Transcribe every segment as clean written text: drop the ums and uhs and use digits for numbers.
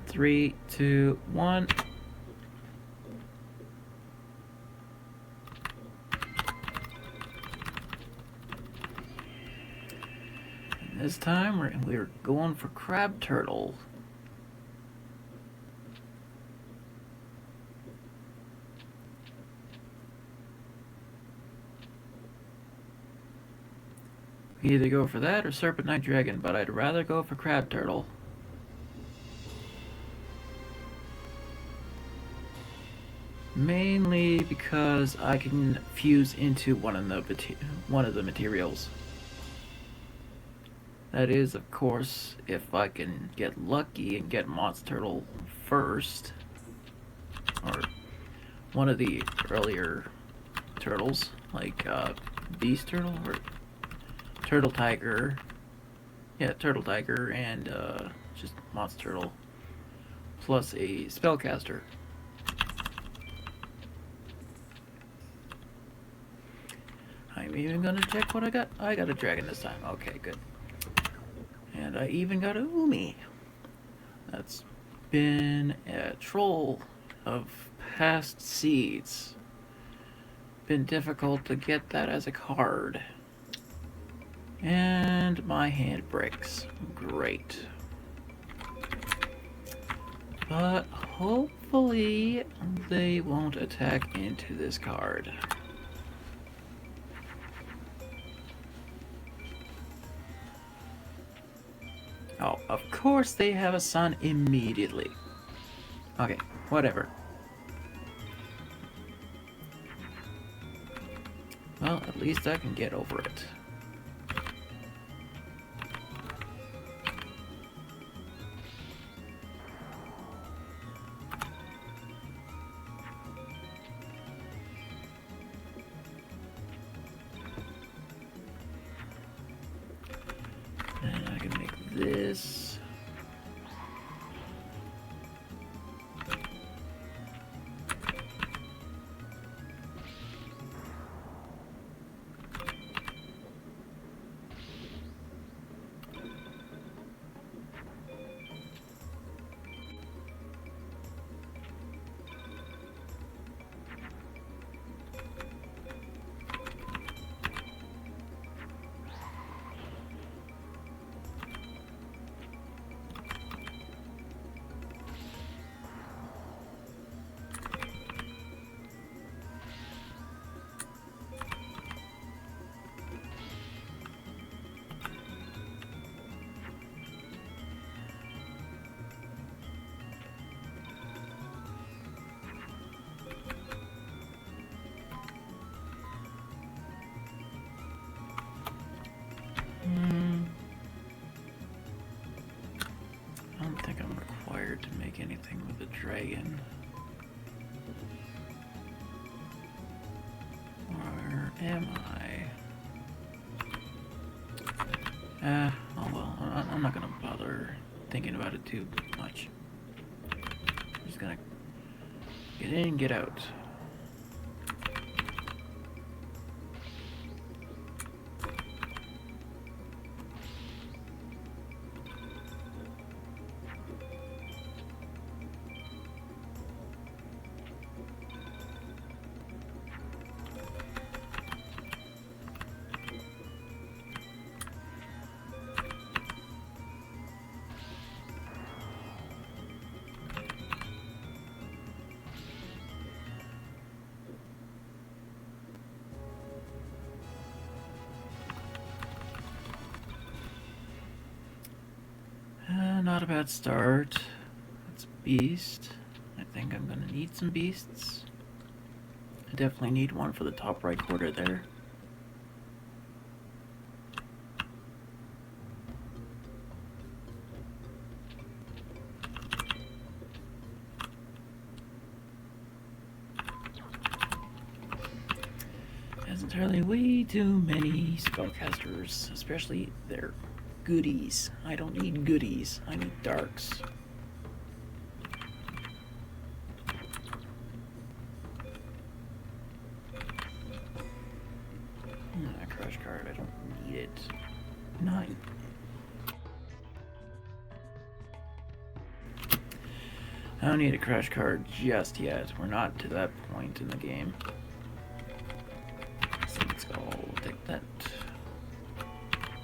3, 2, 1. And this time we're going for crab turtle. We either go for that or serpent night dragon, but I'd rather go for crab turtle. Mainly because I can fuse into one of the materials. That is, of course, if I can get lucky and get monster turtle first, or one of the earlier turtles, like beast turtle or turtle tiger. Yeah, turtle tiger and just monster turtle plus a spellcaster. I'm even gonna check what I got. I got a dragon this time. Okay, good. And I even got a Umi. That's been a troll of past seeds. Been difficult to get that as a card. And my hand breaks. Great. But hopefully they won't attack into this card. Oh, of course they have a sun immediately. Okay, whatever. Well, at least I can get over it. And I can make this. I don't think I'm required to make anything with a dragon. Or am I? Oh well, I'm not gonna bother thinking about it too much. I'm just gonna get in and get out. Not a bad start. That's beast. I think I'm gonna need some beasts. I definitely need one for the top right corner there. There's entirely way too many spellcasters, especially their goodies. I don't need goodies. I need darks. Crush card. I don't need it. 9. I don't need a crash card just yet. We're not to that point in the game. So let's go. We'll take that.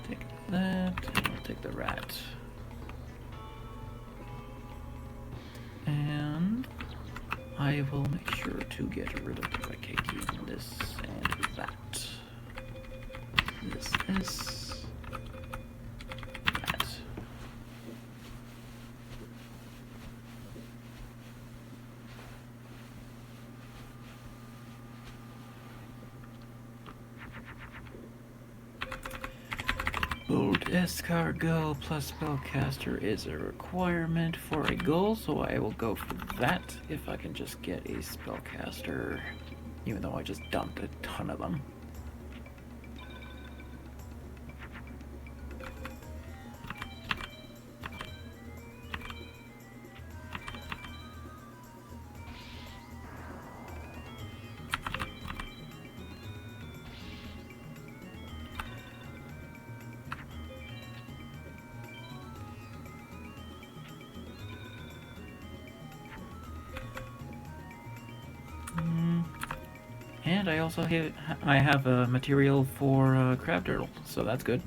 Take that. And we'll take the rat. And I will make sure to get rid of the cake in this and that. This, that. Bold escargot plus spellcaster is a requirement for a goal, so I will go for that if I can just get a spellcaster, even though I just dumped a ton of them. And I also have a material for crab turtle, so that's good.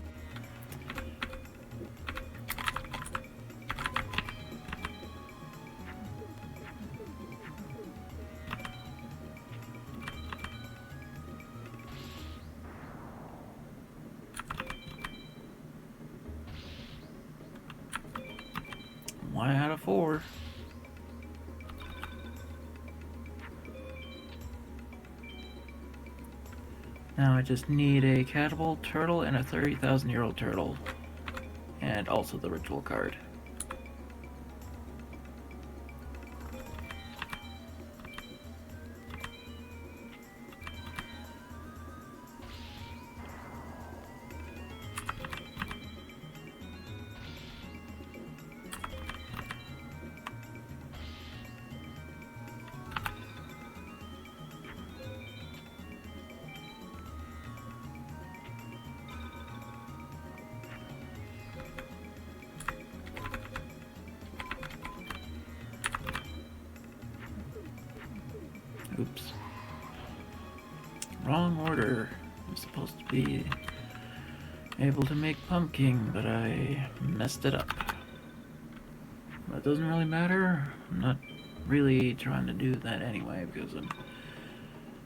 One out of 4. Now I just need a catapult turtle and a 30,000-year-old turtle. And also the ritual card. Oops. Wrong order. I'm supposed to be able to make pumpkin, but I messed it up. That doesn't really matter. I'm not really trying to do that anyway, because I'm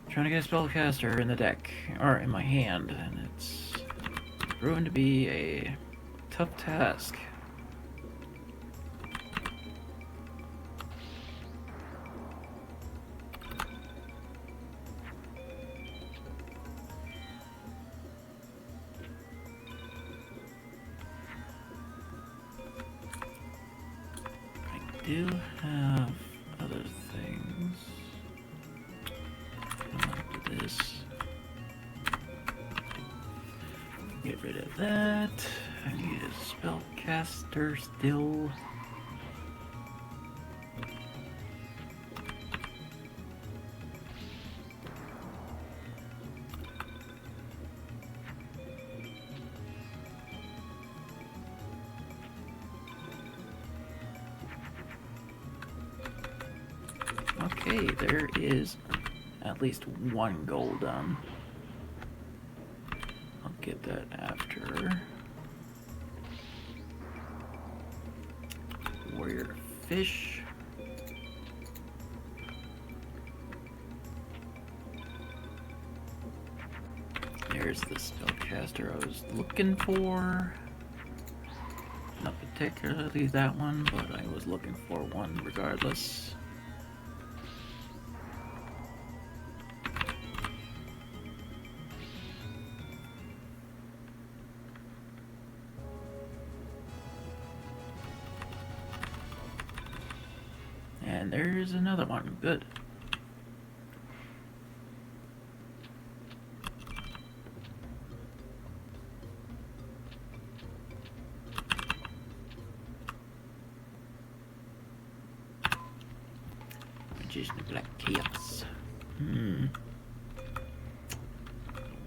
trying to get a spellcaster in the deck, or in my hand, and it's proven to be a tough task. I do have other things. Like this. Get rid of that. I need a spellcaster still. Okay, there is at least one goal done. I'll get that after. Warrior fish. There's the spellcaster I was looking for. Not particularly that one, but I was looking for one regardless. And there's another one. Good. Magician of Black Chaos.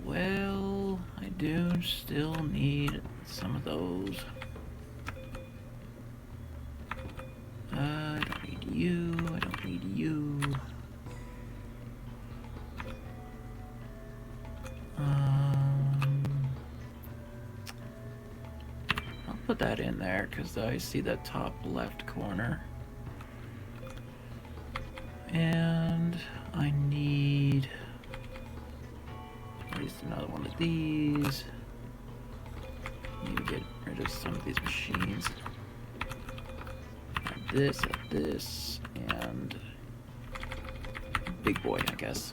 Well, I do still need some of those. I don't need you. put that in there because I see the top left corner. And I need at least another one of these. Need to get rid of some of these machines. Add this, and big boy, I guess.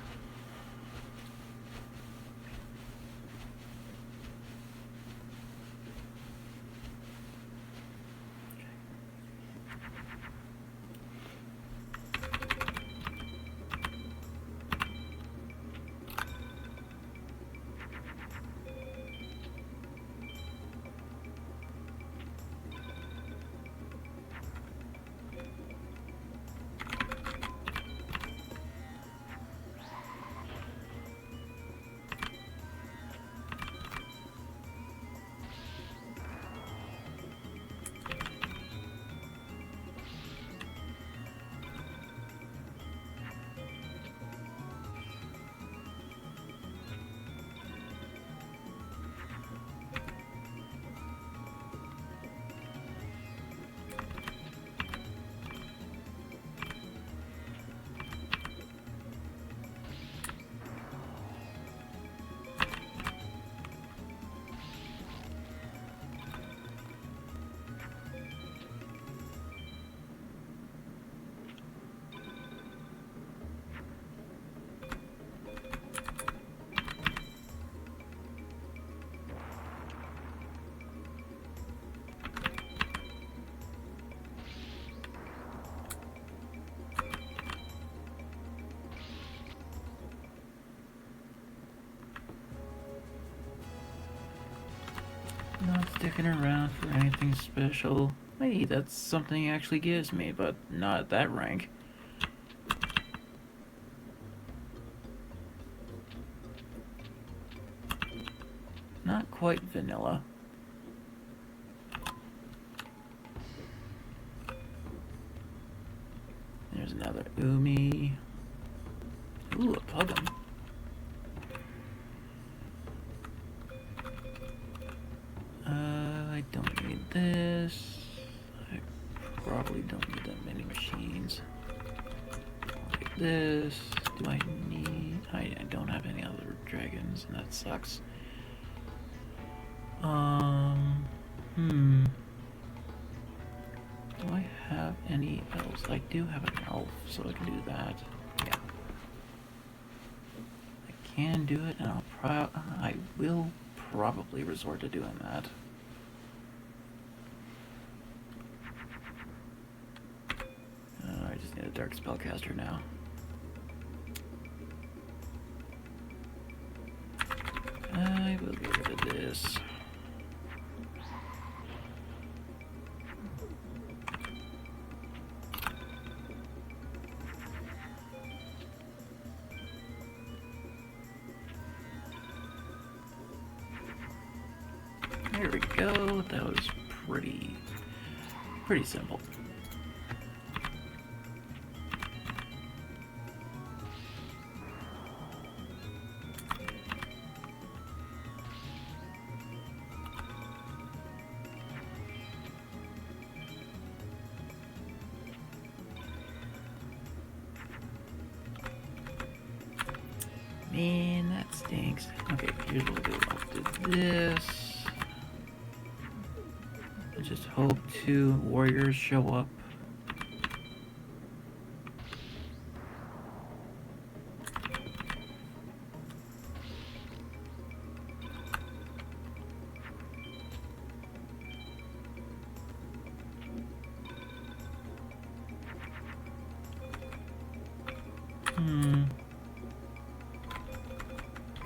Not sticking around for anything special. Hey, that's something it actually gives me, but not at that rank. Not quite vanilla. There's another Umi. Ooh, a Puggum. I don't need this. I probably don't need that many machines. I'll get this. Do I need... I don't have any other dragons, and that sucks. Do I have any elves? I do have an elf, so I can do that. Yeah. I can do it, and I will probably resort to doing that. I just need a dark spellcaster now. I will get rid of this. There we go. That was pretty simple. Man, that stinks. Okay, here's what we'll do. I'll do this. I just hope 2 warriors show up.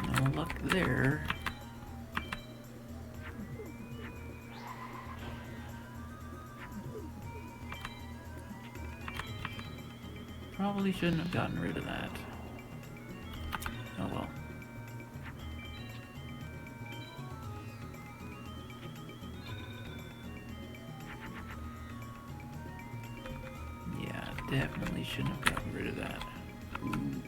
No luck there. Probably shouldn't have gotten rid of that. Oh well. Yeah, definitely shouldn't have gotten rid of that. Ooh.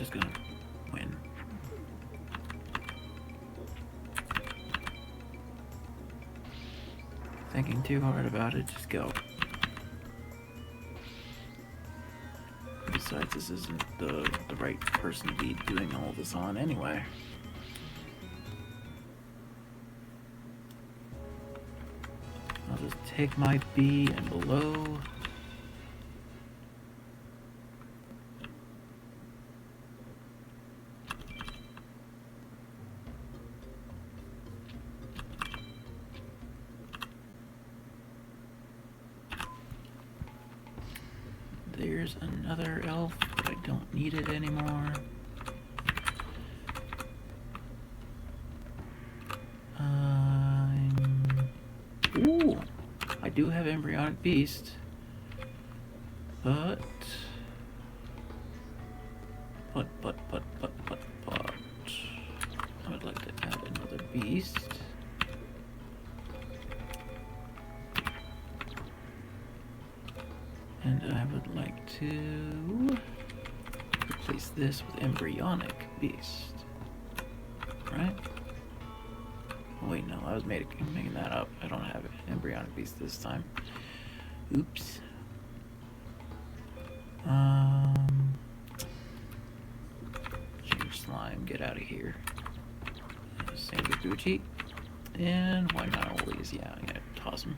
just gonna win. Thinking too hard about it, just go. Besides, this isn't the right person to be doing all this on anyway. I'll just take my B and below. There's another elf, but I don't need it anymore. Ooh, I do have embryonic beast, but I would like to add another beast. And I would like to replace this with embryonic beast, right? Oh, wait, no, I was making that up. I don't have embryonic beast this time. Oops. Huge slime, get out of here. Same with Gucci. And why not all these? Yeah, I'm gonna toss them.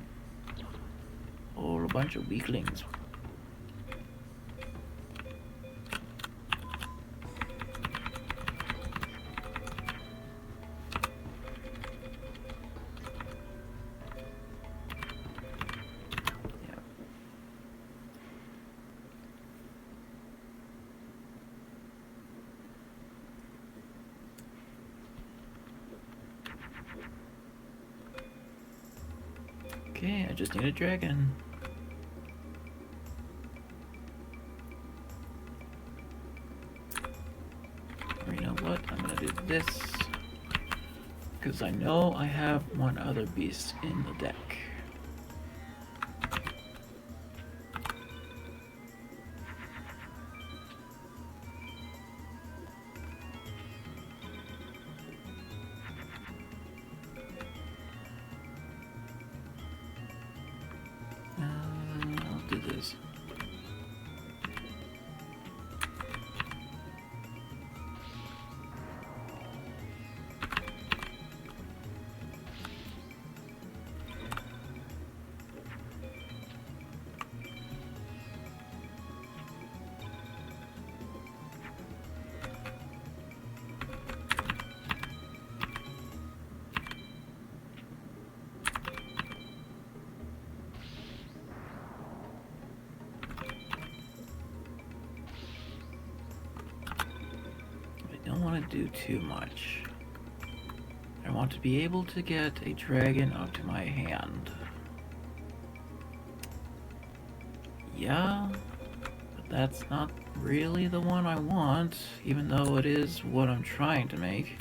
Oh, a bunch of weaklings. Okay, I just need a dragon. Or you know what? I'm gonna do this. Because I know I have one other beast in the deck. I'll do this. I don't want to do too much. I want to be able to get a dragon up to my hand. Yeah, but that's not really the one I want, even though it is what I'm trying to make.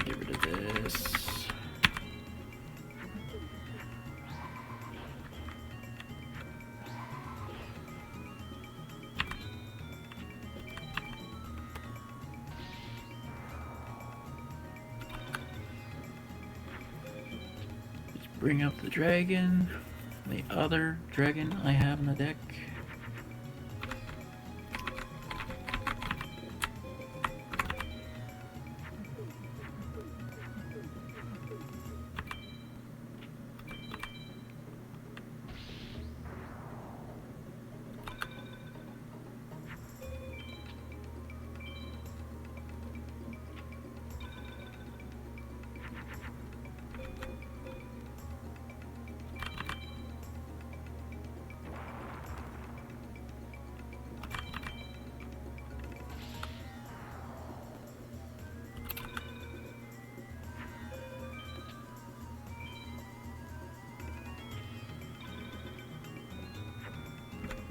Get rid of this. Bring up the dragon, the other dragon I have in the deck.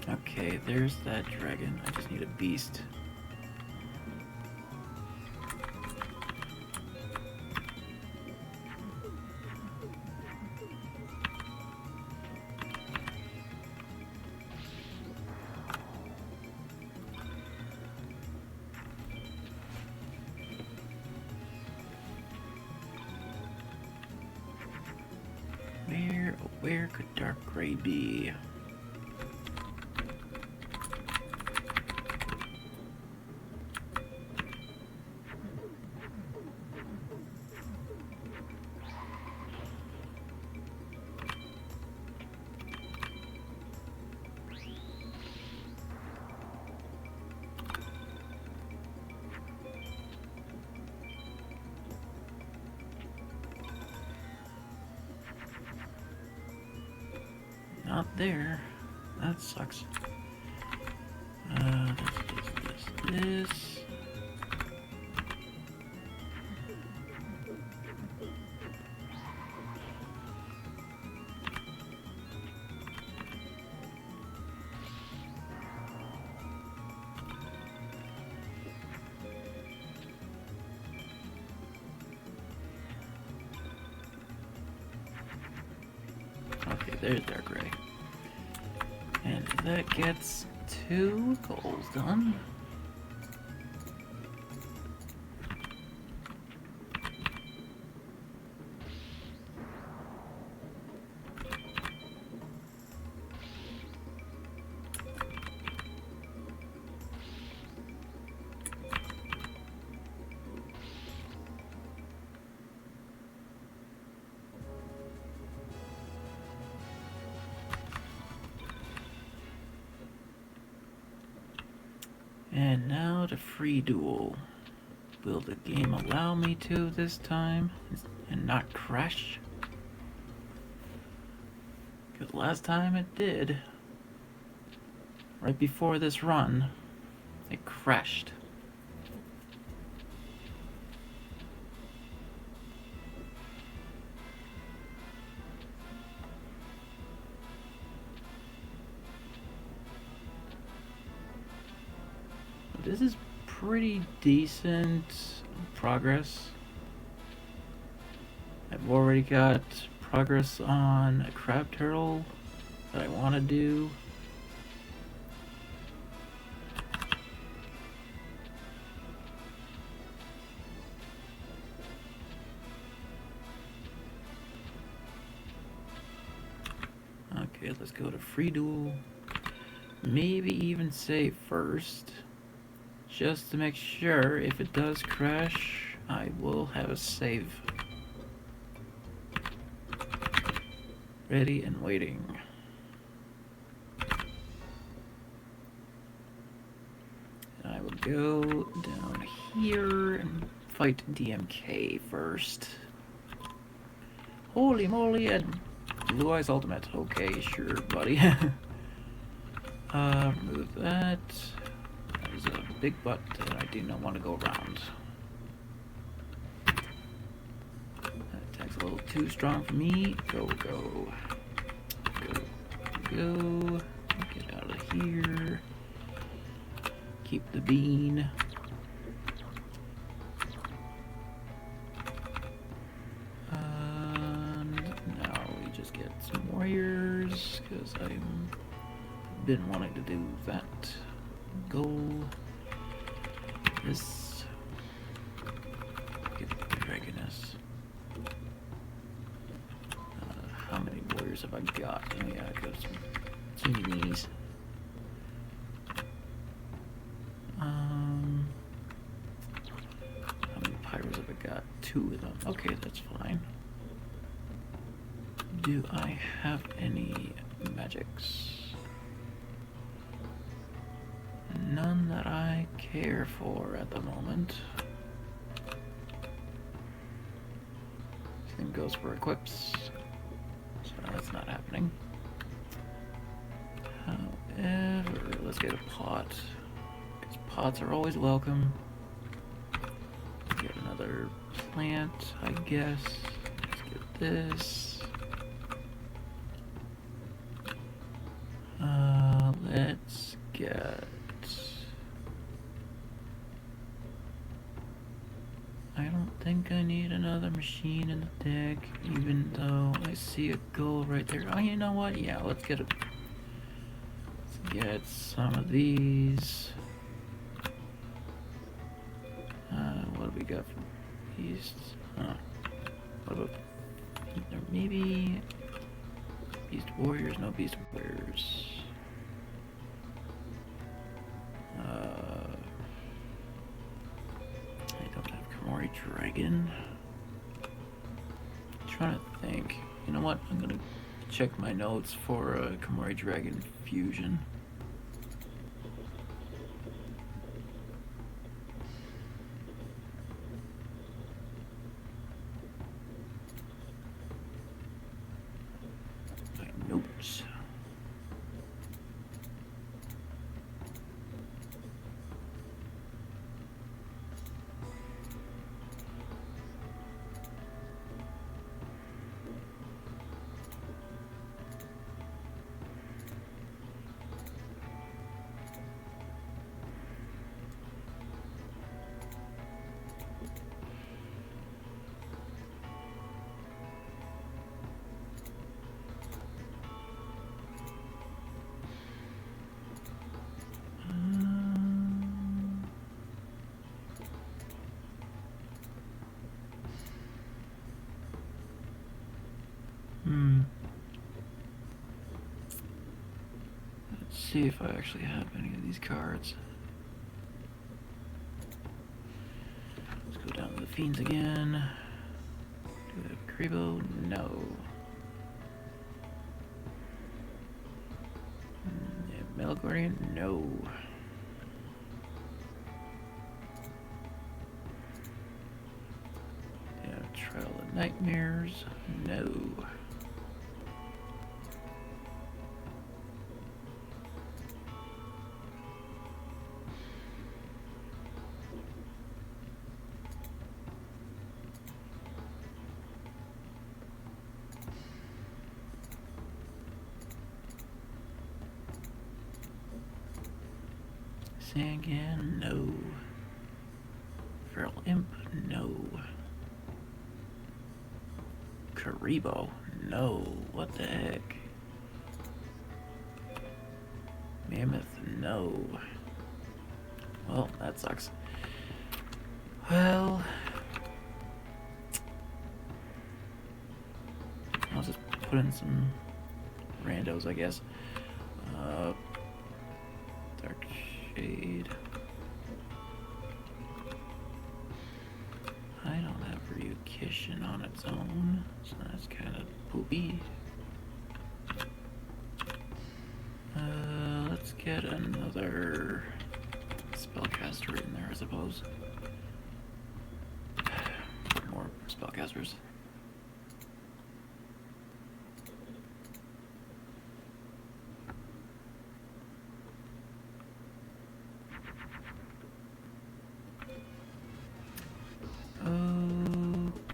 Okay, there's that dragon. I just need a beast. But where could dark gray be? Not there. That sucks. This. Okay, there's dark gray. And that gets 2 goals done. And now the free duel. Will the game allow me to this time and not crash? Because last time it did. Right before this run, it crashed. This is pretty decent progress. I've already got progress on a crab turtle that I want to do. Okay, let's go to free duel. Maybe even save first. Just to make sure, if it does crash, I will have a save. Ready and waiting. And I will go down here and fight DMK first. Holy moly, and Blue Eyes Ultimate. Okay, sure, buddy. Remove that. There's a big butt that I do not want to go around. That attack's a little too strong for me. Go, go. Go, go. Get out of here. Keep the bean. And now we just get some warriors, because I've been wanting to do that. Goal. This. Get the dragoness. How many warriors have I got? Oh yeah, I got some teenies. How many pyros have I got? 2 of them. Okay, that's fine. Do I have any magics? None that I care for at the moment. Same goes for equips. So that's not happening. However, let's get a pot. Because pots are always welcome. Get another plant, I guess. Let's get this. Let's get... I don't think I need another machine in the deck, even though I see a goal right there. Oh, you know what? Yeah, let's get some of these. What do we got for beasts? What about maybe Beast Warriors, no Beast Warriors. I don't have Kamori Dragon. I'm trying to think. You know what? I'm gonna check my notes for Kamori Dragon Fusion. My notes. Let's see if I actually have any of these cards. Let's go down to the Fiends again. Do I have Kribo? No. Melgorian? No. Yeah, Trial of Nightmares? No. Sangan? No. Feral Imp? No. Karibo? No. What the heck? Mammoth? No. Well, that sucks. Well, I'll just put in some randos, I guess. Dark Shade. I don't have Ryukishin on its own, so that's kind of poopy. Let's get another spellcaster in there, I suppose. More spellcasters.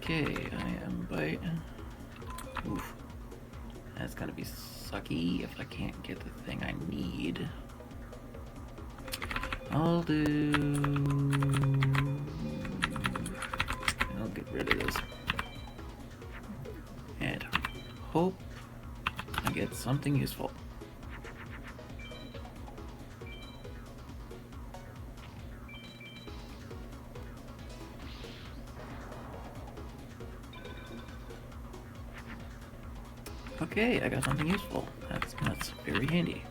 Okay, I am by. Oof. That's gonna be sucky if I can't get the thing I need. I'll get rid of this. And hope I get something useful. Okay, I got something useful. That's very handy.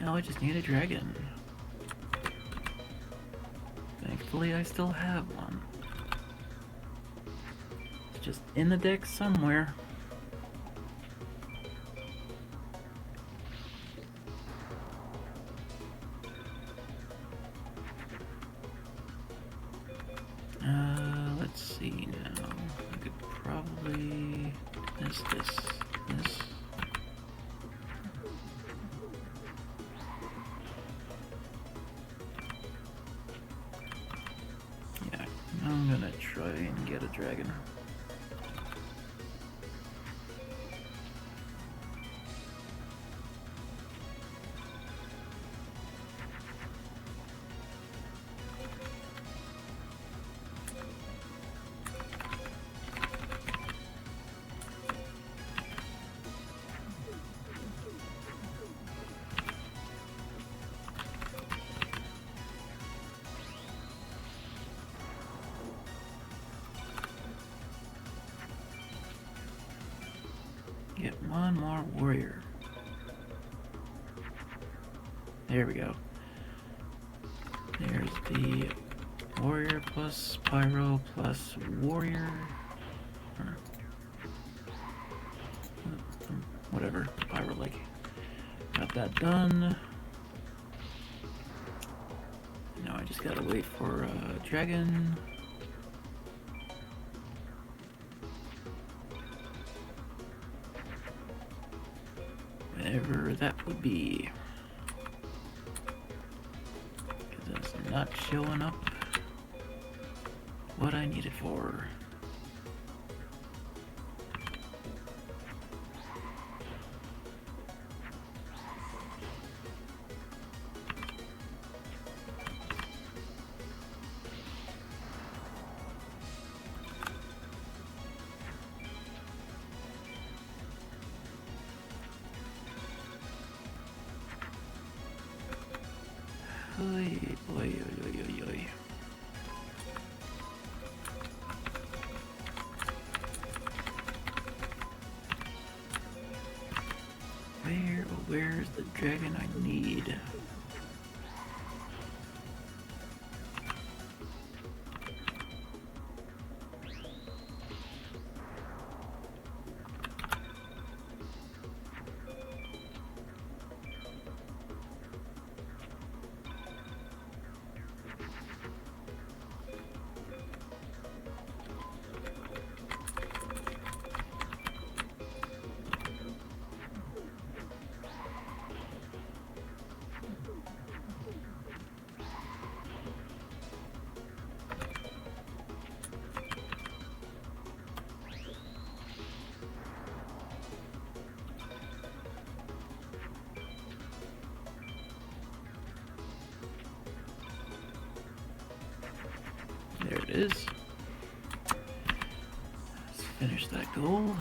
Now I just need a dragon. Thankfully, I still have one. It's just in the deck somewhere. This. Yeah, I'm gonna try and get a dragon. Get one more warrior. There we go. There's the warrior plus pyro plus warrior. Or, whatever, pyro like. Got that done. Now I just gotta wait for a dragon. Whenever that would be. Because it's not showing up what I need it for. Oy, oy, oy, oy, oy. Where's the dragon I need? There it is. Let's finish that goal.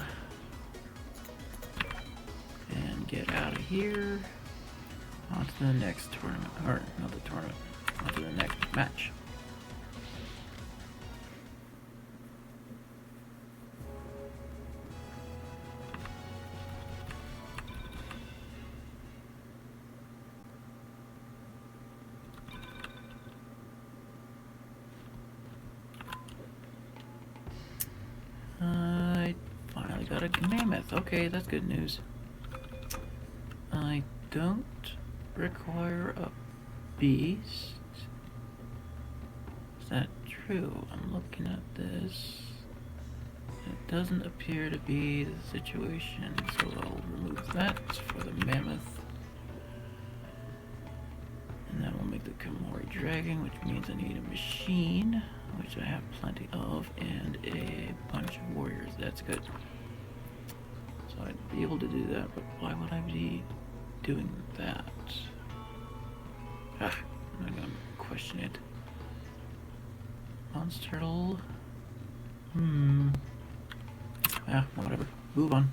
And get out of here. On to the next tournament. Or, not the tournament. On to the next match. I finally got a mammoth. Okay, that's good news. I don't require a beast. Is that true? I'm looking at this. It doesn't appear to be the situation, so I'll remove that for the mammoth. And that will make the Kamori dragon, which means I need a machine, which I have plenty of, and a bunch of warriors. That's good. So I'd be able to do that, but why would I be doing that? I'm not gonna question it. Monster turtle. Yeah, whatever. Move on.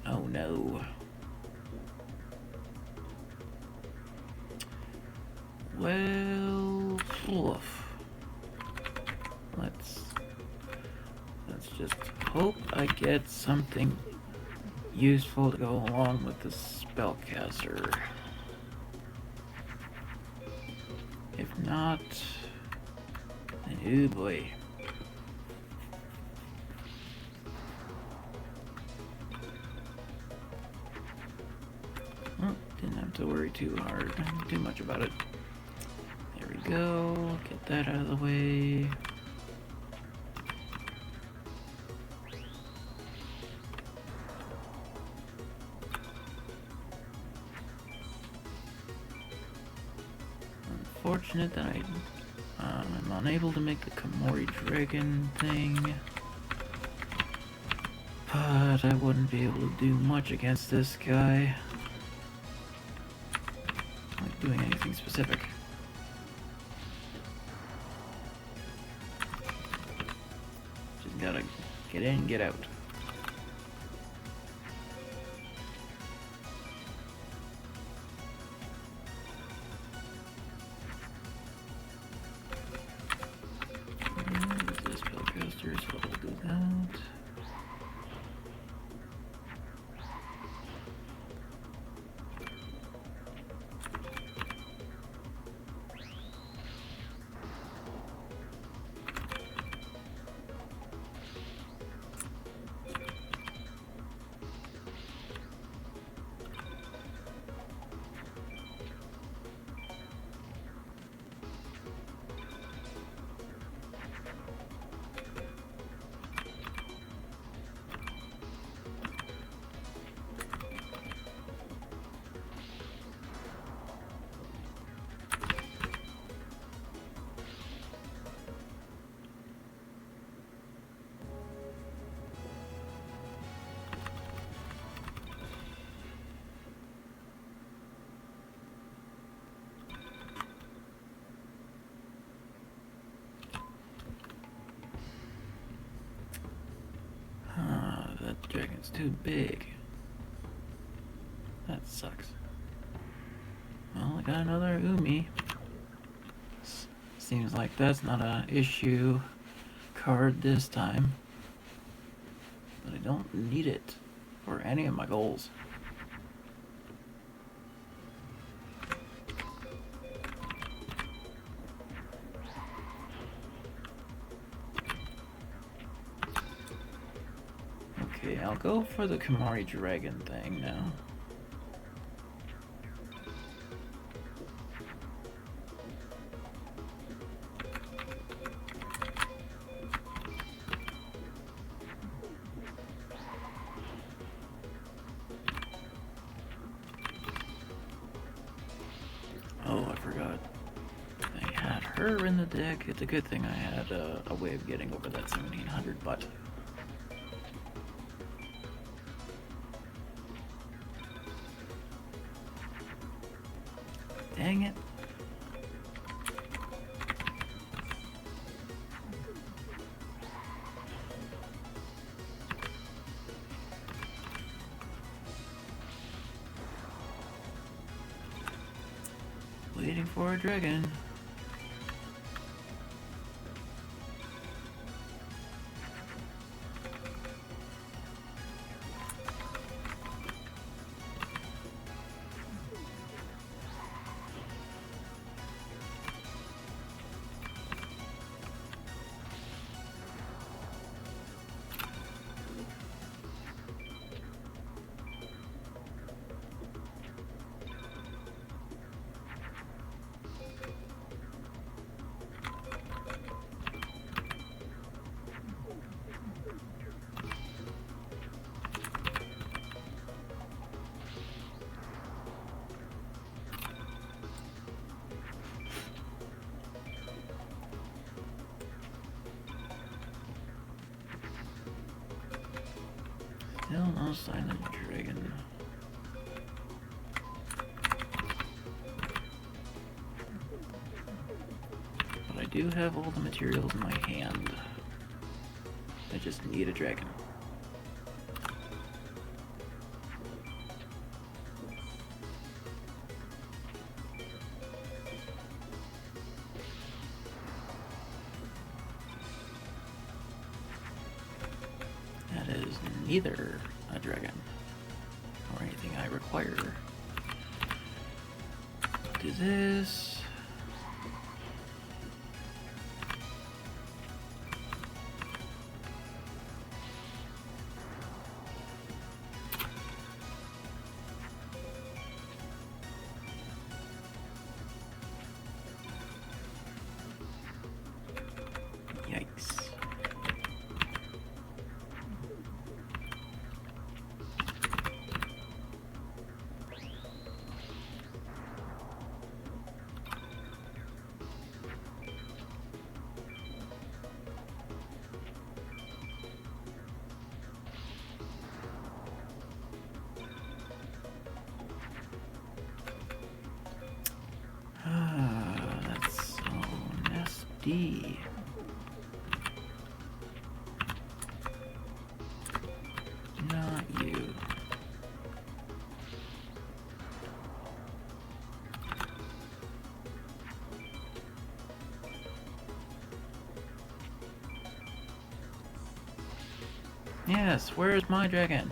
Oh no. Well, oof. Let's just hope I get something useful to go along with the spellcaster. If not, then oh boy. have to worry too much about it. There we go. Get that out of the way. Unfortunate that I'm unable to make the Komori Dragon thing. But I wouldn't be able to do much against this guy. Like doing anything specific. Just gotta get in and get out. This spellcaster, so I'll do that. That dragon's too big. That sucks. Well, I got another Umi. Seems like that's not an issue card this time. But I don't need it for any of my goals. Okay, I'll go for the Komori Dragon thing now. Oh, I forgot. I had her in the deck. It's a good thing I had a way of getting over that 1700, but... Dang it. Waiting for a dragon. Still no sign of a dragon. But I do have all the materials in my hand. I just need a dragon. That is neither a dragon or anything I require. Do this. D. Not you. Yes, where's my dragon?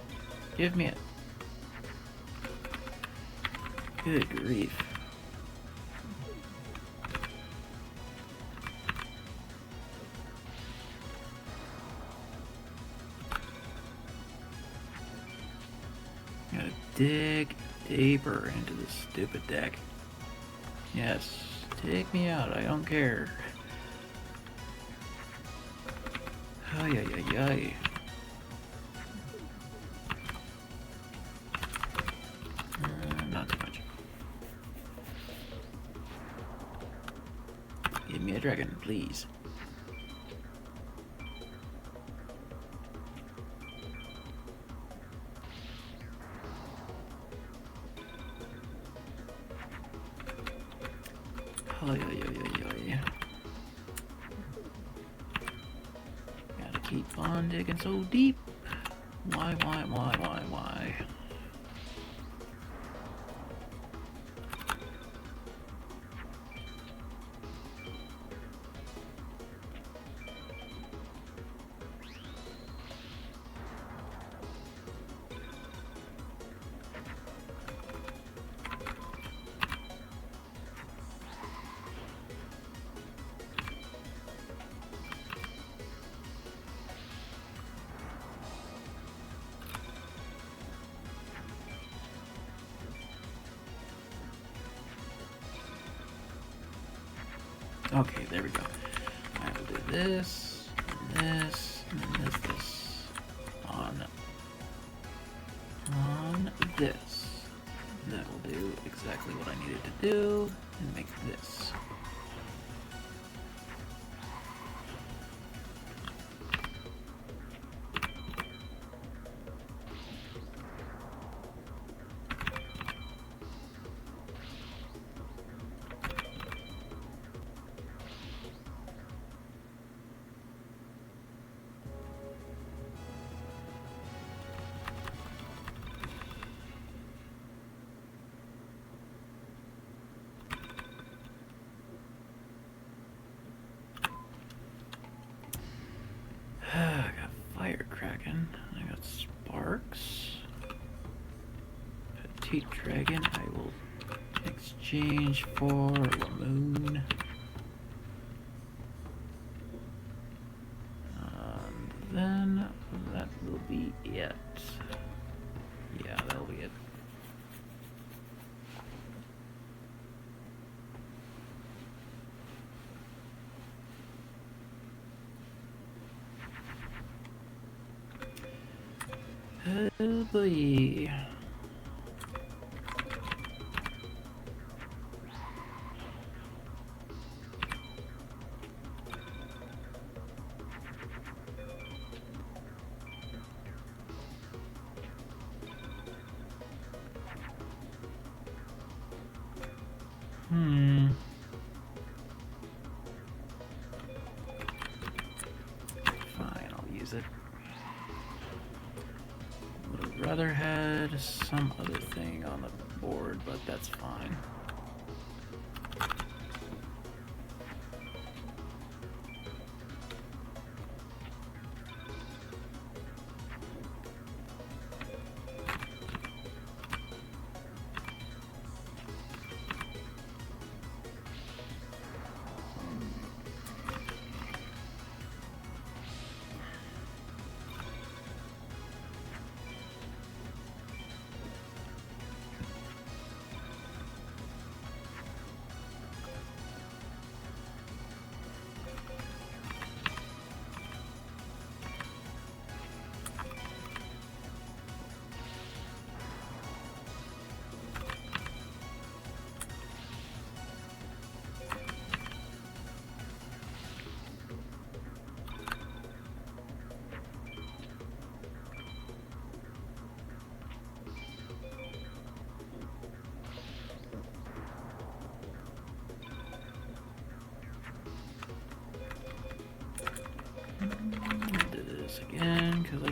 Give me it. Good grief. Gotta dig deeper into this stupid deck. Yes, take me out, I don't care. Ay, ay, ay, ay. Not too much. Give me a dragon, please. Ay, ay, ay, ay, ay. Gotta keep on digging so deep. Why? Okay, there we go. I will do this, and this, and then this on this. And that will do exactly what I needed to do and make this. I got Firecracken. I got Sparks. Petite Dragon. I will exchange for Lamoon. Then that will be it. Yeah, that'll be it. Oh boy. Fine, I'll use it. Would have rather had some other thing on the board, but that's fine.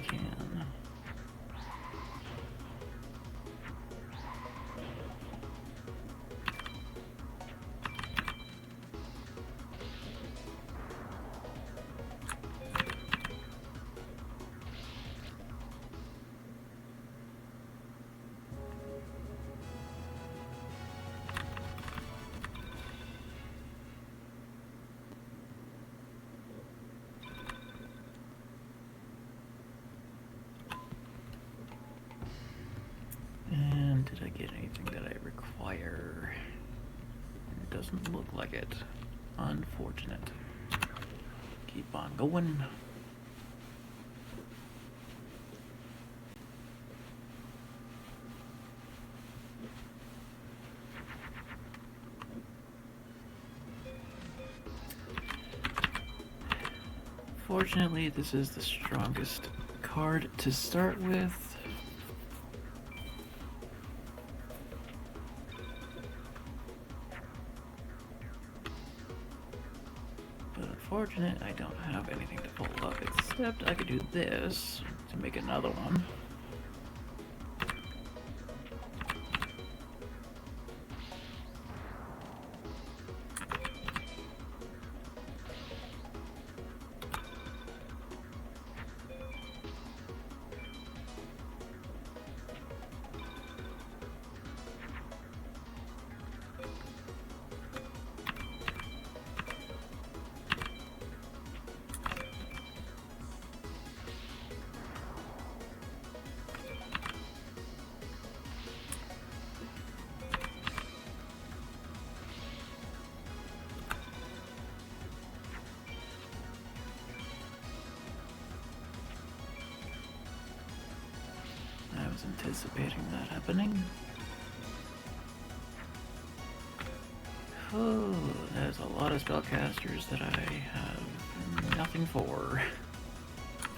can. And did I get anything that I require? It doesn't look like it. Unfortunate. Keep on going. Fortunately, this is the strongest card to start with. But unfortunate, I don't have anything to pull up, except I could do this to make another one. I was anticipating that happening. Oh, there's a lot of spellcasters that I have nothing for.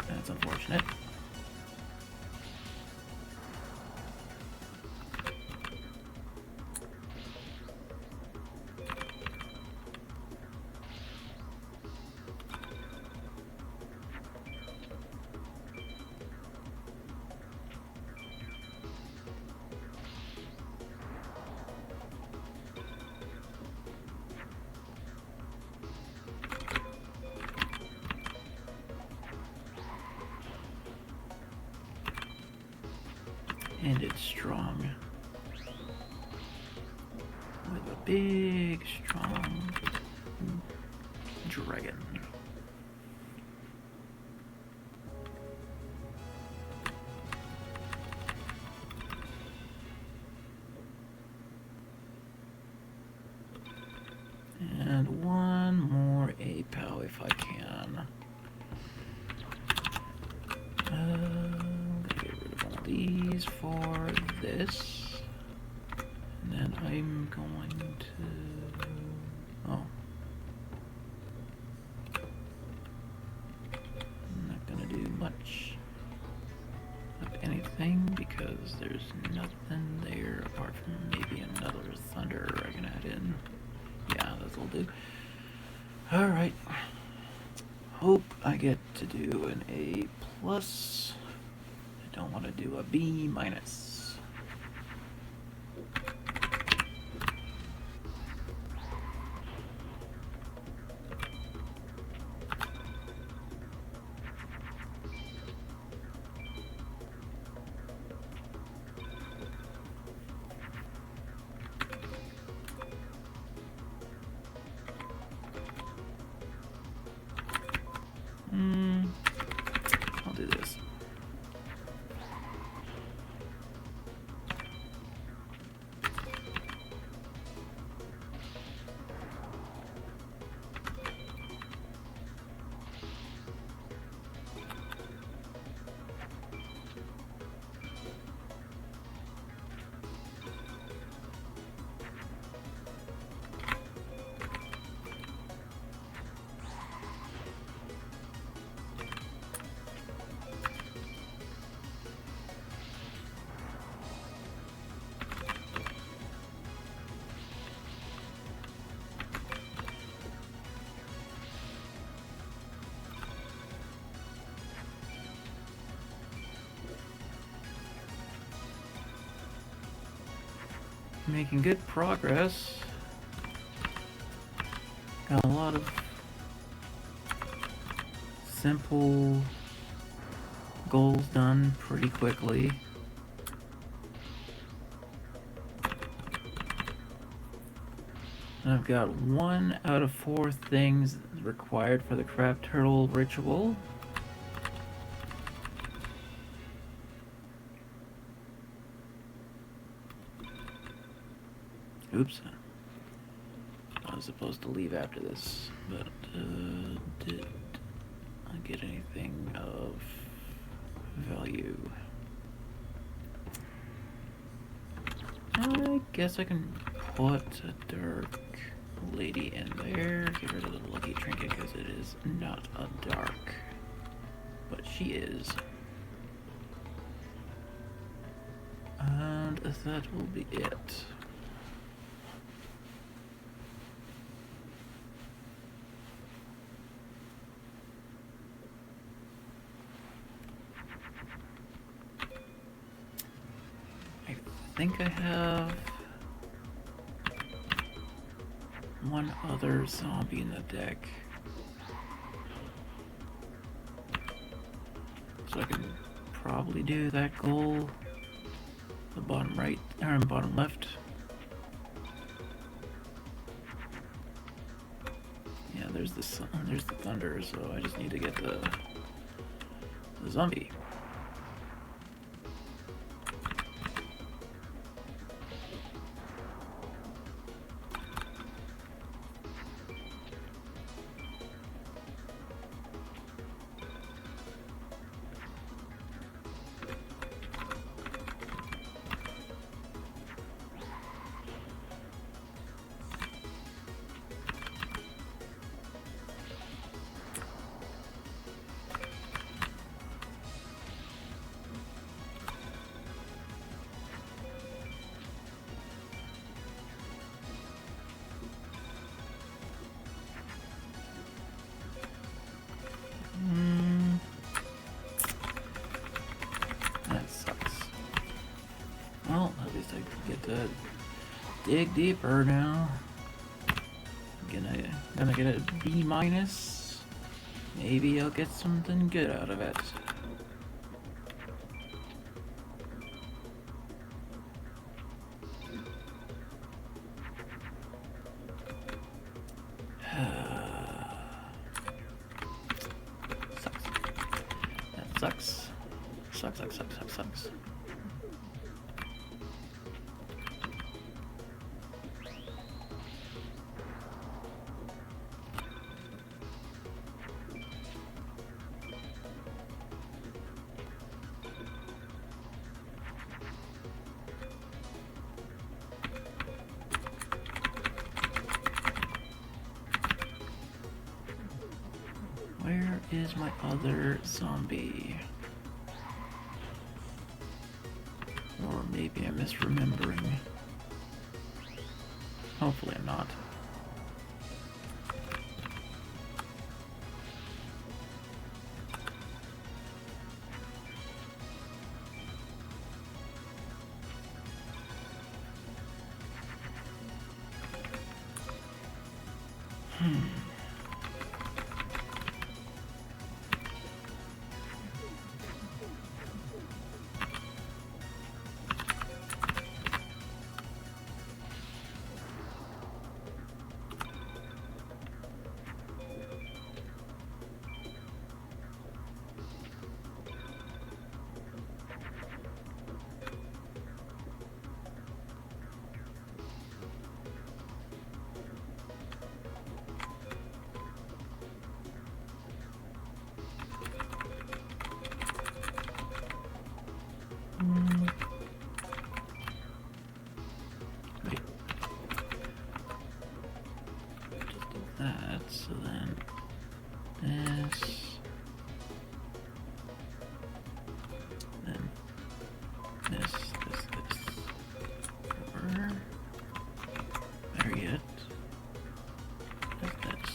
That's unfortunate. And it's strong. With a big, strong dragon. And one more APOW if I can. Get rid of all these for this. And then I'm going to... Oh. I'm not going to do much of anything because there's nothing there apart from maybe another thunder I can add in. Yeah, that'll do. Alright. Hope I get to do an A+. I don't want to do a B-. I'll do this. Making good progress. Got a lot of simple goals done pretty quickly. And I've got 1 out of 4 things required for the crab turtle ritual. Oops. I was supposed to leave after this, but did I get anything of value? I guess I can put a dark lady in there. Get rid of the lucky trinket because it is not a dark, but she is. And that will be it. I think I have 1 other zombie in the deck, so I can probably do that goal. The bottom right or bottom left. Yeah, there's the sun, there's the thunder, so I just need to get the zombie. That sucks. Well, at least I get to dig deeper now. Gonna get a B minus. Maybe I'll get something good out of it. Sucks. That sucks. Sucks. Where is my other zombie? Or maybe I'm misremembering. Hopefully I'm not. Wait. Just do that, so then this, then this. Or better yet, like this.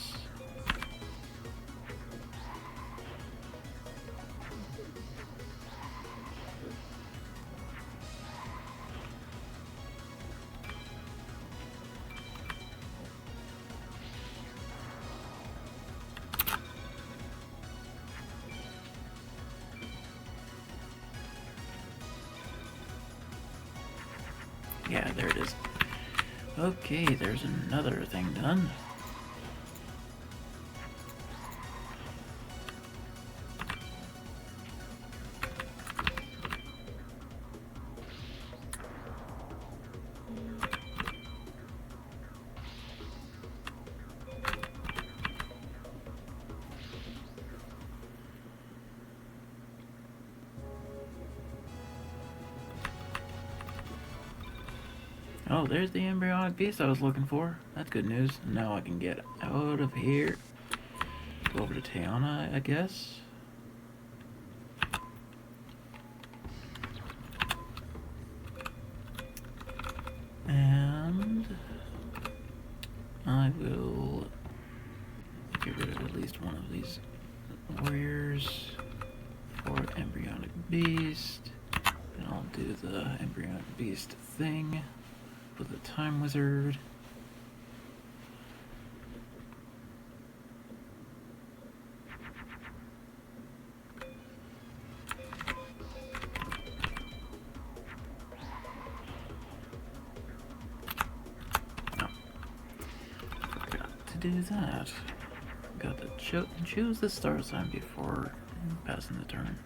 there it is. Okay, there's another thing done. Oh, there's the embryonic beast I was looking for. That's good news. Now I can get out of here. Go over to Tiana, I guess. And I will get rid of at least one of these warriors for embryonic beast. And I'll do the embryonic beast thing with the time wizard. Oh, forgot to do that. Got to choose the star sign before passing the turn.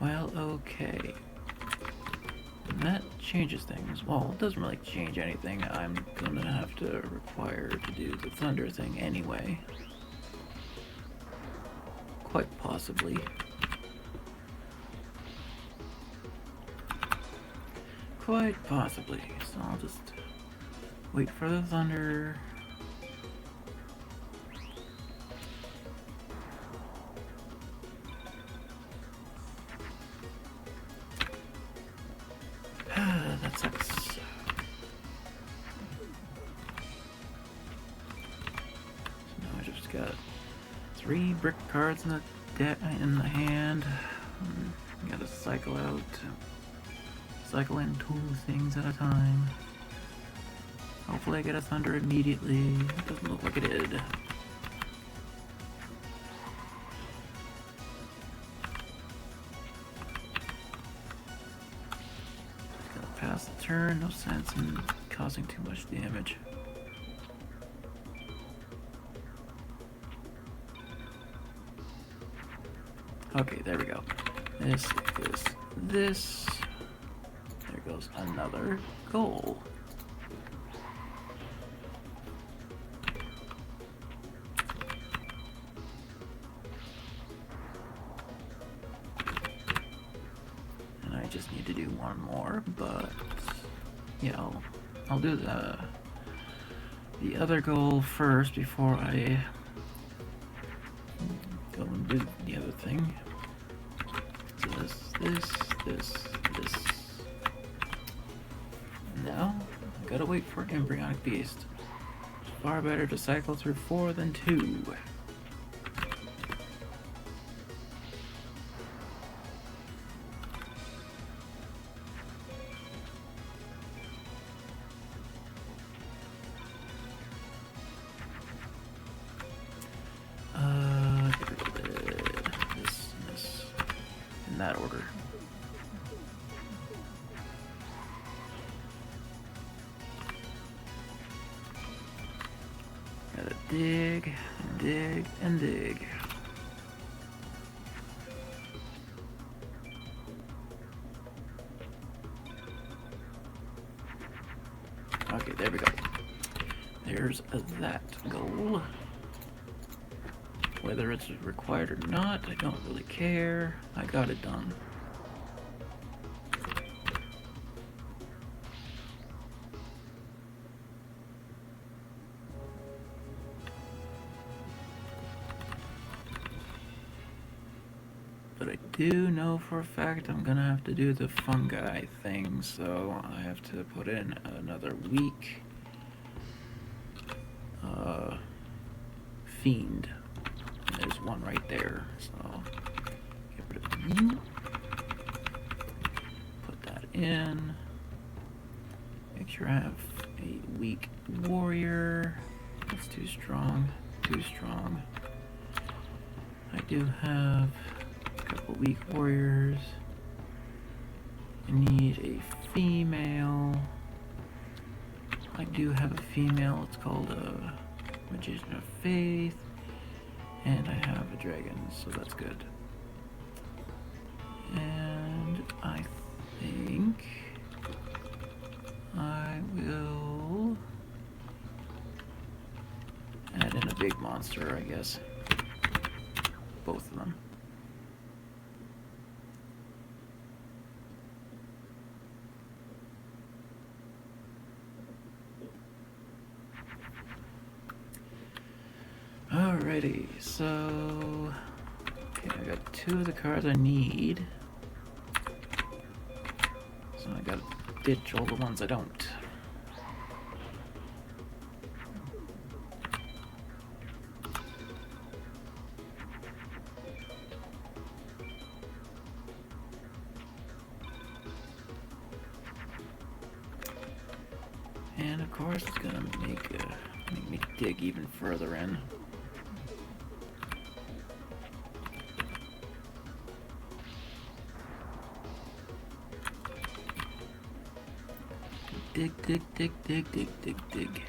Well, okay. That changes things. Well, it doesn't really change anything. I'm gonna have to require to do the thunder thing anyway. Quite possibly. Quite possibly. So I'll just wait for the thunder. That sucks. So now I just got 3 brick cards in the hand. Gotta cycle in 2 things at a time. Hopefully I get a thunder immediately. It doesn't look like it did. Gotta pass the turn, no sense in causing too much damage. Okay, there we go. This. There goes another goal. And I just need to do one more, but yeah, I'll do the other goal first before I go and do the other thing. So this. Now, I gotta wait for an embryonic beast. It's far better to cycle through 4 than 2. This, in that order. Gotta dig, and dig, and dig. Okay, there we go. There's that goal. Whether it's required or not, I don't really care. I got it done. But I do know for a fact I'm gonna have to do the fungi thing, so I have to put in another week. Fiend. And there's one right there, so get rid of you. Put that in. Make sure I have a weak warrior. That's too strong. Too strong. I do have a couple weak warriors. I need a female. I do have a female. It's called a Magician of Faith. And I have a dragon, so that's good. And I think I will add in a big monster, I guess. Both of them. Alrighty, so okay, I got 2 of the cards I need. So I gotta ditch all the ones I don't. And of course it's gonna make me dig even further in. Dig, dig, dig, dig, dig, dig, dig.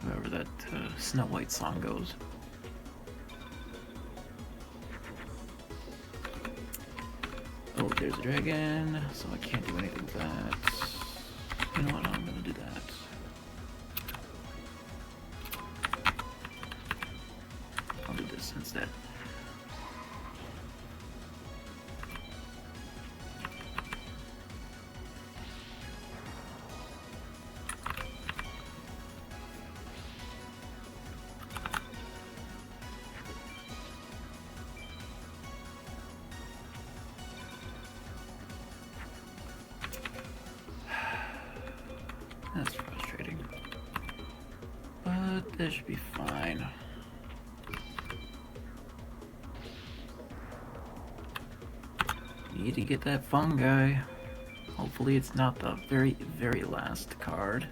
However that Snow White song goes. Oh, there's a dragon, so I can't do anything with that. You know what, I'm gonna do that. I'll do this instead. That's frustrating. But this should be fine. Need to get that fungi. Hopefully it's not the very, very last card.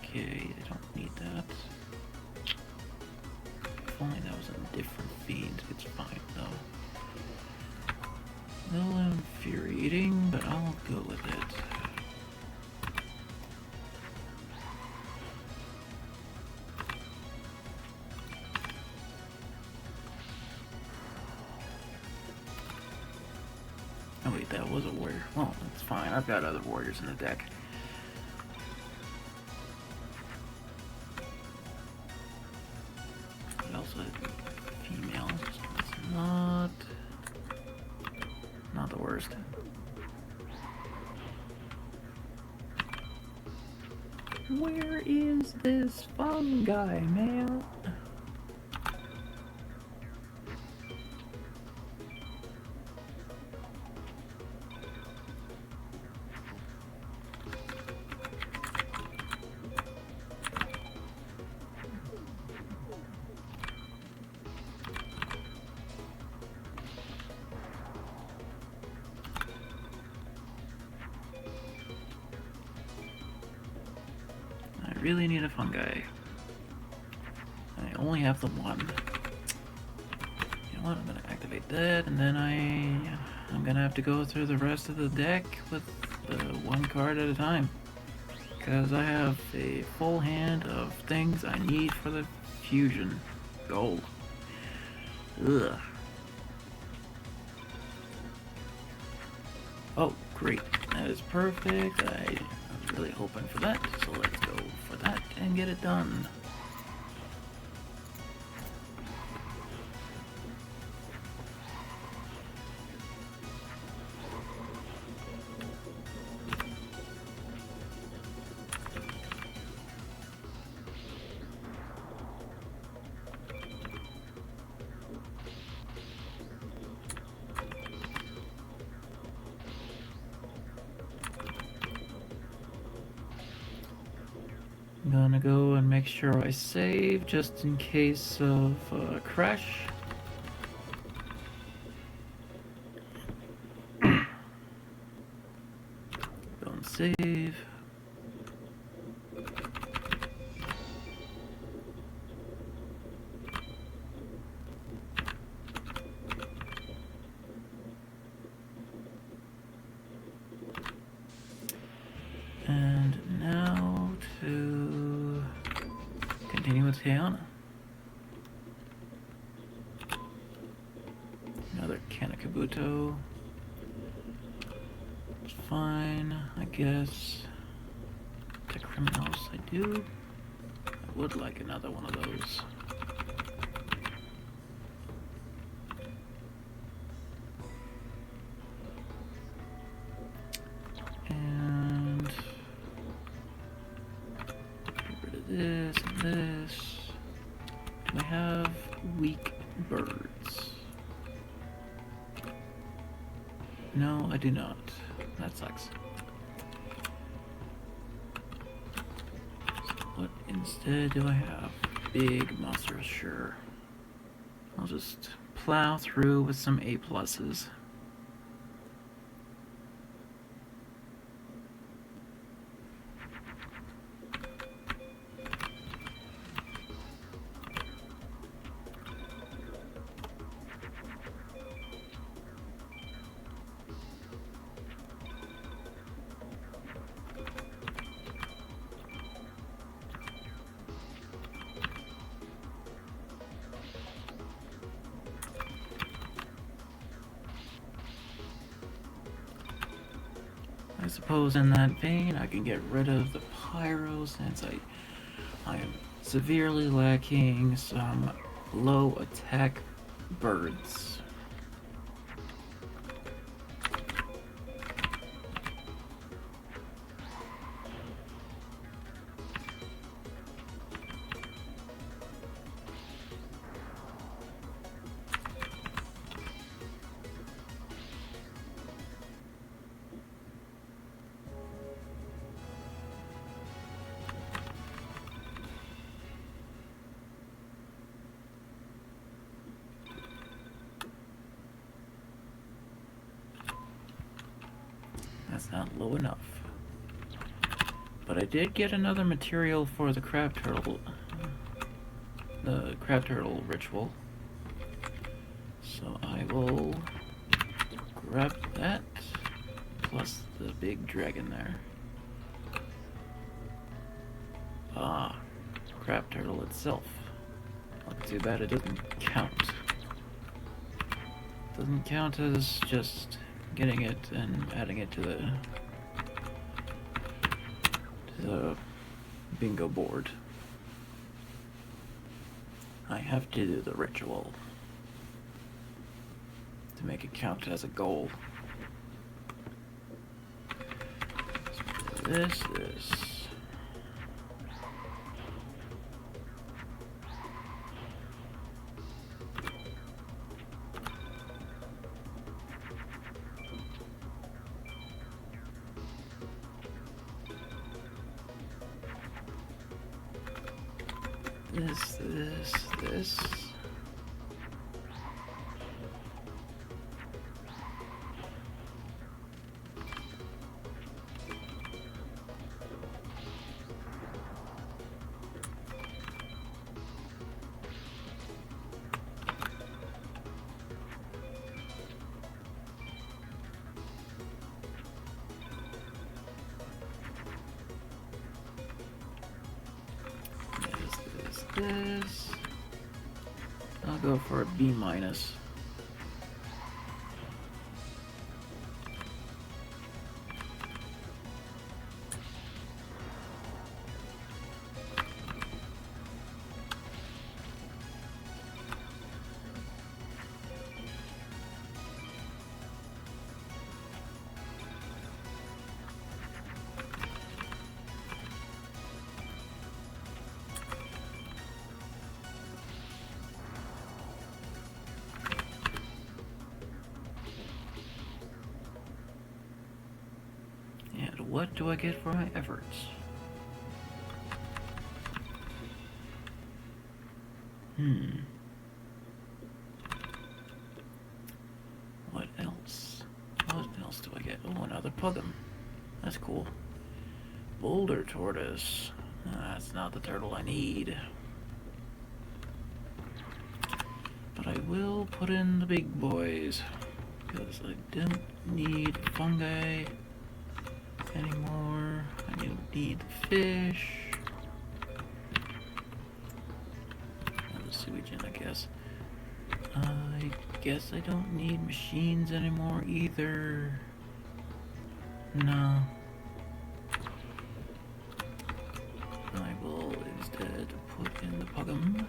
Okay, I don't need that. If only that was a different feed, it's fine though. A little infuriating, but I'll go with it. Oh wait, that was a warrior. Well, that's fine. I've got other warriors in the deck. I also have females. It's not the worst. Where is this fungi, man? I really need a fungi. I only have the one. You know what? I'm gonna activate that, and then I'm gonna have to go through the rest of the deck with the one card at a time, because I have a full hand of things I need for the fusion goal. Ugh. Oh, great. That is perfect. I was really hoping for that, so let's go for that and get it done. I'm gonna go and make sure I save just in case of crash. Don't save. And now to continue with Tiana. Another Kanakabuto. It's fine, I guess. To criminals, I do. I would like another one of those. And get rid of this and this. Do I have weak birds? No, I do not. That sucks. So what instead do I have? Big monsters, sure. I'll just plow through with some A pluses. I suppose in that vein I can get rid of the pyro since I am severely lacking some low attack birds. That's not low enough. But I did get another material for the crab turtle ritual. So I will grab that plus the big dragon there. Ah, crab turtle itself. Not too bad it doesn't count. Doesn't count as just getting it and adding it to the bingo board. I have to do the ritual to make it count as a goal. So this. This. This. I'll go for a B minus. What do I get for my efforts? What else? What else do I get? Oh, another Pugum. That's cool. Boulder Tortoise. That's not the turtle I need. But I will put in the big boys. Because I don't need fungi anymore. I don't need fish. And the sewage in, I guess. I guess I don't need machines anymore either. No. I will instead put in the Pugum.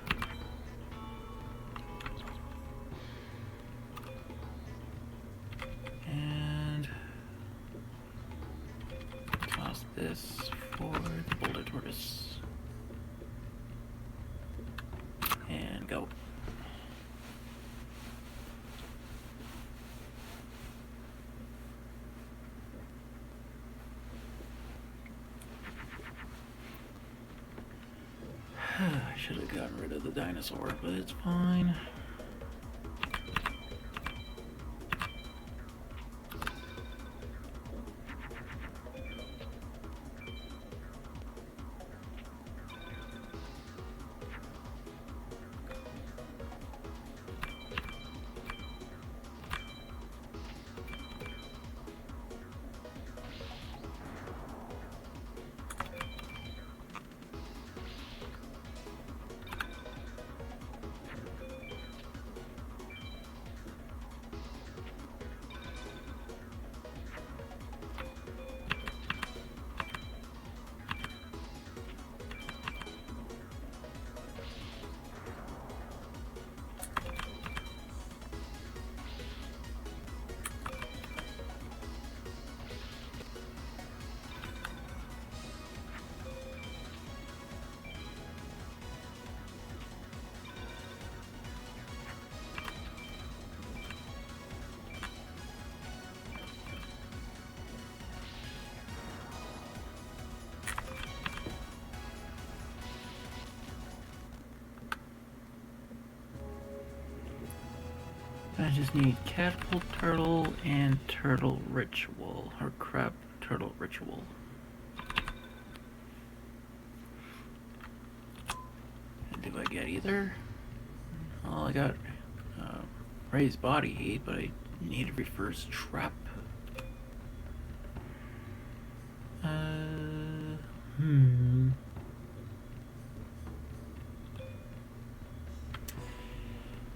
And toss this for the Boulder Tortoise. And go. I should have gotten rid of the dinosaur, but it's fine. I just need catapult turtle and turtle ritual, or crab turtle ritual. And do I get either? Well, I got raised body heat, but I need a reverse trap.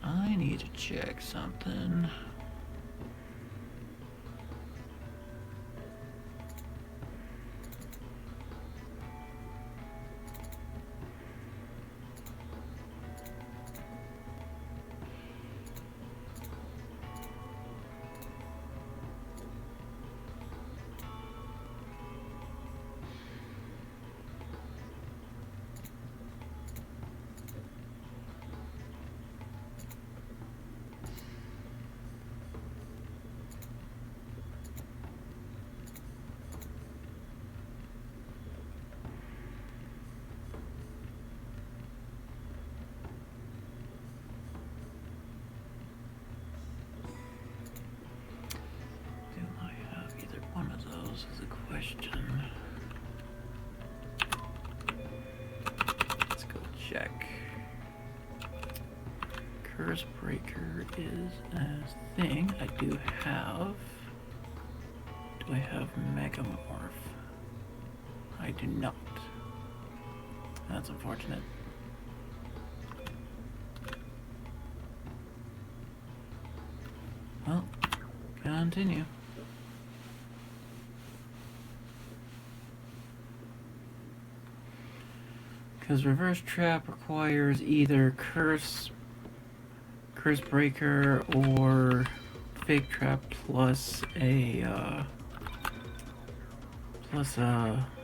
I need to check something. Is a question. Let's go check. Curse Breaker is a thing. I do have. Do I have Megamorph? I do not. That's unfortunate. Well, continue. Because reverse trap requires either curse breaker or fake trap plus a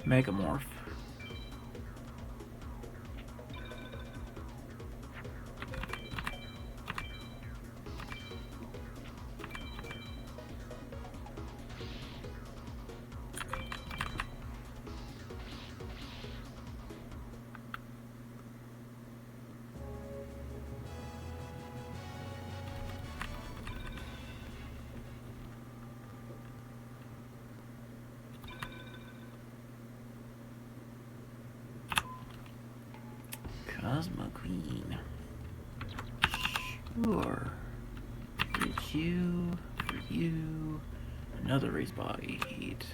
megamorph. queen. Sure. It's you, for you. Another raise by 8.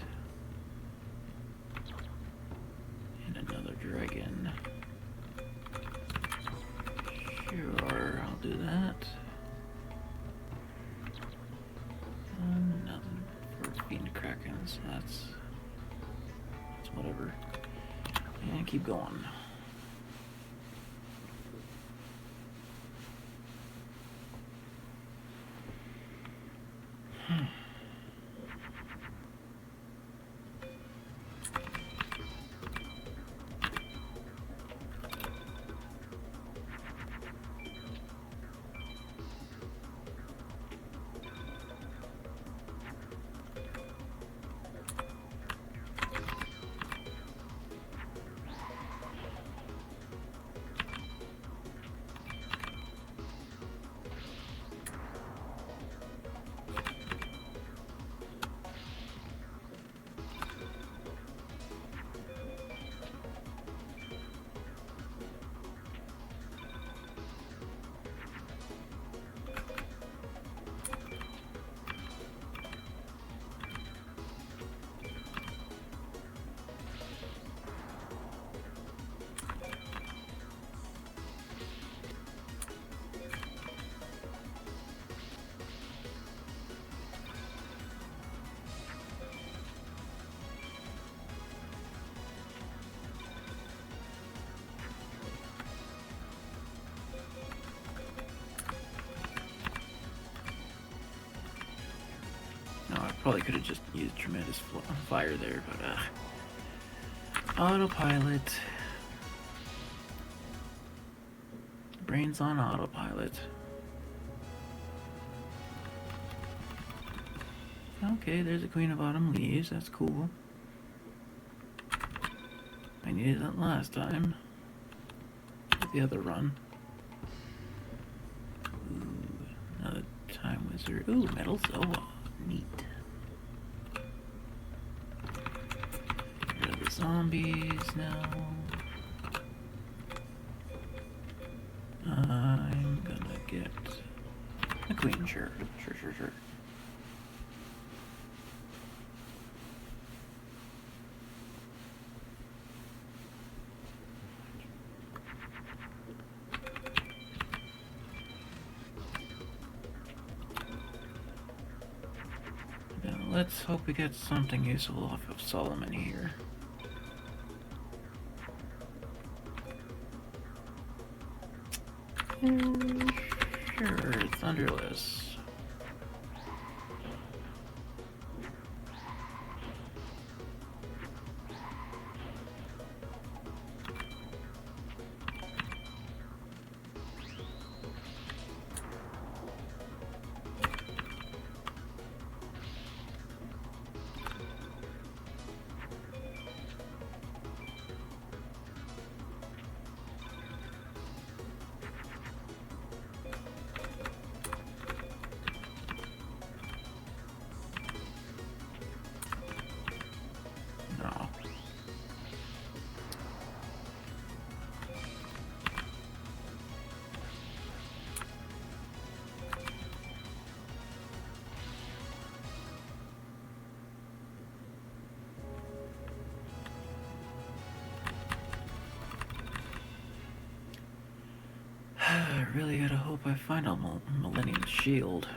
And another dragon. Sure, I'll do that. Nothing for Fiend Kraken, so that's whatever. And keep going. I probably could have just used tremendous fire there, but autopilot. Brains on autopilot. Okay, there's a Queen of Autumn Leaves. That's cool. I needed that last time. The other run. Ooh, another Time Wizard. Ooh, Metal Zoa. Neat. Get rid of the zombies now. I'm gonna get a queen. Sure. Let's hope we get something useful off of Solomon here. Sure, Thunderless. I really gotta hope I find a Millennium Shield.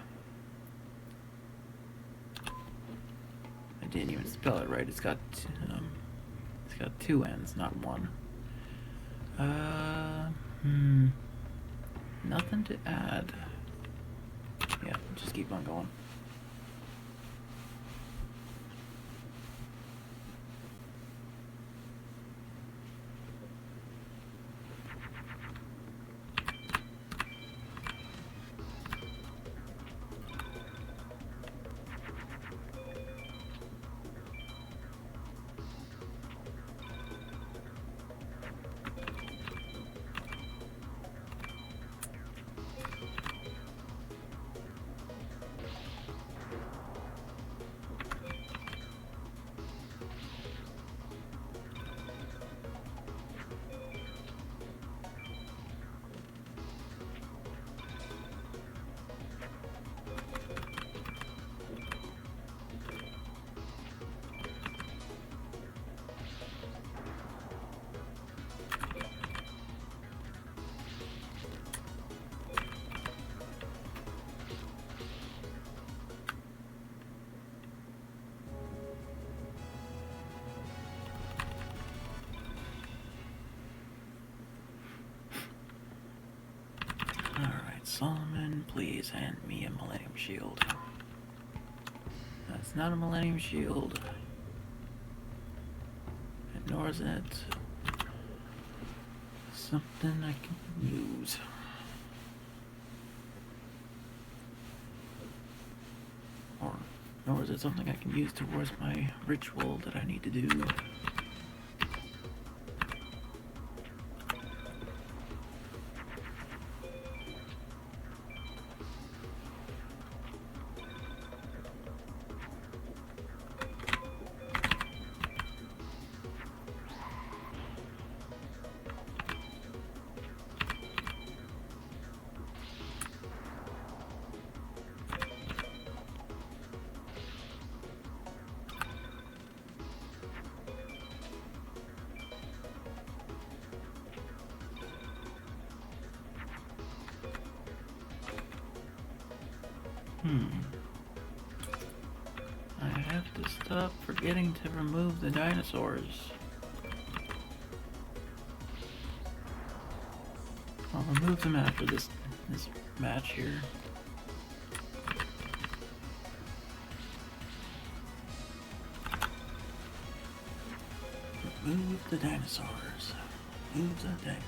I didn't even spell it right. It's got 2 N's, not 1. Nothing to add. Yeah, just keep on going. Solomon, please hand me a Millennium Shield. That's not a Millennium Shield. And nor is it something I can use. Or nor is it something I can use towards my ritual that I need to do. I have to stop forgetting to remove the dinosaurs. I'll remove them after this match here. Remove the dinosaurs. Remove the dinosaurs.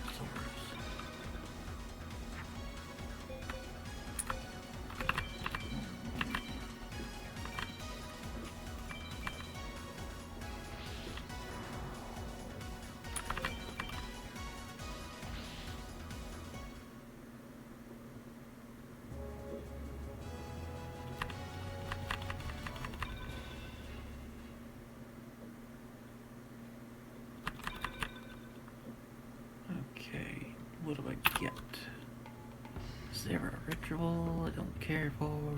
What do I get? Is there a ritual I don't care for?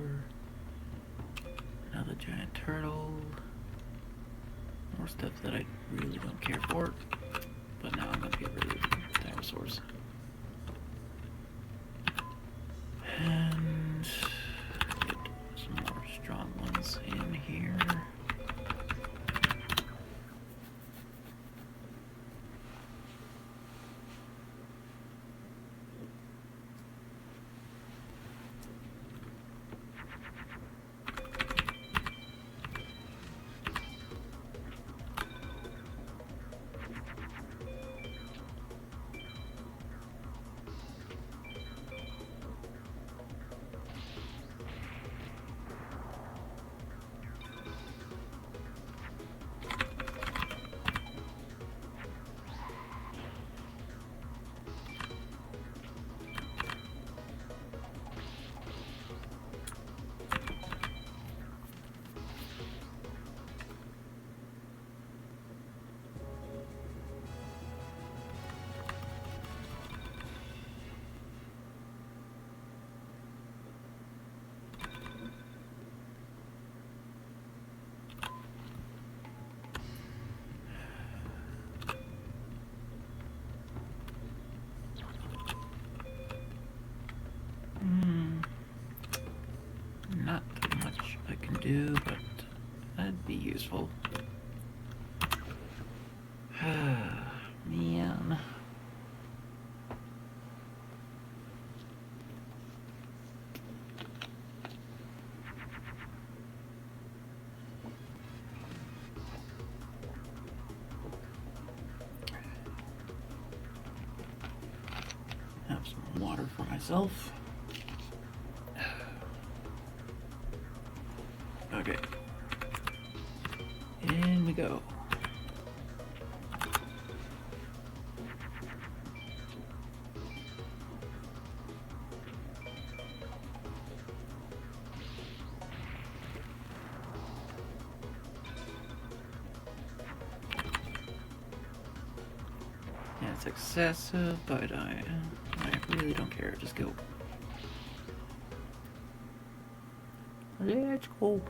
Another giant turtle? More stuff that I really don't care for. But now I'm gonna get rid of dinosaurs. And get some more strong ones in here. Not much I can do, but that'd be useful. Man. Have some water for myself. Okay. In we go. Yeah, it's excessive, but I really don't care. Just go. Let's go.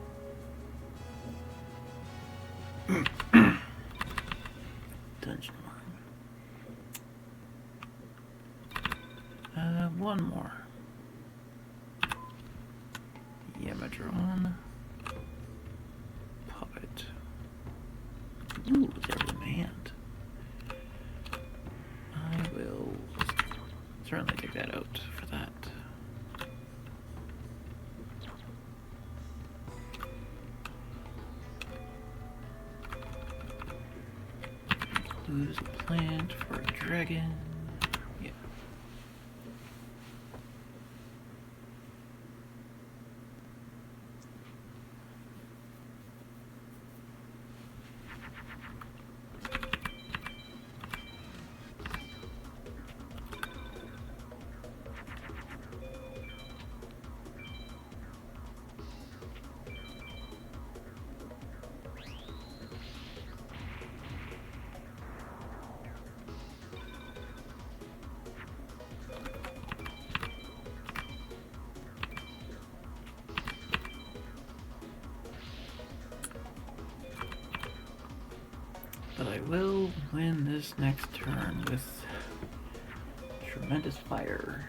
Dungeon one. One more. Yamatron. Puppet. Ooh, there's a demand. I will certainly take that out for that. lose a plant for a dragon. Yeah. But I will win this next turn with tremendous fire.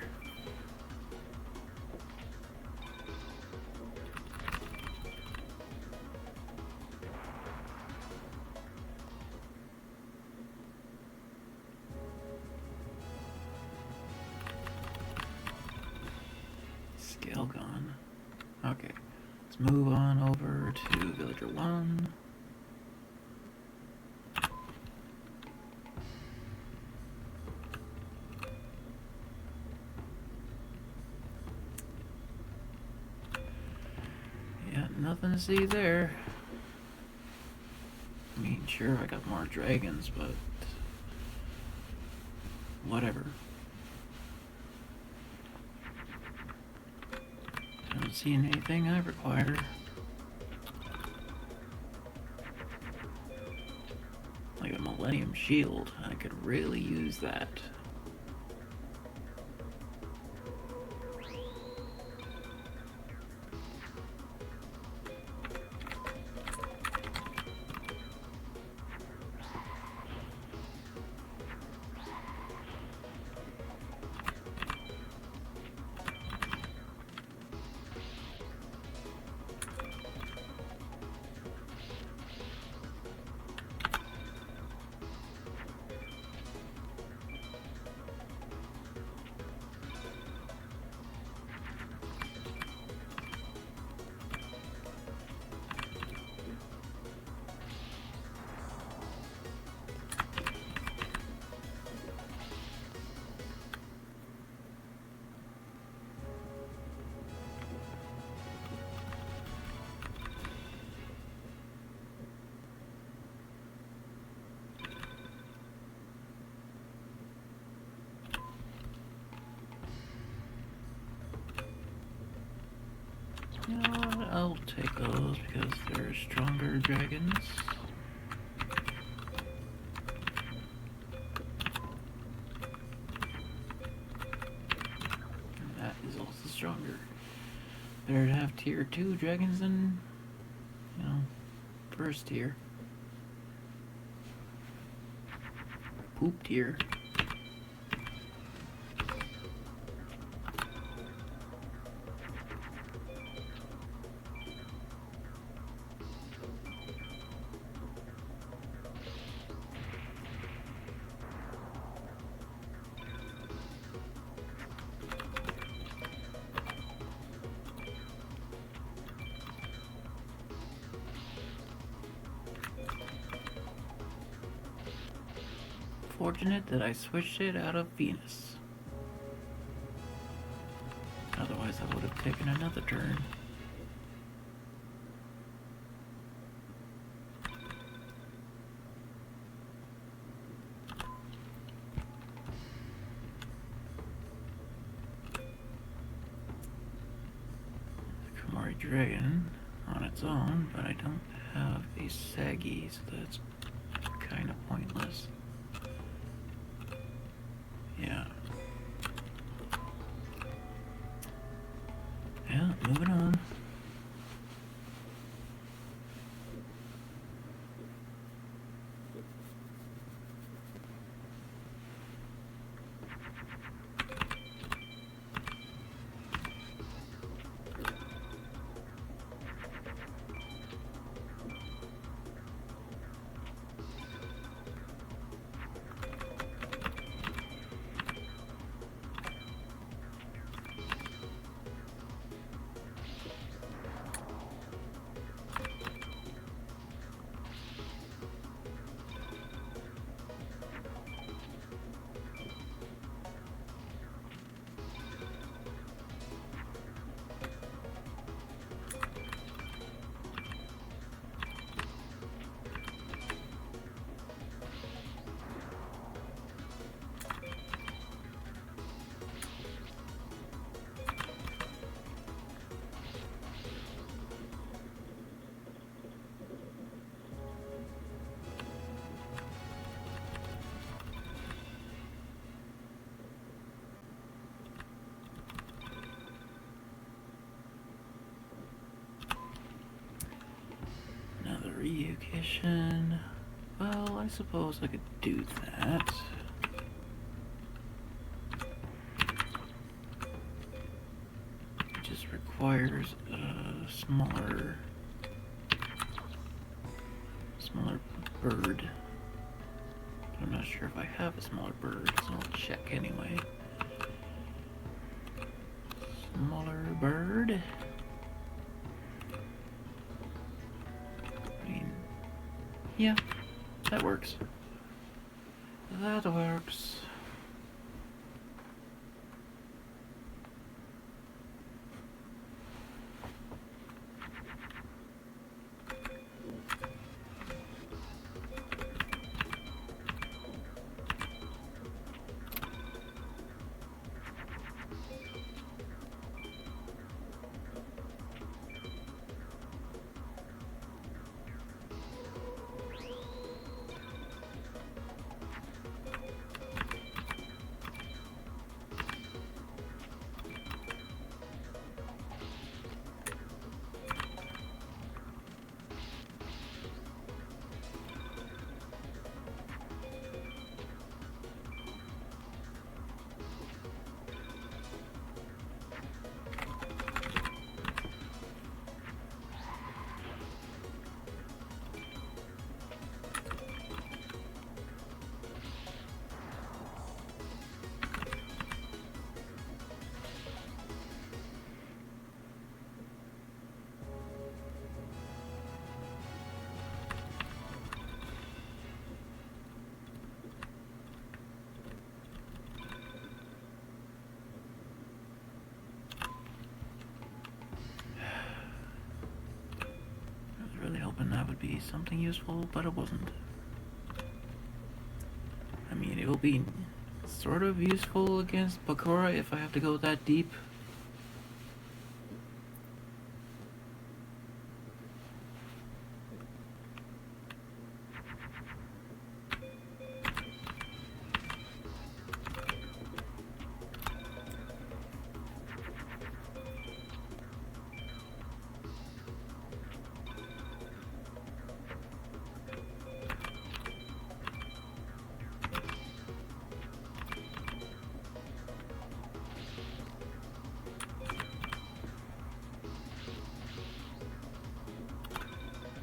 Scale gone. Okay, let's move on over to Villager 1. Yeah, nothing to see there. I mean, sure, I got more dragons, but whatever. Haven't seen anything I require. Like a Millennium Shield, I could really use that. You know what? I'll take those because they're stronger dragons. And that is also stronger. Better to have tier 2 dragons than, you know, first tier. Poop tier. Fortunate that I switched it out of Venus. Otherwise I would have taken another turn. Kamari Dragon on its own, but I don't have a Saggy, so that's kind of pointless. Yeah. Yeah, moving on. acquisition. Well, I suppose I could do that. It just requires a smaller bird. But I'm not sure if I have a smaller bird, so I'll check anyway. Smaller bird. I mean, yeah, that works. That works. That would be something useful, but it wasn't. I mean, it will be sort of useful against Bakura if I have to go that deep.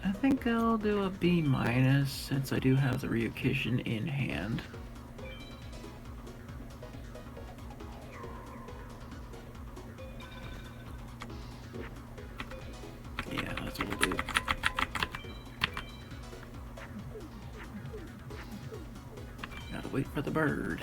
I think I'll do a B minus since I do have the Ryukushin in hand. Yeah, that's what we'll do. Gotta wait for the bird.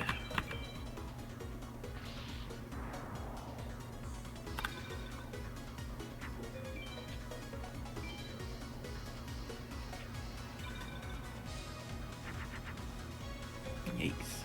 Yikes.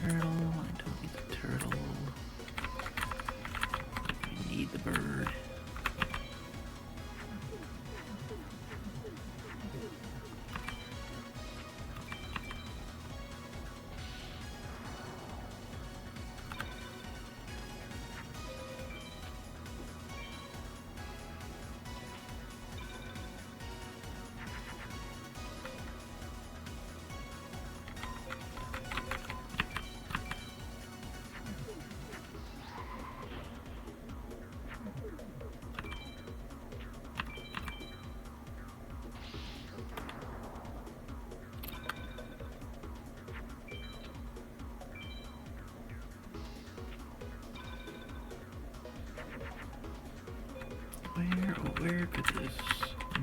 Turtle, I don't need the turtle. I need the bird. this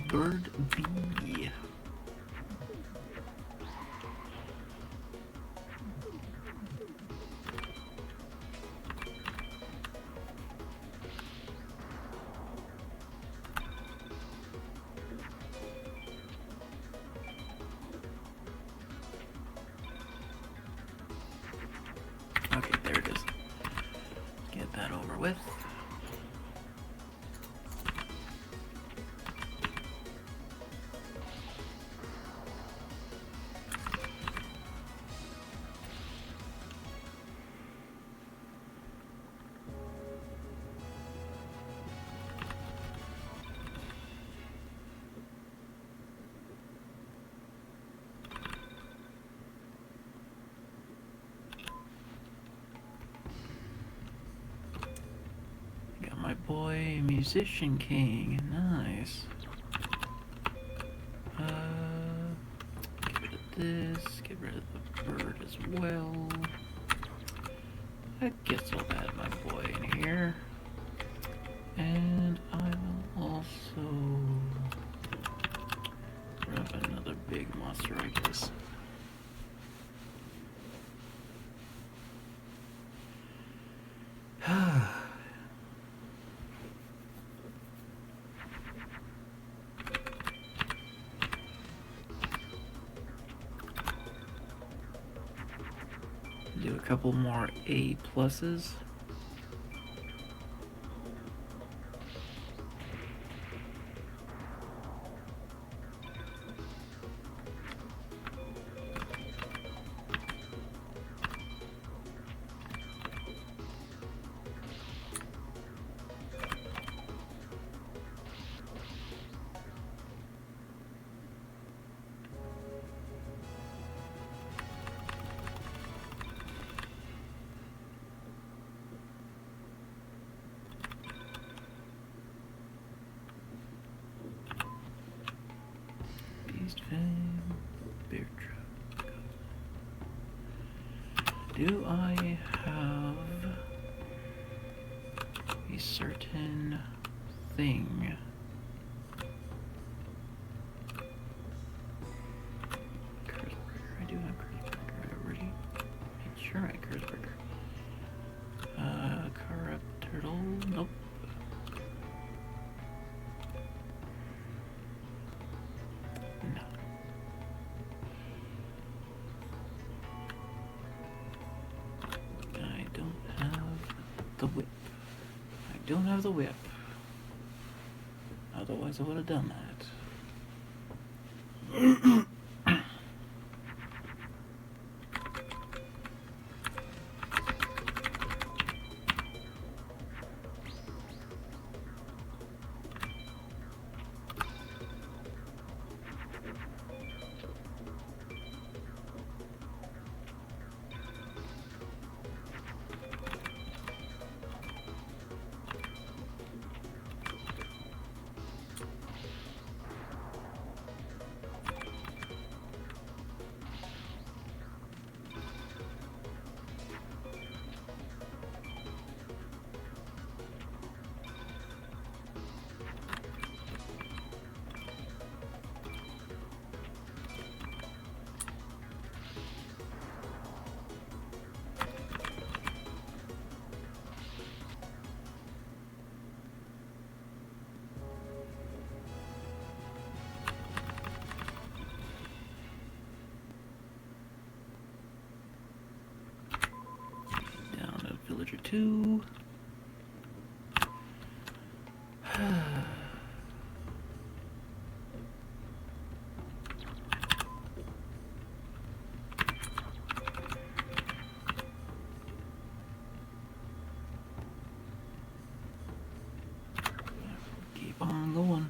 bird be? Okay, there it is. Get that over with. My boy, Musician King, nice. Get rid of this, get rid of the bird as well. That gets all that, my boy, in here. And I will also grab another big monster, I guess. Do a couple more A pluses. Bear trap. Do I have a certain thing? Kurzberger. I do have Kurzberger already. Sure, I Kurzberger. Corrupt turtle. Nope. The whip. I don't have the whip. Otherwise I would have done that. Villager 2. Keep on going.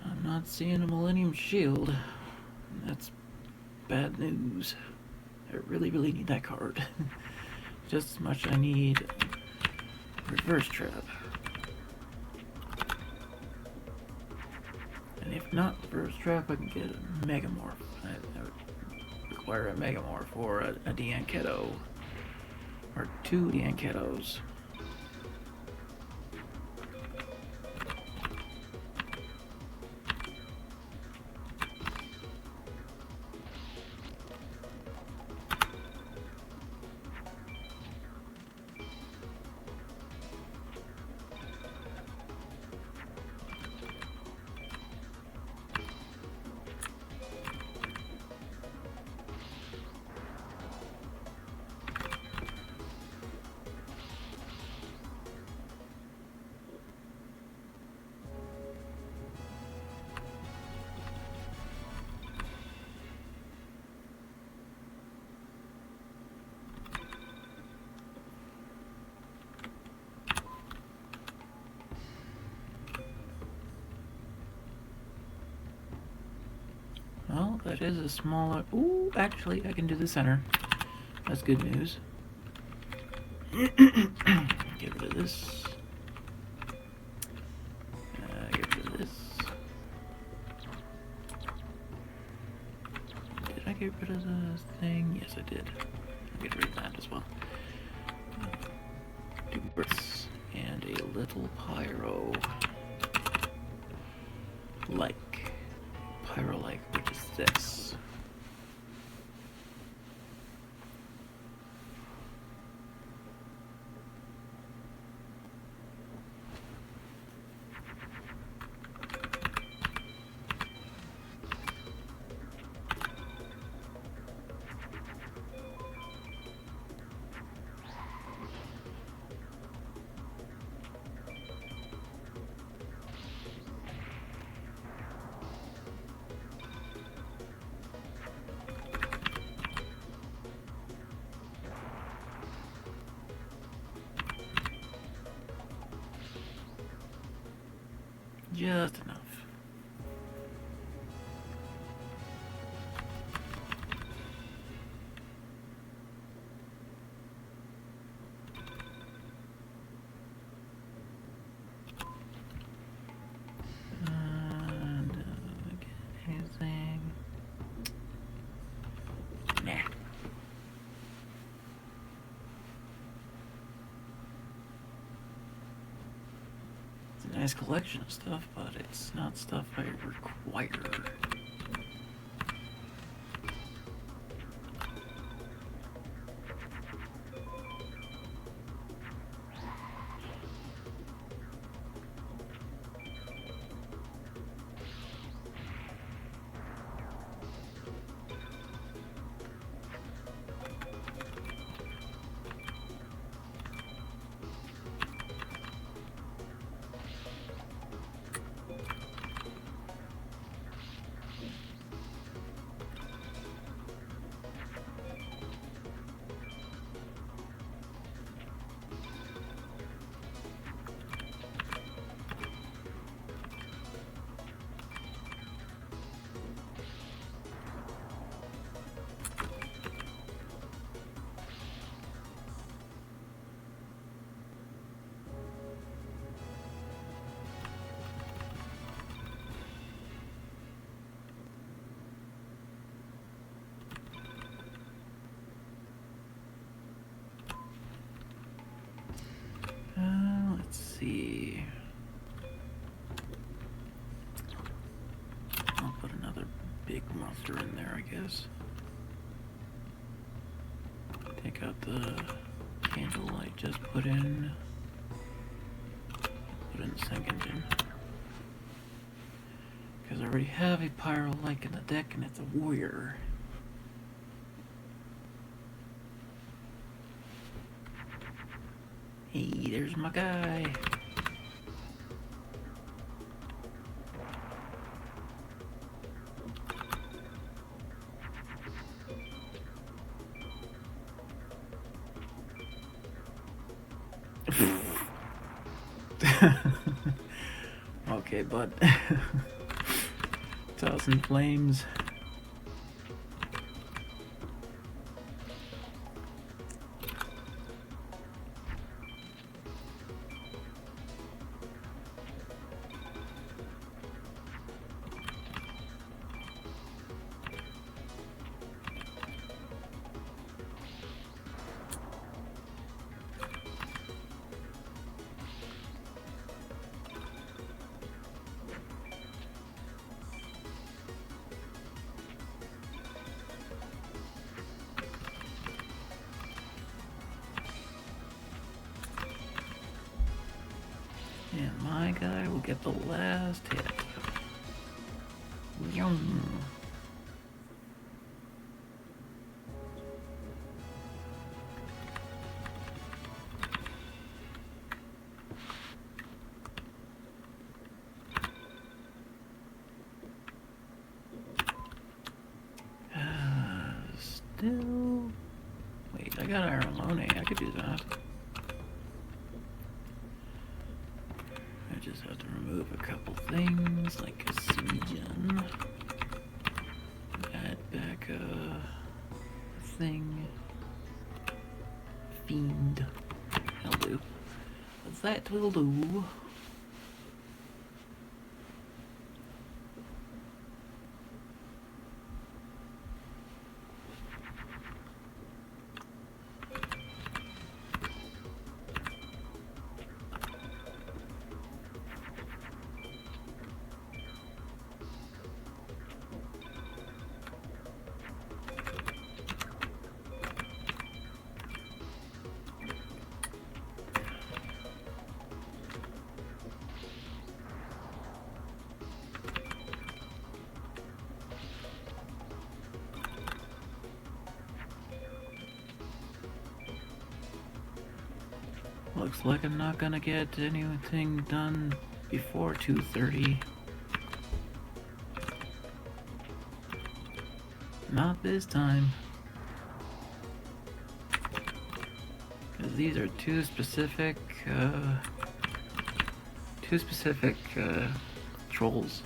I'm not seeing a Millennium Shield. That's bad news. I really need that card. Just as much I need reverse trap. And if not reverse trap, I can get a Megamorph. I would require a Megamorph or a Dianketo. Or 2 Dianketos. that is a smaller... Ooh, actually, I can do the center. That's good news. Get rid of this. Get rid of this. Did I get rid of the thing? Yes, I did. I'll get rid of that as well. Do this. And a little pyro. Pyro-like, which is this. Just enough. And anything? Nah. It's a nice collection of stuff, but it's not stuff I require. Let's see. I'll put another big monster in there, I guess. Take out the candle I just put in. Put in the sink engine. Because I already have a pyro-like in the deck and it's a warrior. Hey, there's my guy. Okay, bud. Tossing flames. And my guy will get the last hit. Yum. Still... Wait, I got Iron Lone. I could do that. I just have to remove a couple things, like a Siegen. thing. Fiend. That'll do. That will do. Looks like I'm not gonna get anything done before 2:30. Not this time. Because these are two specific trolls.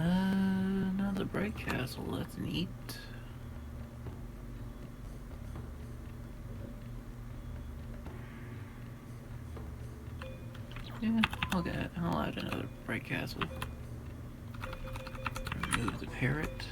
Another bright castle, that's neat. Yeah, I'll add another bright castle. Remove the parrot.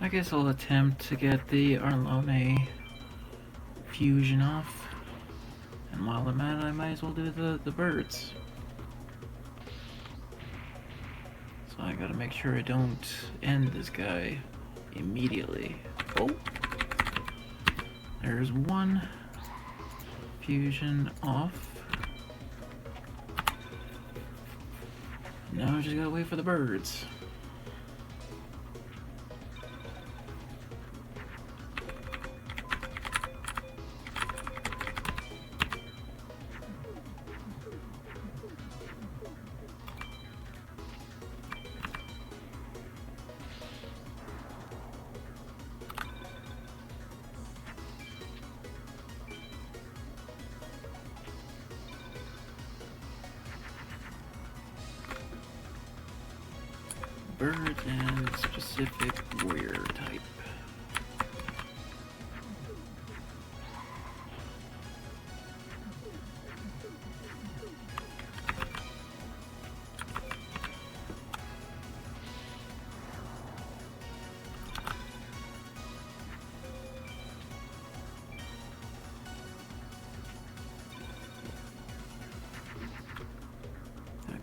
I guess I'll attempt to get the Arlone fusion off. And while I'm at it, I might as well do the birds. So I gotta make sure I don't end this guy immediately. Oh! There's one fusion off. Now I just gotta wait for the birds. Birds and specific warrior type.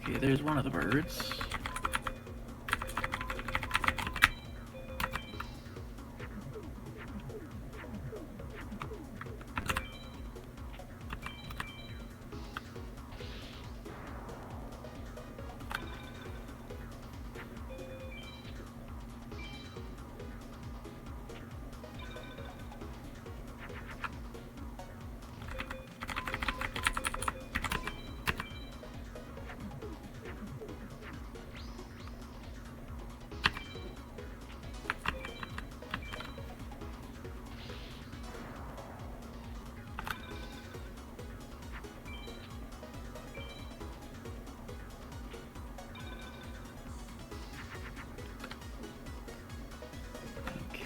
Okay, there's one of the birds.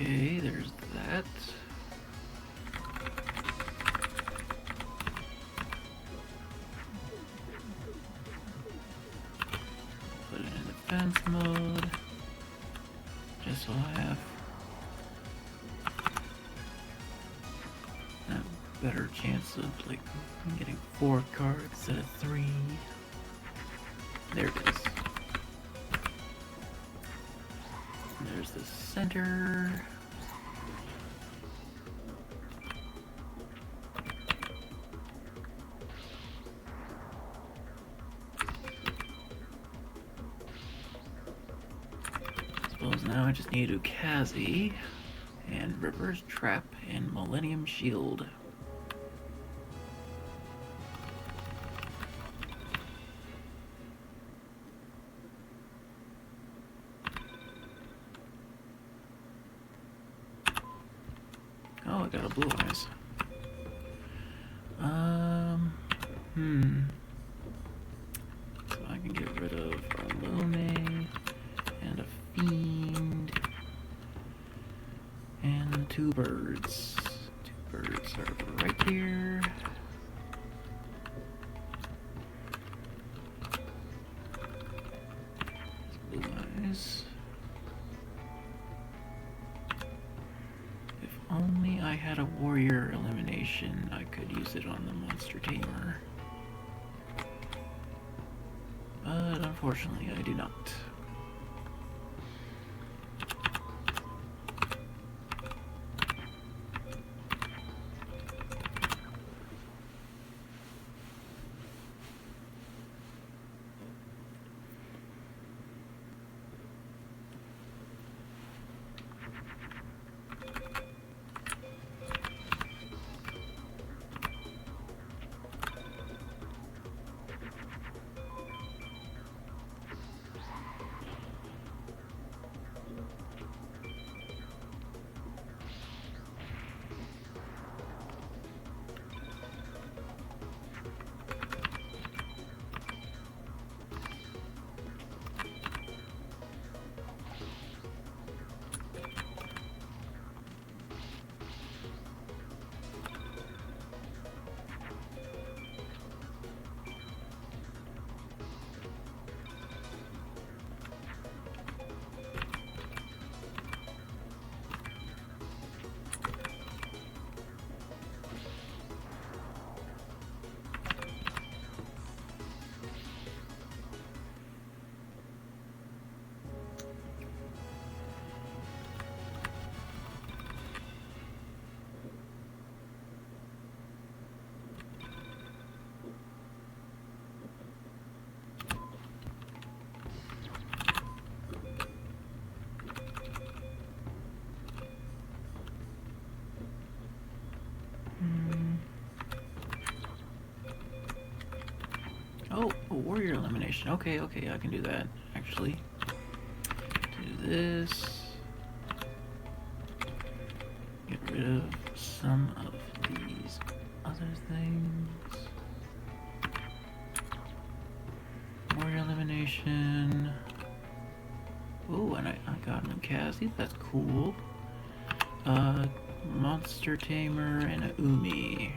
Okay, there's that. Put it in defense mode. Just so I have a better chance of like getting 4 cards instead of 3. There it is. There's the center. now I just need Ukazi and Reverse Trap and Millennium Shield. Oh, I got a Blue Eyes. So I can get rid of a Lone and a Fiend and 2 birds. 2 birds are right here. Blue Eyes. If only I had a warrior elimination, I could use it on the monster tamer. But unfortunately, I do not. Oh, a warrior elimination. Okay, I can do that, actually. Do this. Get rid of some of these other things. Warrior elimination. Oh, and I got an Ukazi. That's cool. Monster Tamer and a Umi.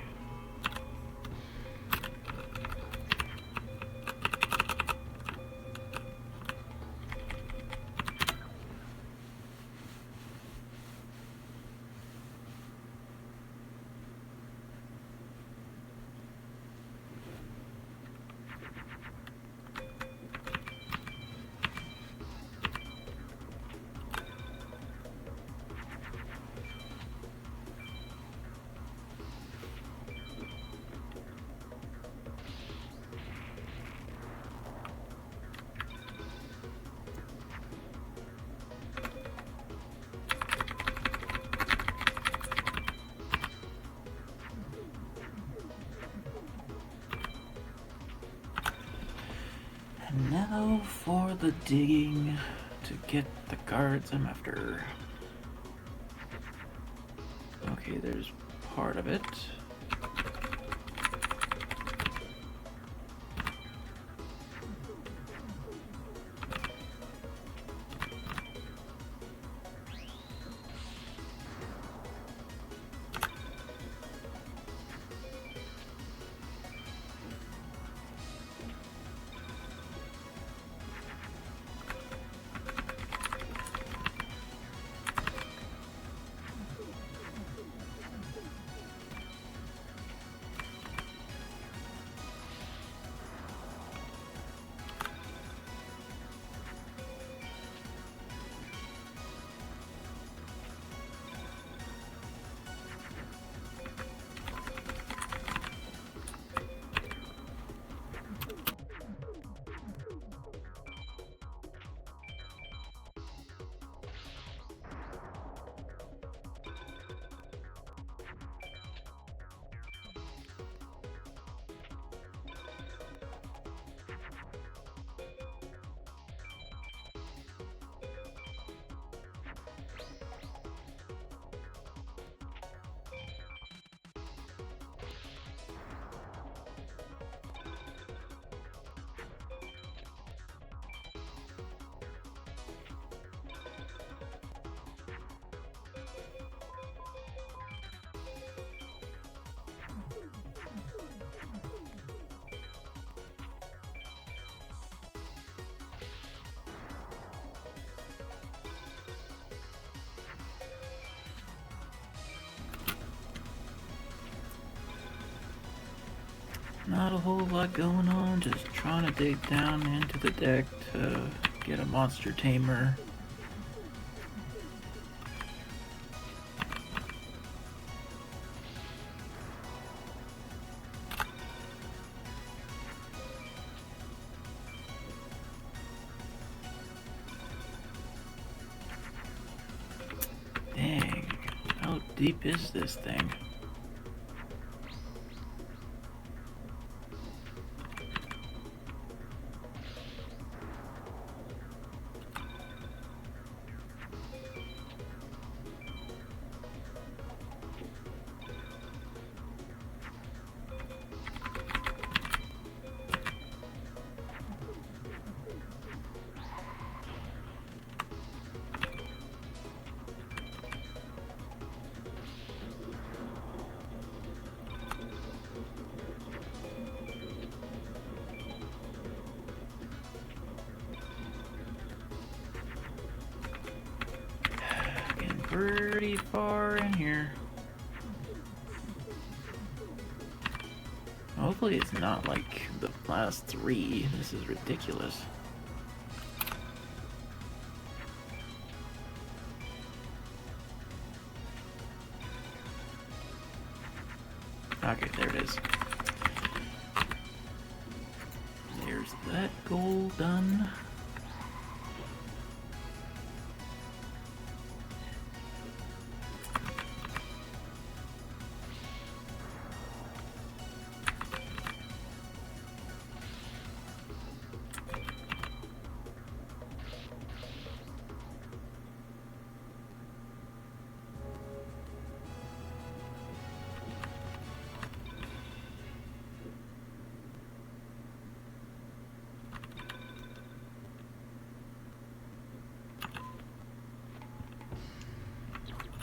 And now for the digging to get the cards I'm after. Okay, there's part of it. Not a whole lot going on, just trying to dig down into the deck to get a monster tamer. Dang, how deep is this thing? Getting pretty far in here. Hopefully it's not like the last three. This is ridiculous. Okay, there it is. There's that goal done.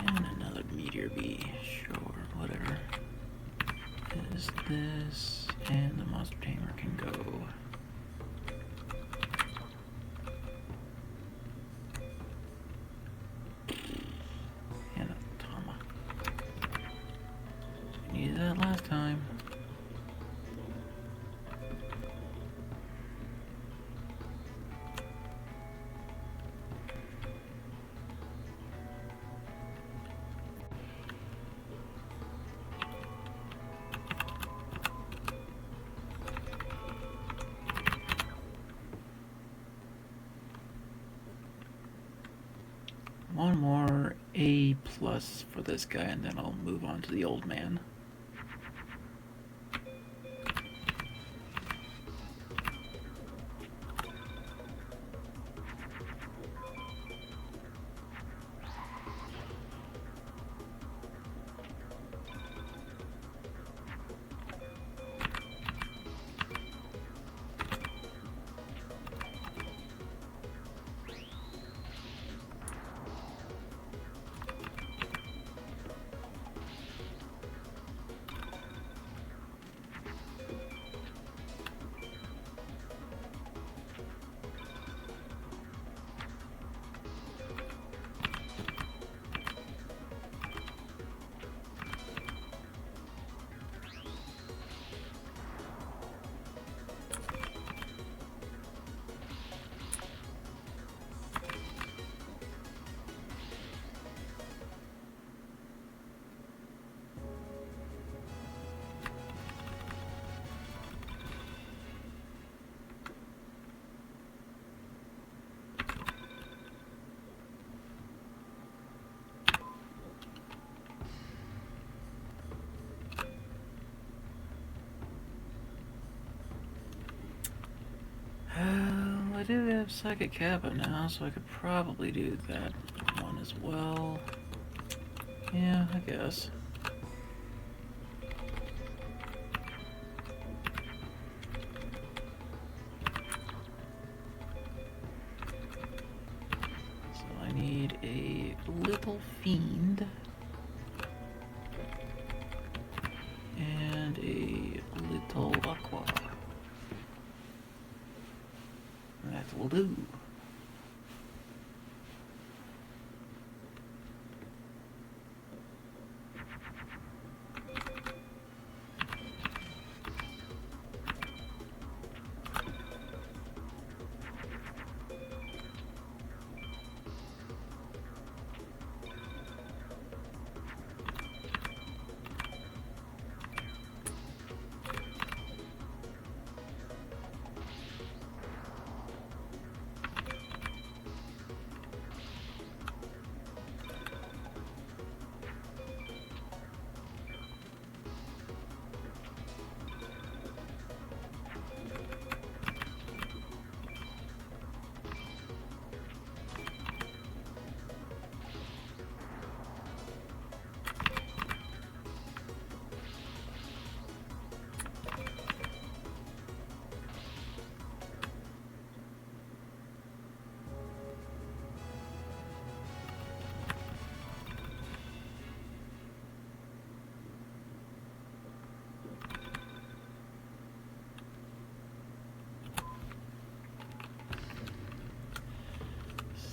And another meteor bee, sure, whatever. Is this, and the monster tamer can go. And a Tama. Needed that last time. One more A+ for this guy, and then I'll move on to the old man. I do have Psychic Kappa now, so I could probably do that one as well. Yeah, I guess. So I need a little fiend and a little aqua. That will do.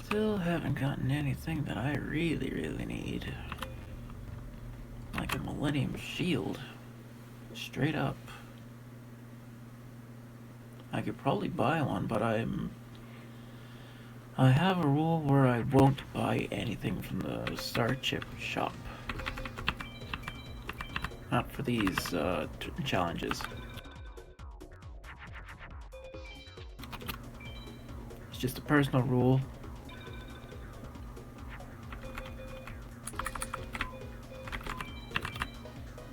Still haven't gotten anything that I really need. Like a Millennium Shield. Straight up. I could probably buy one, but I have a rule where I won't buy anything from the Star Chip shop. Not for these challenges. It's just a personal rule.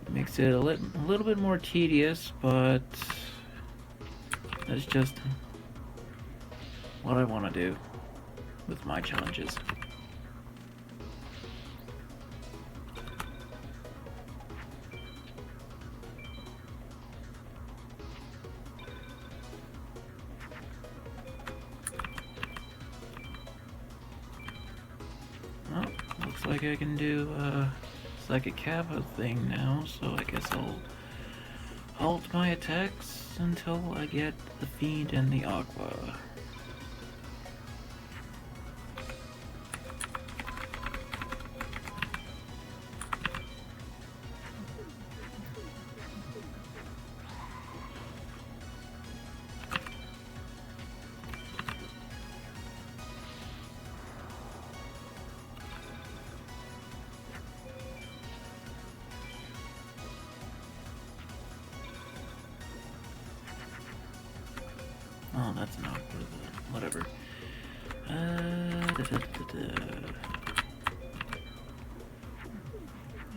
Makes it a little bit more tedious, but that's just what I want to do with my challenges. Well, looks like I can do Psychic Kappa thing now, so I guess I'll halt my attacks until I get the Fiend and the Aqua. Oh, that's not whatever. I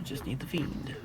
just need the Fiend.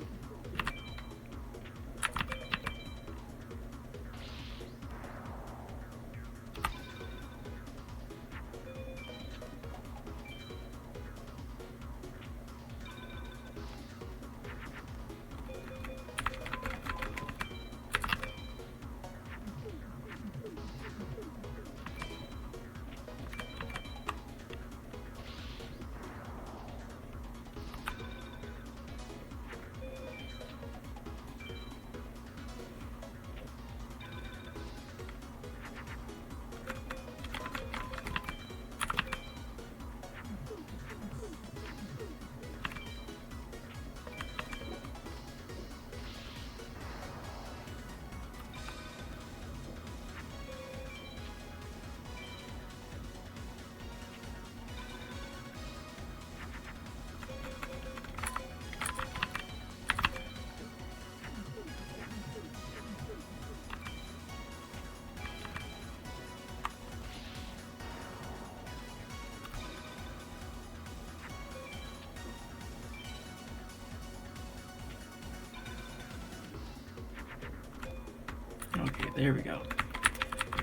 Okay, there we go.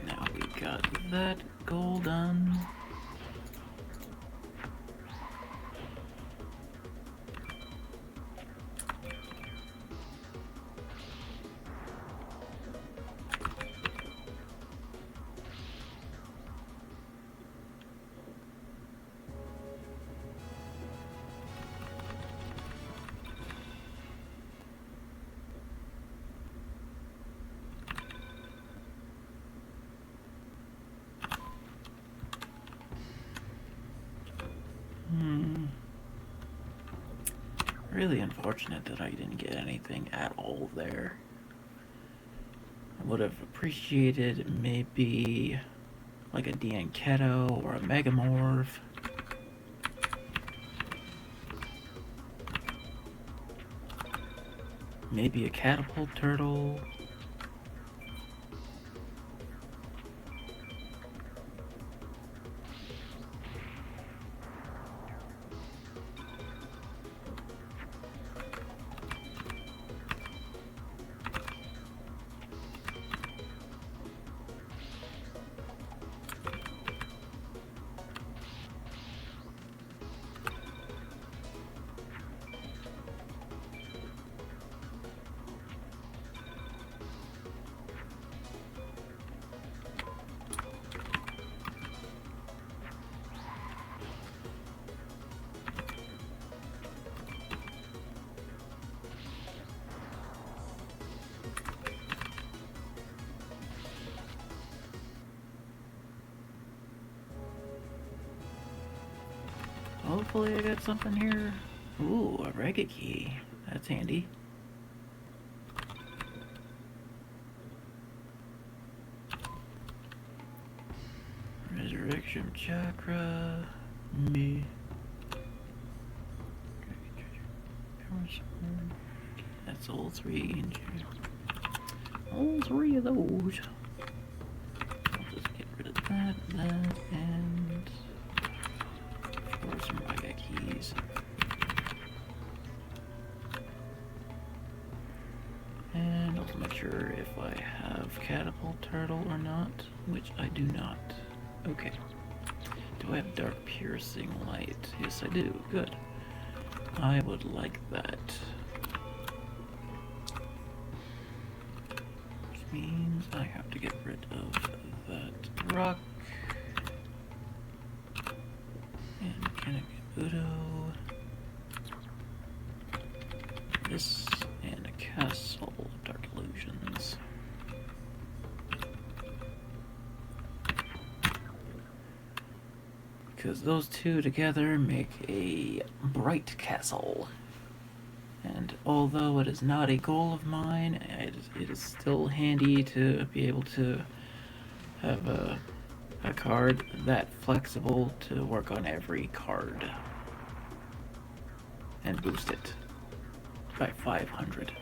Now we got that goal done. Really unfortunate that I didn't get anything at all there. I would have appreciated maybe like a Dianketo or a Megamorph. Maybe a Catapult Turtle. hopefully I got something here. Ooh, a Rega key. That's handy. Resurrection chakra. Me. That's all three. All three of those. I'll just get rid of that, and for some Rega keys. And I'll make sure if I have catapult turtle or not, which I do not. Okay. Do I have dark piercing light? Yes, I do. Good. I would like that. Which means I have to get rid of that rock. And can I get Udo? This and a castle of dark illusions. Because those two together make a bright castle. And although it is not a goal of mine, it is still handy to be able to have a card that flexible to work on every card. And boost it by 500.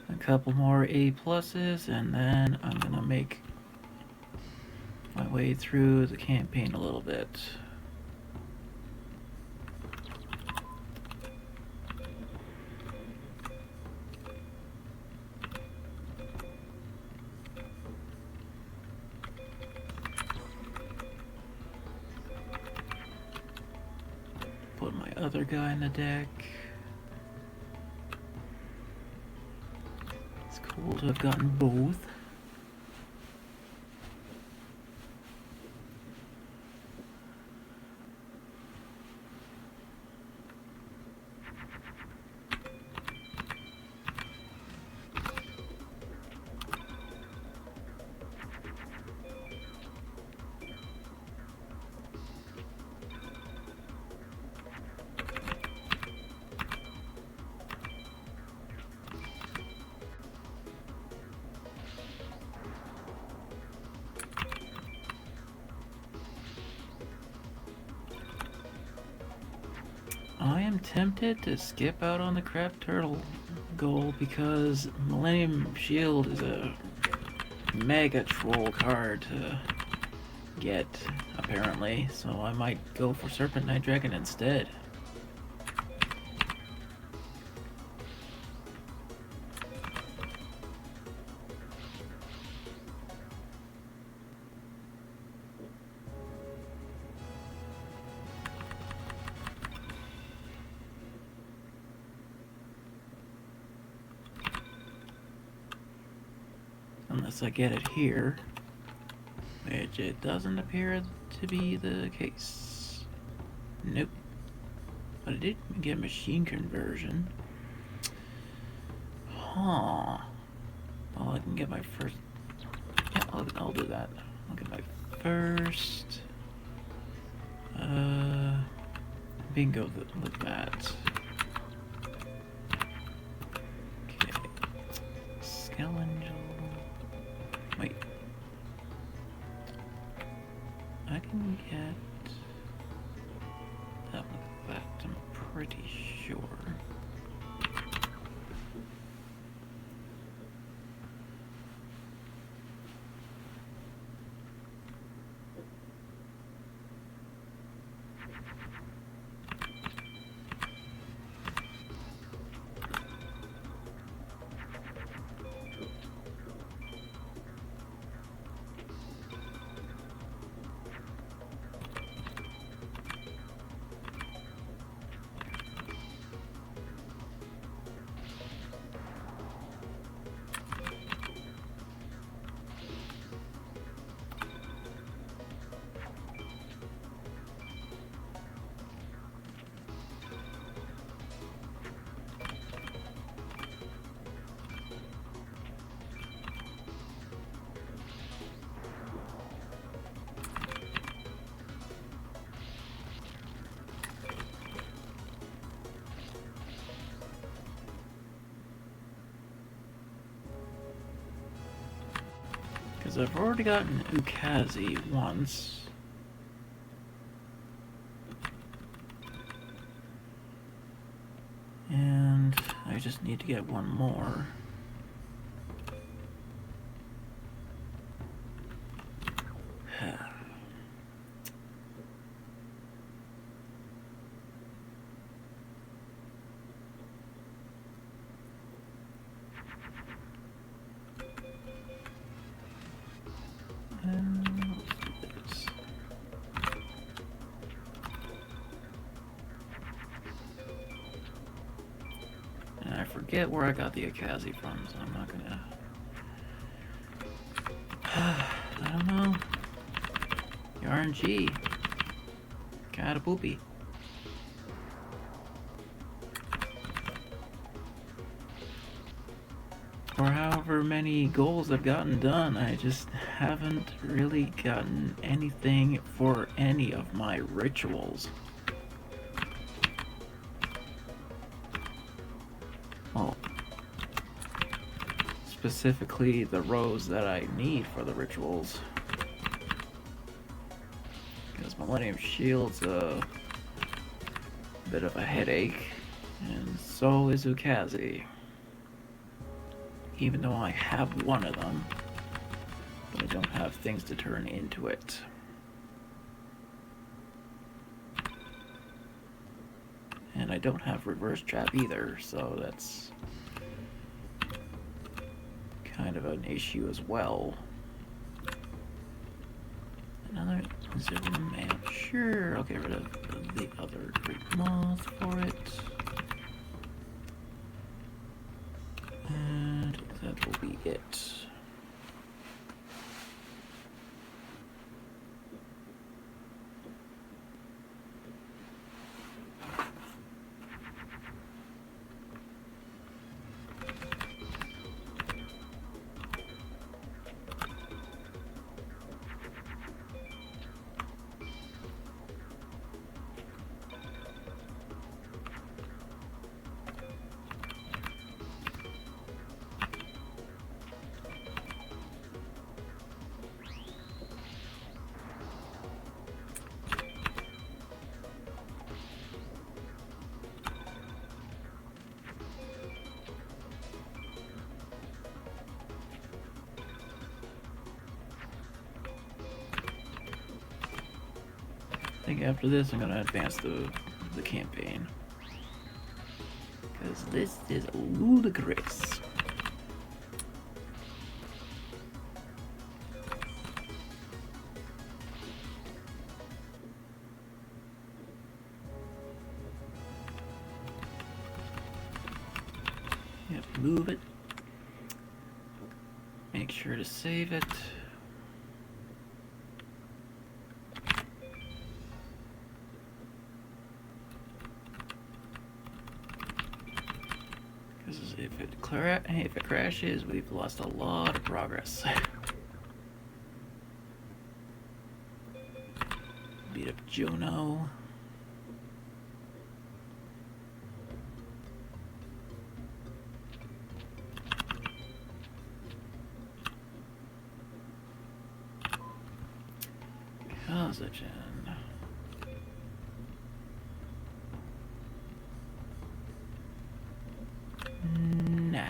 A couple more A pluses, and then I'm gonna make my way through the campaign a little bit. Put my other guy in the deck. Cool to have gotten both. I am tempted to skip out on the crab turtle goal because Millennium Shield is a mega troll card to get, apparently, so I might go for Serpent Night Dragon instead. Unless I get it here, which it doesn't appear to be the case. Nope. But I did get machine conversion. Huh. Well, I can get my first... Yeah, I'll do that. I'll get my first... bingo with that. Angel. Wait. I can get that like that, I'm pretty sure. Because I've already gotten Ukazi once. And I just need to get one more. And I forget where I got the Akazi from, so I'm not gonna... I don't know. The RNG. Kinda poopy. For however many goals I've gotten done, I just haven't really gotten anything for any of my rituals. Well, specifically the rows that I need for the rituals. Because Millennium Shield's a bit of a headache, and so is Ukazi. Even though I have one of them, but I don't have things to turn into it. And I don't have reverse trap either, so that's kind of an issue as well. Another zero man, sure, I'll get rid of the other Great Moth for it. And that will be it. I think after this I'm gonna advance the campaign. Because this is ludicrous. Yep, move it. Make sure to save it. If it crashes, we've lost a lot of progress. Beat up Juno. Composition. Nah.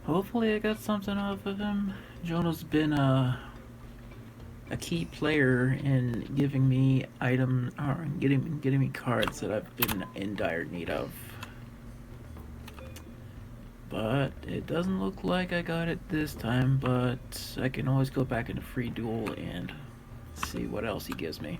Hopefully I got something off of him. Jonah's been a key player in giving me getting me cards that I've been in dire need of. But it doesn't look like I got it this time, but I can always go back into free duel and see what else he gives me.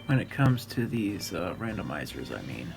When it comes to these randomizers, I mean.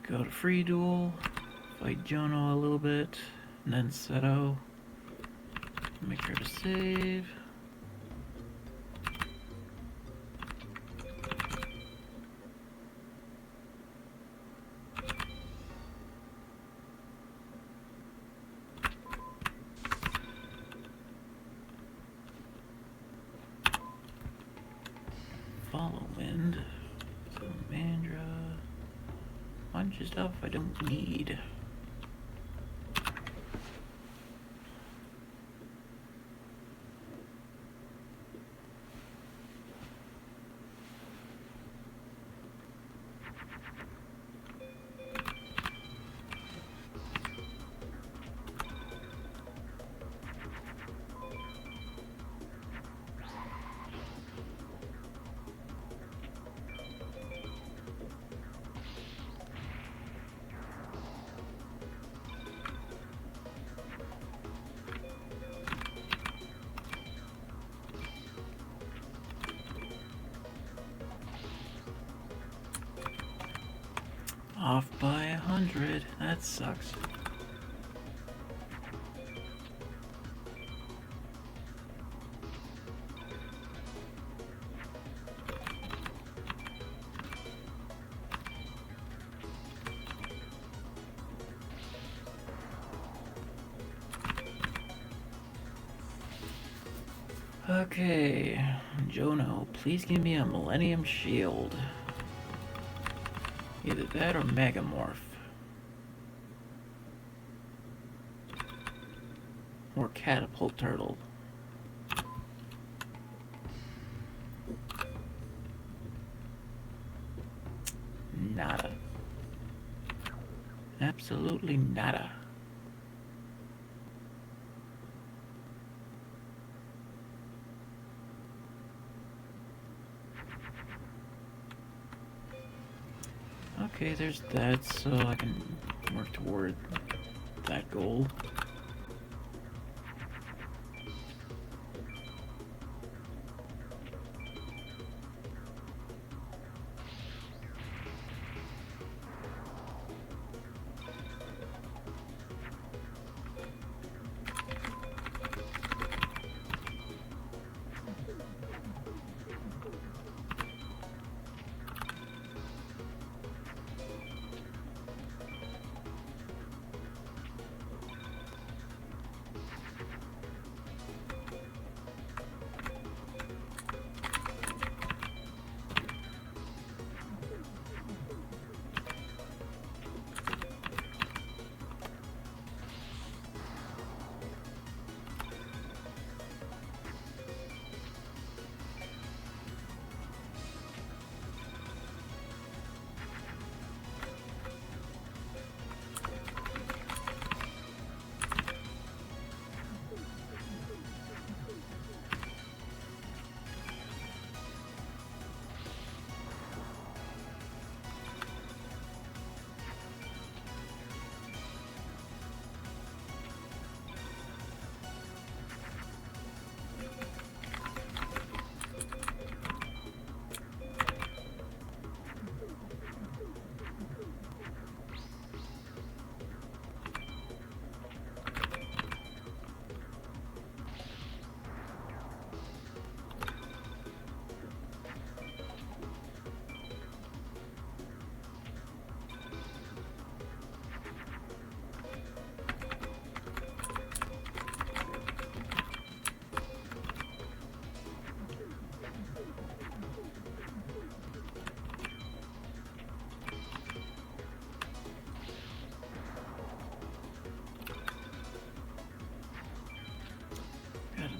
Go to free duel, fight Jono a little bit, and then Seto. Make sure to save. Follow wind. Mandra. Bunch of stuff I don't need. Off by 100. That sucks. Okay, Jono, please give me a Millennium Shield. Either that or Megamorph. Or Catapult Turtle. Nada. Absolutely nada. Okay, there's that, so I can work toward that goal.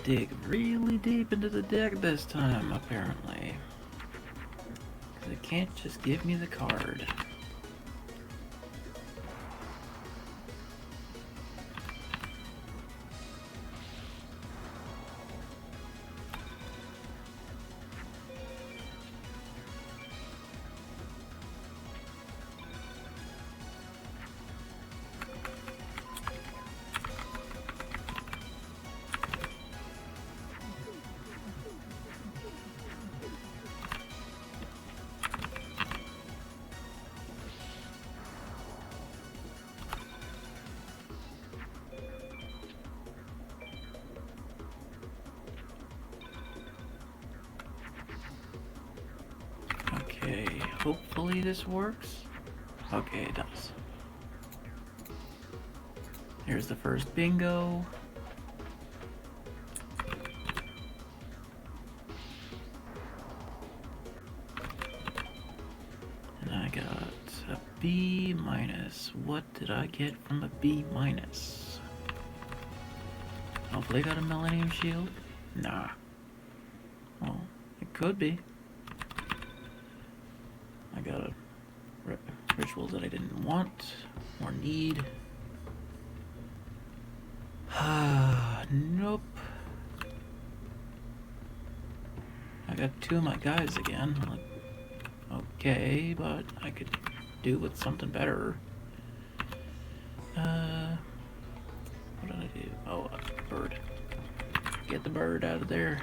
Dig really deep into the deck this time, apparently. Because it can't just give me the card. Okay, hopefully this works. Okay, it does. Here's the first bingo. And I got a B minus. What did I get from a B minus? Hopefully I got a Millennium Shield? Nah. Well, it could be. I got a rituals that I didn't want or need. Nope. I got two of my guys again. Okay, but I could do with something better. What did I do? Oh, a bird. Get the bird out of there.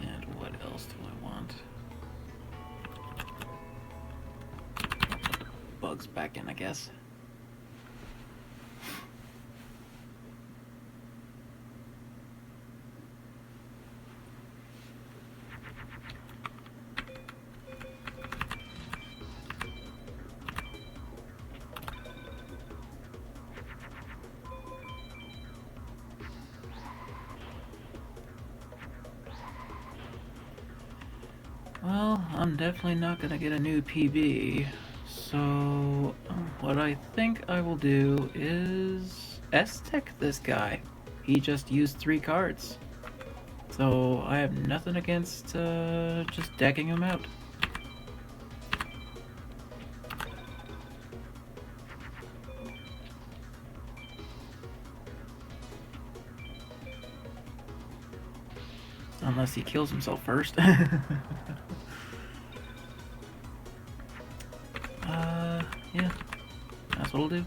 And what else do I want? Bugs back in, I guess. Well, I'm definitely not gonna get a new PB. So, what I think I will do is S-Tech this guy. He just used 3 cards. So, I have nothing against just decking him out. Unless he kills himself first. Yeah, that's what I'll do.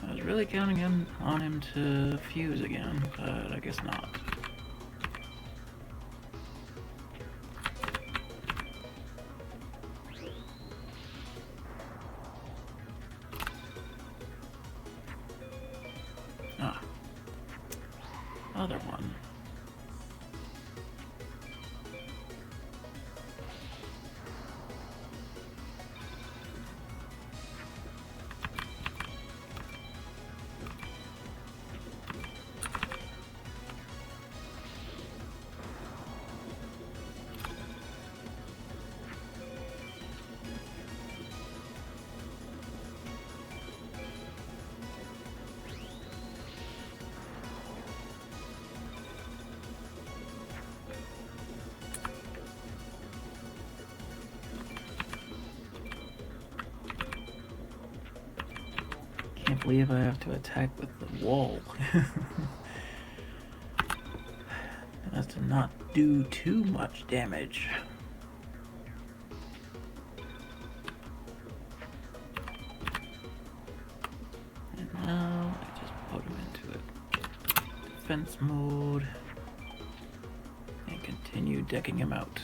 I was really counting on him to fuse again, but I guess not. Ah, other one. Can't believe I have to attack with the wall. That's to not do too much damage. And now I just put him into it. Defense mode. And continue decking him out.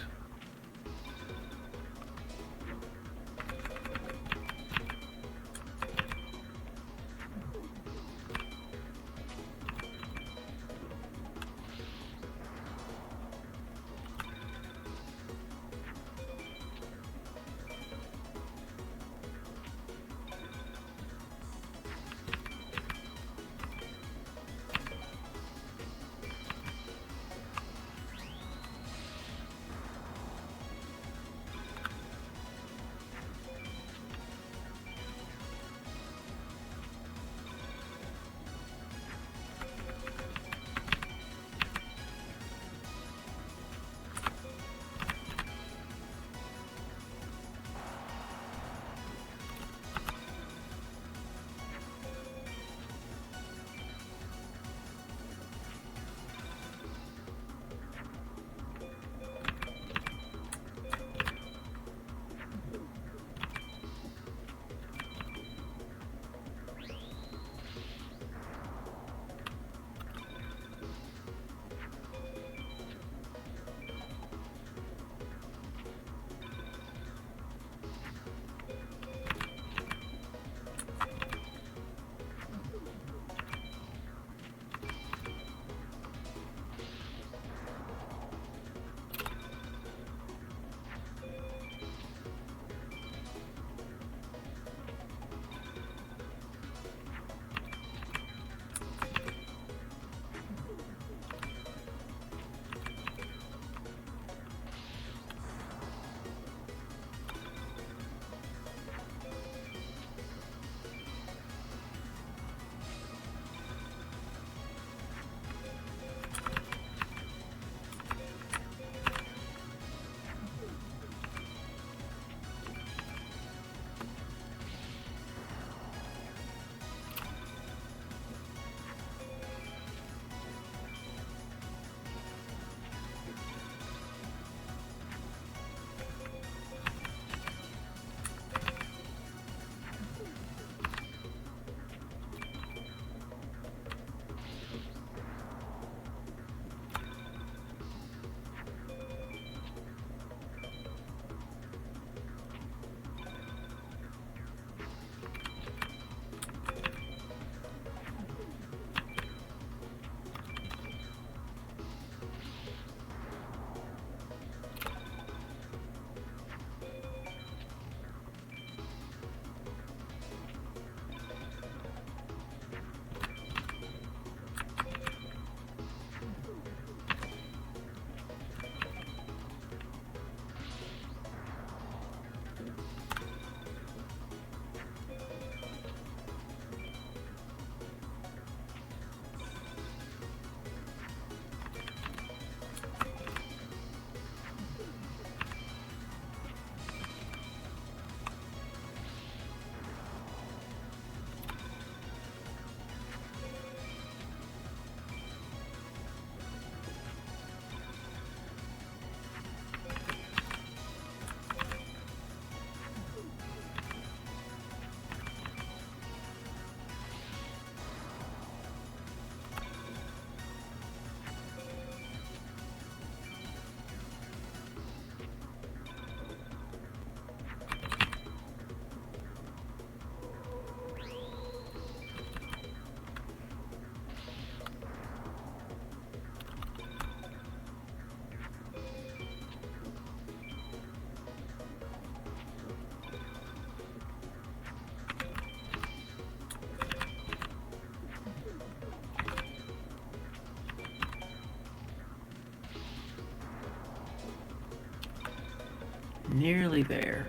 nearly there.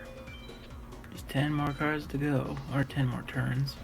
Just 10 more cards to go, or 10 more turns.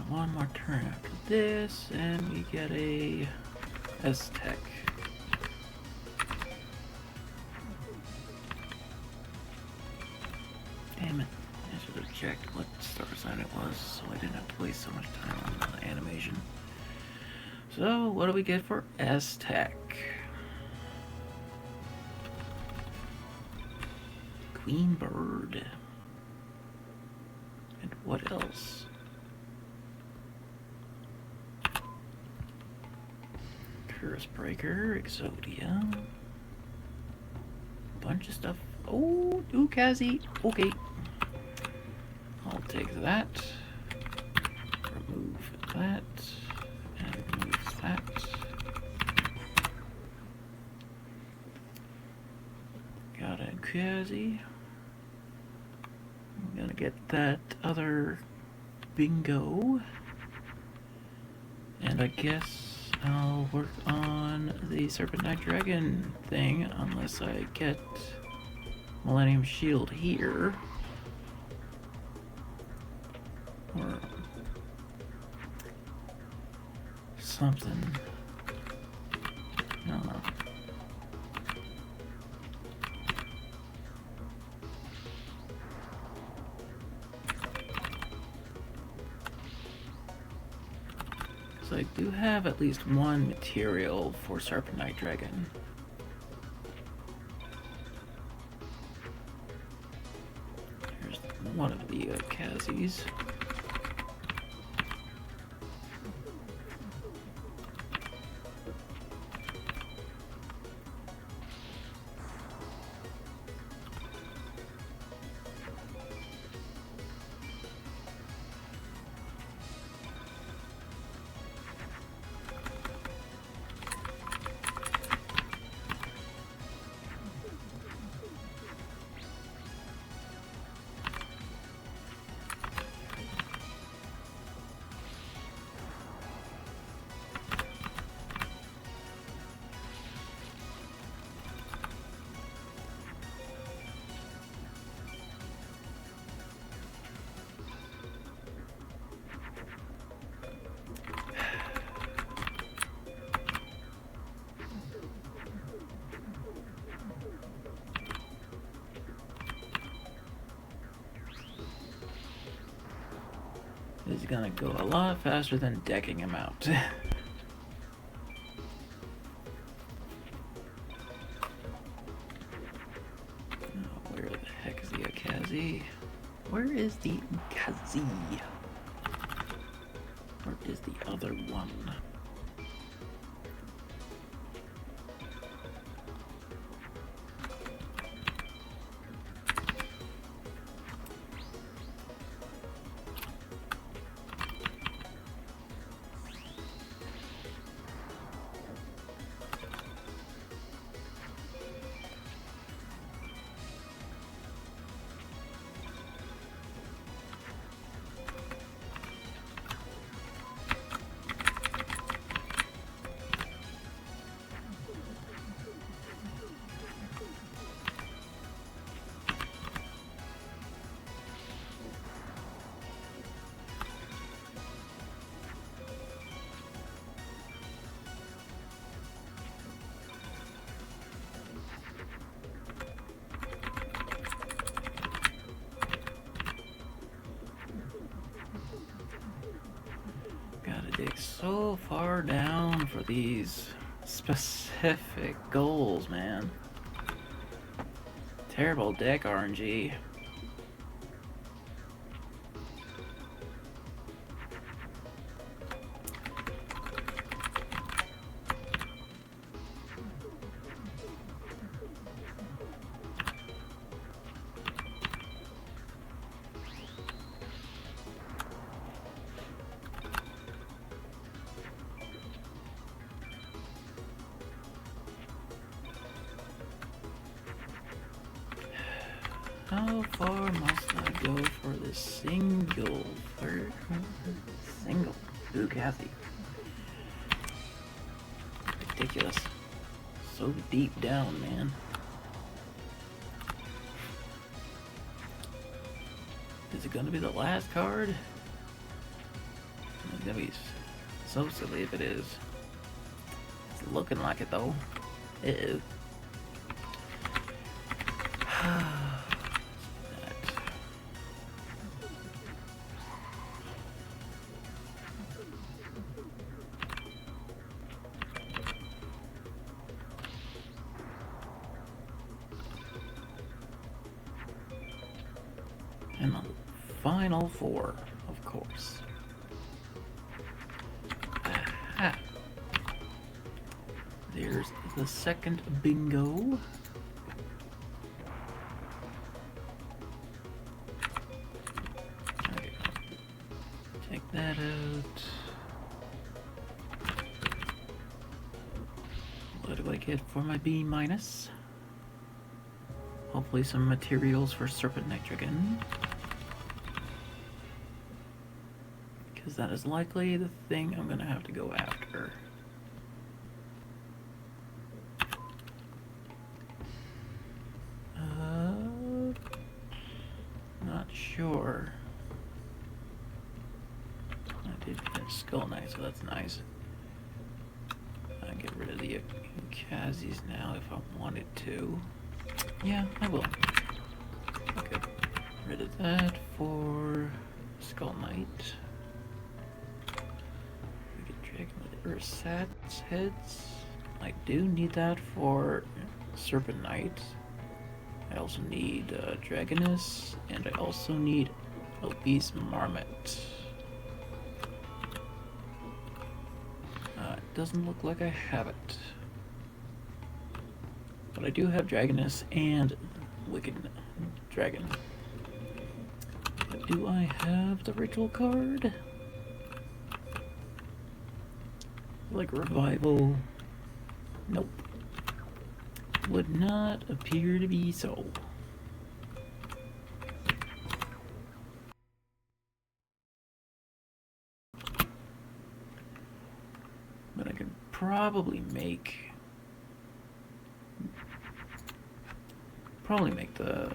One more turn after this, and we get a S-Tech. Damn it. I should have checked what star sign it was, so I didn't have to waste so much time on the animation. So, what do we get for S-Tech? Queen Bird. And what else? Curse Breaker, Exodia. Bunch of stuff. Oh, Ukazi. Okay. I'll take that. Remove that. And remove that. Got a Ukazi. I'm gonna get that other bingo. And I guess I'll work on the Serpent Knight Dragon thing unless I get Millennium Shield here. Or something. I don't know. So I do have at least one material for Serpent Knight Dragon. Here's one of the Kazis. is gonna go a lot faster than decking him out. Where the heck is the Akazi? Where is the Akazi? Where is the other one? Dig so far down for these specific goals, man. Terrible deck RNG. How far must I go for this single? Single. Ooh, Kathy. Ridiculous. So deep down, man. Is it gonna be the last card? It's gonna be so silly if it is. It's looking like it though. Ew. And the final four, of course. Aha. There's the second bingo. Okay. Take that out. What do I get for my B minus? Hopefully some materials for Serpent Nitrogen. Because that is likely the thing I'm going to have to go after. Not sure. I did get Skull Knight, so that's nice. I get rid of the Kazis now if I wanted to. Yeah, I will. Okay. Rid of that for Skull Knight. We get Dragon with Ursat's heads. I do need that for Serpent Knight. I also need Dragoness, and I also need Obese Marmot. It doesn't look like I have it. But I do have Dragoness and Wicked Dragon. But do I have the ritual card? Like Revival? Nope. Would not appear to be so. But I could probably make the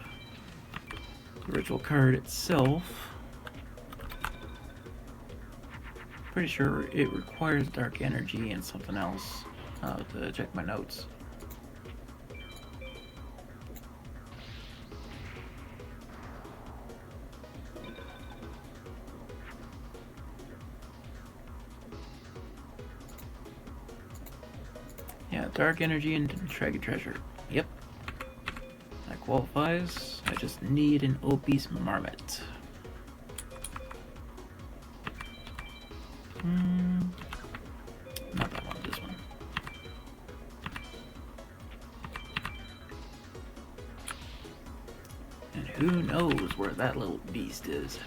ritual card itself. Pretty sure it requires dark energy and something else. I'll have to check my notes. Yeah, dark energy and treasure. Yep. That qualifies. I just need an obese marmot. Not that one, this one. And who knows where that little beast is.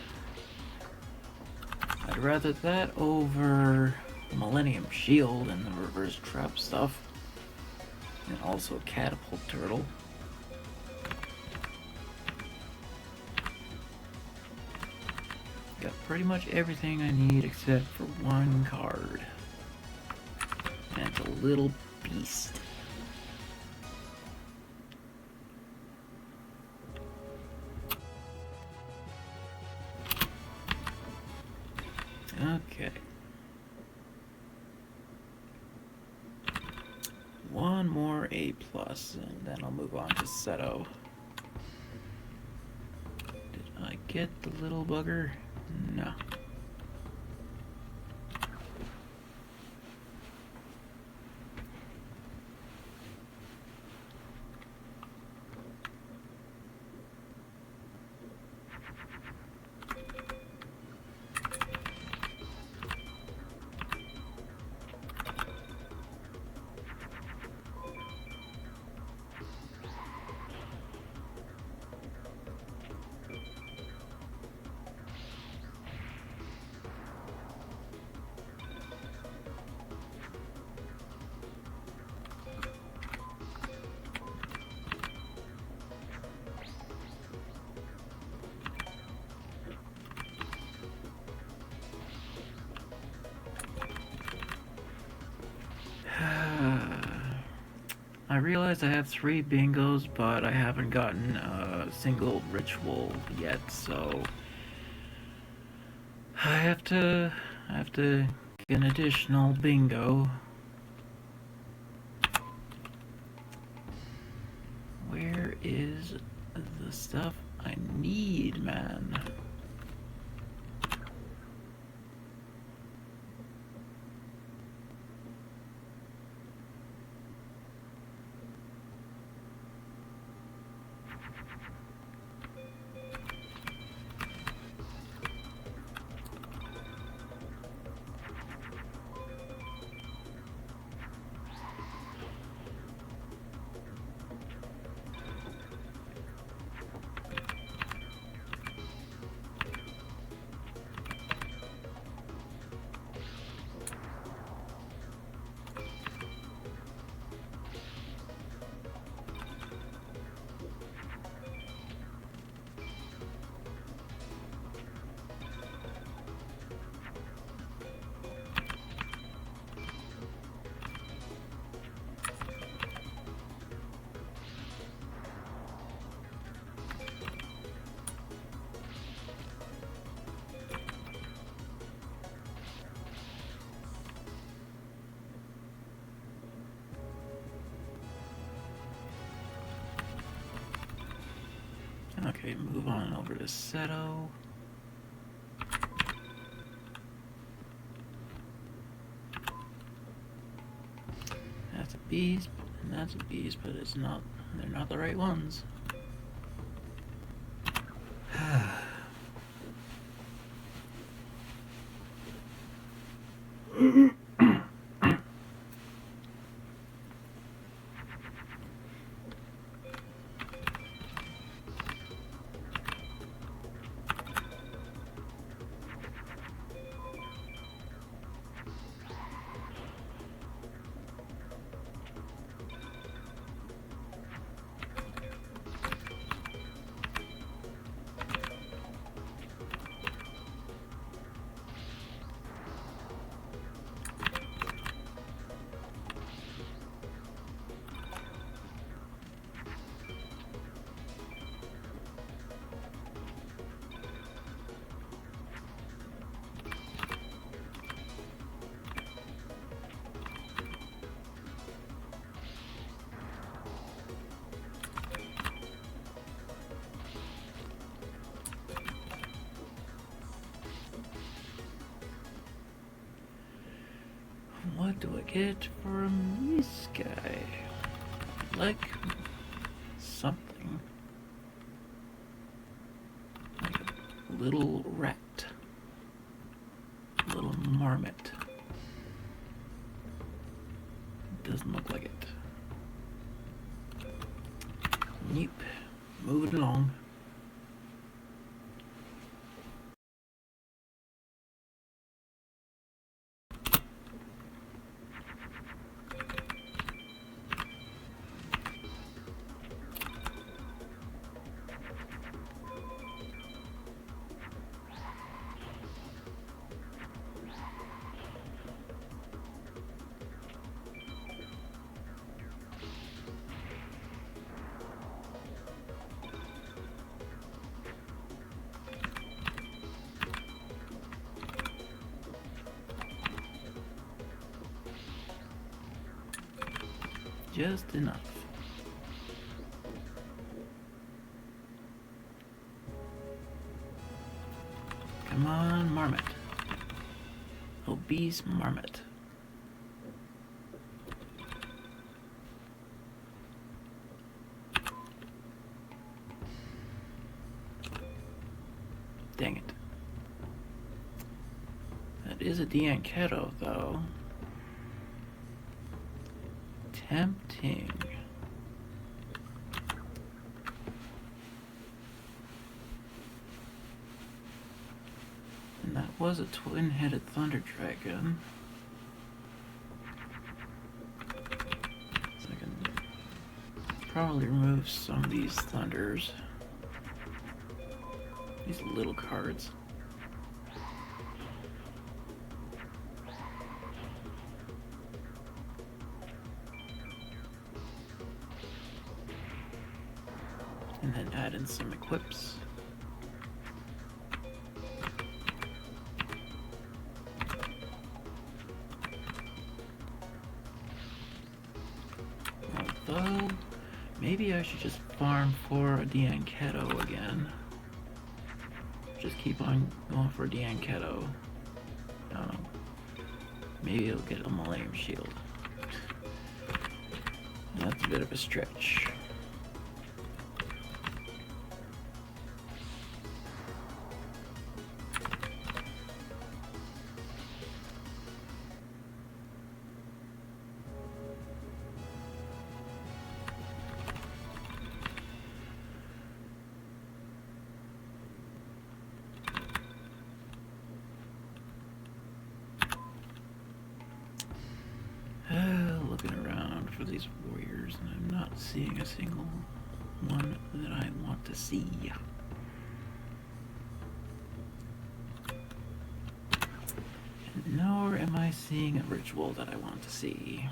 I'd rather that over the Millennium Shield and the reverse trap stuff. And also Catapult Turtle. Got pretty much everything I need except for one card. And it's a little beast. Okay. One more A+, and then I'll move on to Seto. Did I get the little bugger? No. I realize I have 3 bingos, but I haven't gotten a single ritual yet, so I have to get an additional bingo. Where is the stuff I need, man? Okay, move on over to Seto. That's a beast, and that's a beast, but it's not, they're not the right ones. What do I get from this guy? Like something. Like a little rat. A little marmot. Doesn't look like it. Nope. Moving along. Just enough. Come on, marmot. Obese marmot. Dang it. That is a Dianketo, though. Tempting. And that was a twin-headed thunder dragon. So I can probably remove some of these thunders. These little cards. And then add in some equips. Although, maybe I should just farm for a Dianketo again. Just keep on going for a Dianketo. I don't know. Maybe it'll get a Millennium Shield. That's a bit of a stretch. Looking around for these warriors, and I'm not seeing a single one that I want to see. And nor am I seeing a ritual that I want to see.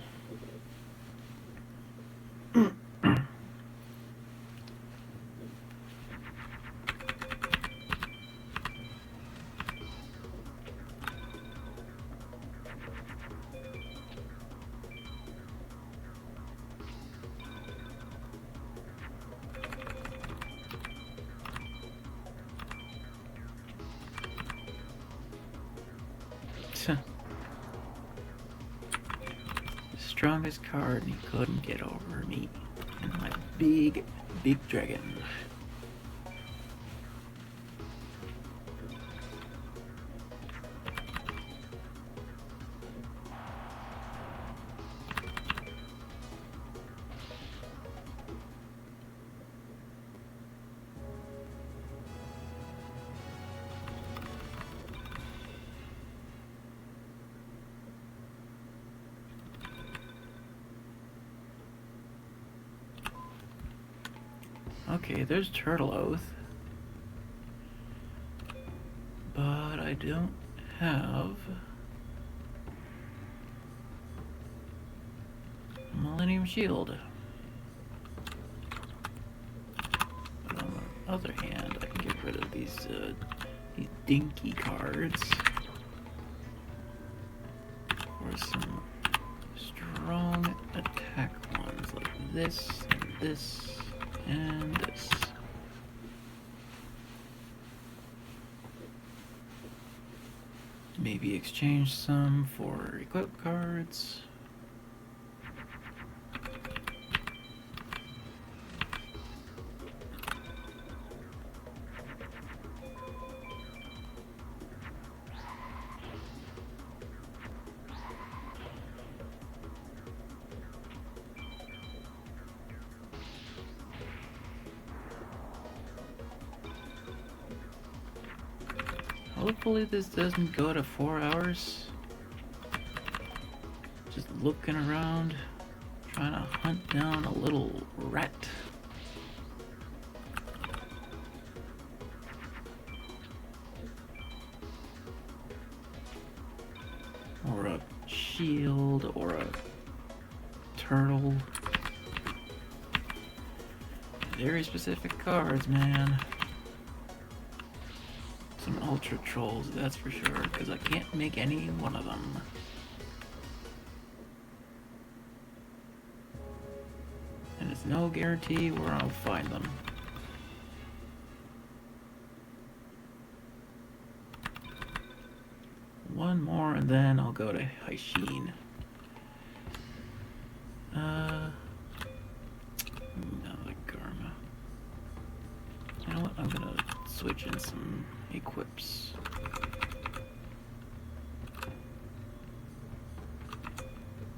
Strongest card, and he couldn't get over me. And my big dragon. Okay, there's Turtle Oath. But I don't have Millennium Shield. But on the other hand, I can get rid of these dinky cards for some strong attack ones like this and this and this. Maybe exchange some for equip cards. Hopefully this doesn't go to 4 hours. Just looking around, trying to hunt down a little rat. Or a shield, or a turtle. Very specific cards, man. Some ultra trolls, that's for sure, because I can't make any one of them. And it's no guarantee where I'll find them. One more and then I'll go to Haishin. Another Garma. You know what? I'm gonna switch in some equips.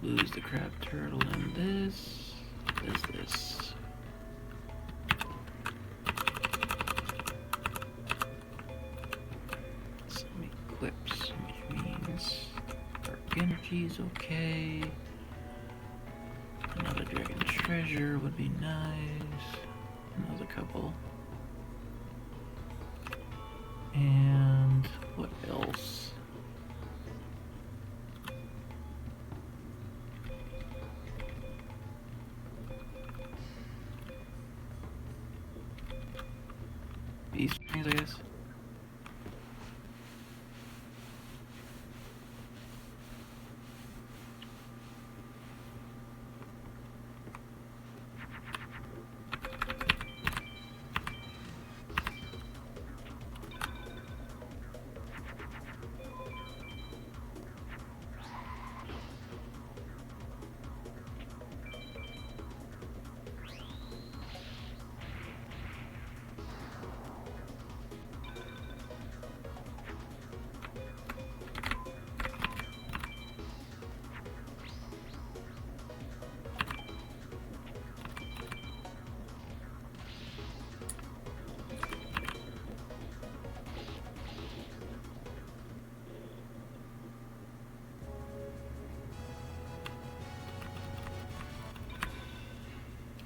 Lose the crab turtle and this. Some equips, which means dark energy is okay. Another dragon treasure would be nice. Another couple. And what else? These things, I guess.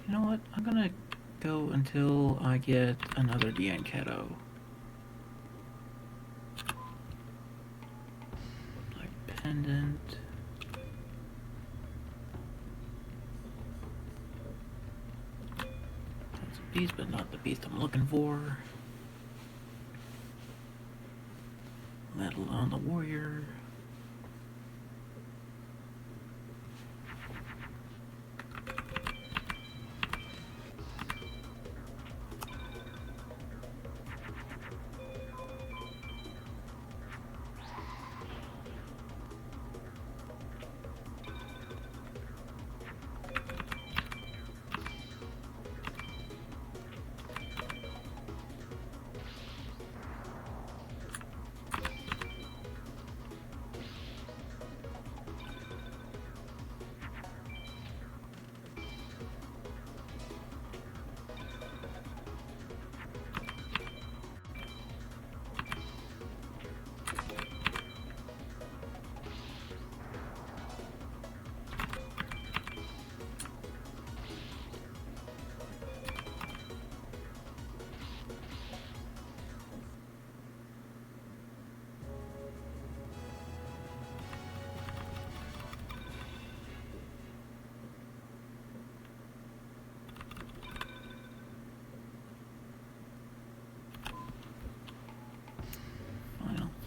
You know what? I'm gonna go until I get another Dianketo. Like pendant. That's a beast, but not the beast I'm looking for. Let alone the warrior.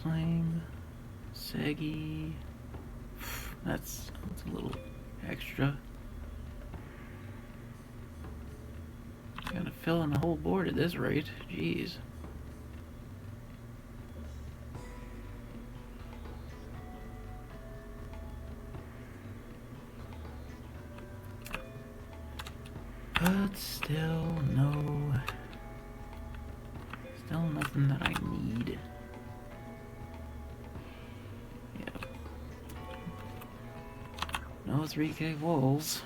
Flame, Segi. That's a little extra. Gotta fill in the whole board at this rate. Jeez. But still nothing that I need. Yeah. No 3K wolves.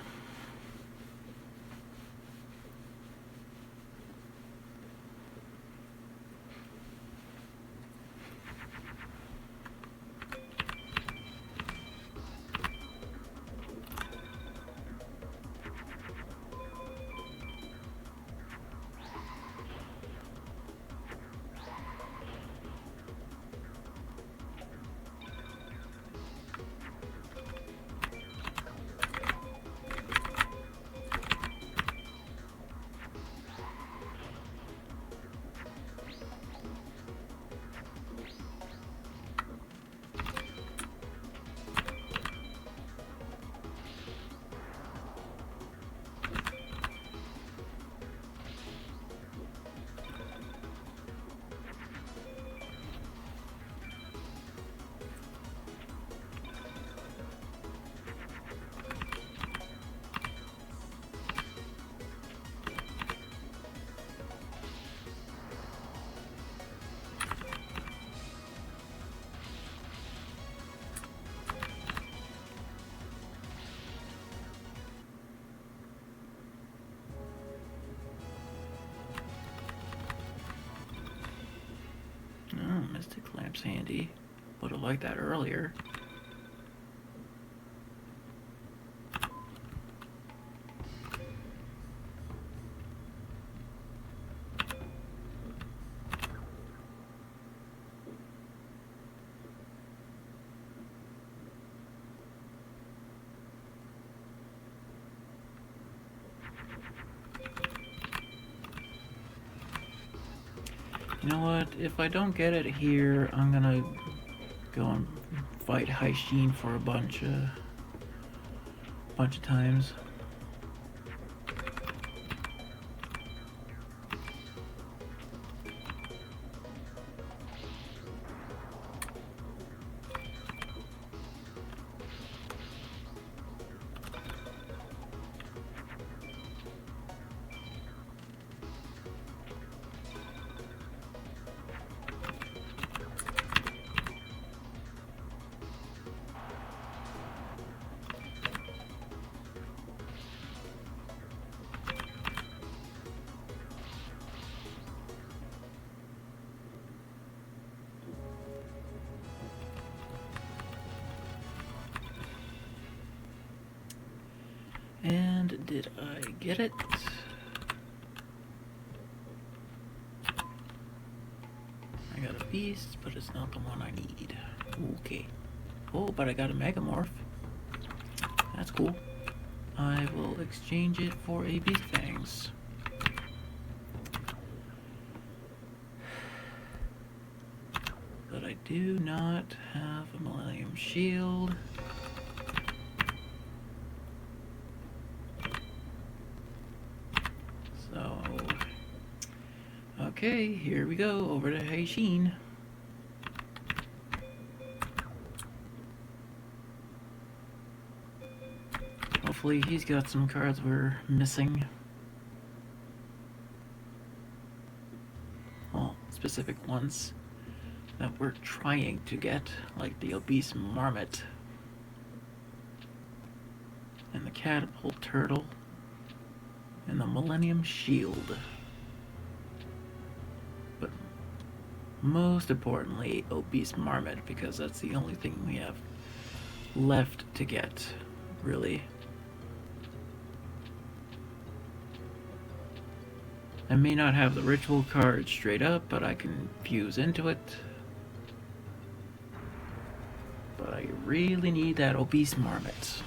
Oh, Mystic Lamp's handy. Would have liked that earlier. You know what? If I don't get it here, I'm gonna go and fight Haishin for a bunch of times. And did I get it? I got a beast, but it's not the one I need. Okay. Oh, but I got a Megamorph. That's cool. I will exchange it for a Beast Fangs. But I do not have a Millennium Shield. So, okay, here we go, over to Haishin. Hopefully he's got some cards we're missing. Well, specific ones that we're trying to get, like the Obese Marmot and the Catapult Turtle and the Millennium Shield. But most importantly, Obese Marmot, because that's the only thing we have left to get, really. I may not have the ritual card straight up, but I can fuse into it. But I really need that Obese Marmot.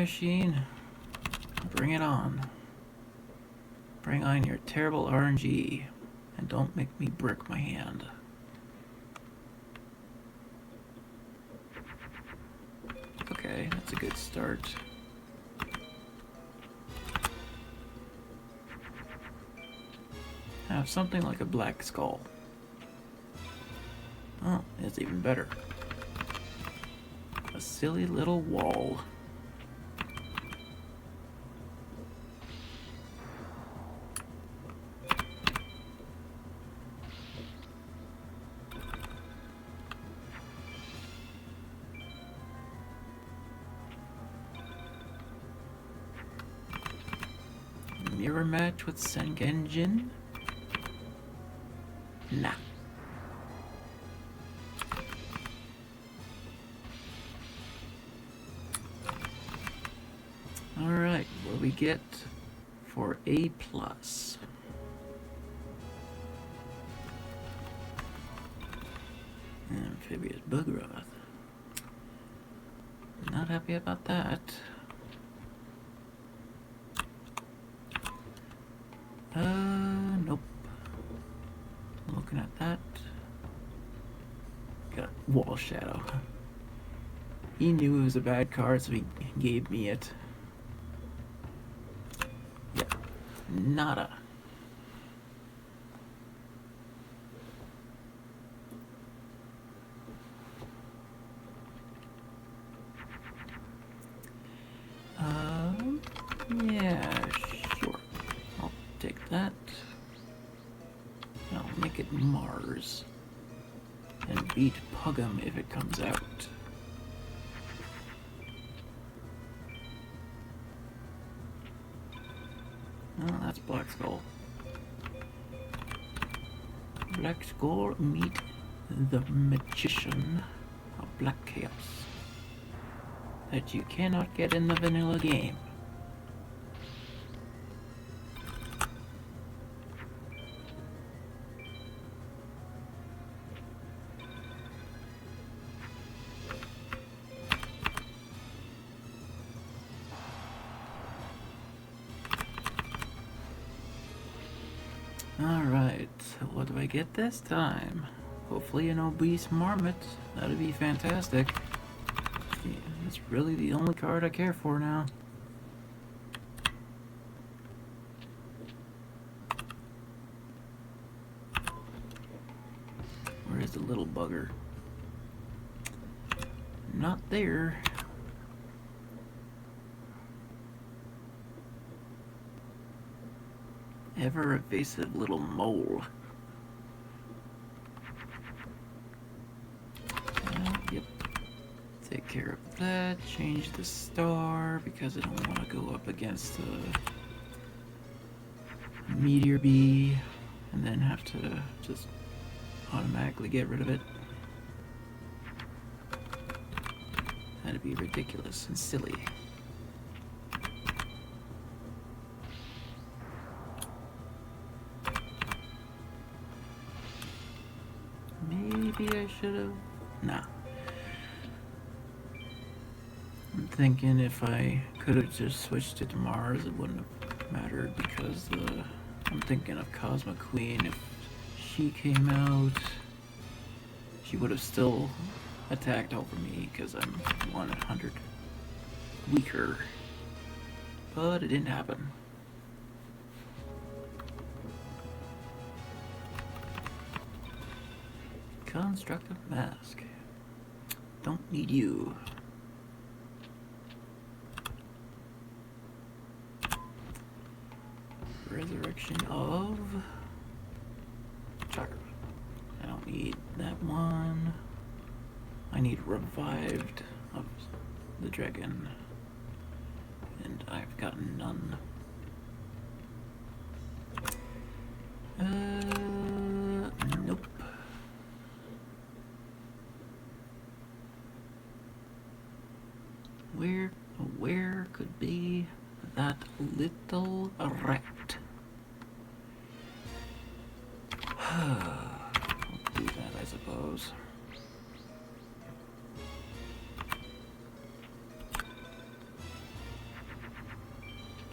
Sheen. Bring it on. Bring on your terrible RNG. And don't make me brick my hand. Okay, that's a good start. Have something like a black skull. Oh, it's even better. A silly little wall. Mirror match with Sengenjin? Nah. Alright, what do we get for A+? Amphibious Bugroth. Not happy about that. Nope. Looking at that. Got a Wall Shadow. He knew it was a bad card, so he gave me it. Yep. Nada. Yeah, sure. I'll take that. I'll make it Mars. And beat Pugum if it comes out. Oh, that's Black Skull. Black Skull meet the Magician of Black Chaos. That you cannot get in the vanilla game. Alright, what do I get this time? Hopefully an obese marmot. That'd be fantastic. Yeah, that's really the only card I care for now. Where's the little bugger? Not there. Ever evasive little mole. Yep. Take care of that. Change the star because I don't want to go up against a meteor bee and then have to just automatically get rid of it. That'd be ridiculous and silly. Maybe I should have. Nah. I'm thinking if I could have just switched it to Mars, it wouldn't have mattered because I'm thinking of Cosmic Queen. If she came out, she would have still attacked over me because I'm 100 weaker. But it didn't happen. Constructive Mask. Don't need you. Resurrection of Chakra. I don't need that one. I need Revived of the Dragon. And I've got none. Nope. Where could be that little rat? I'll do that, I suppose.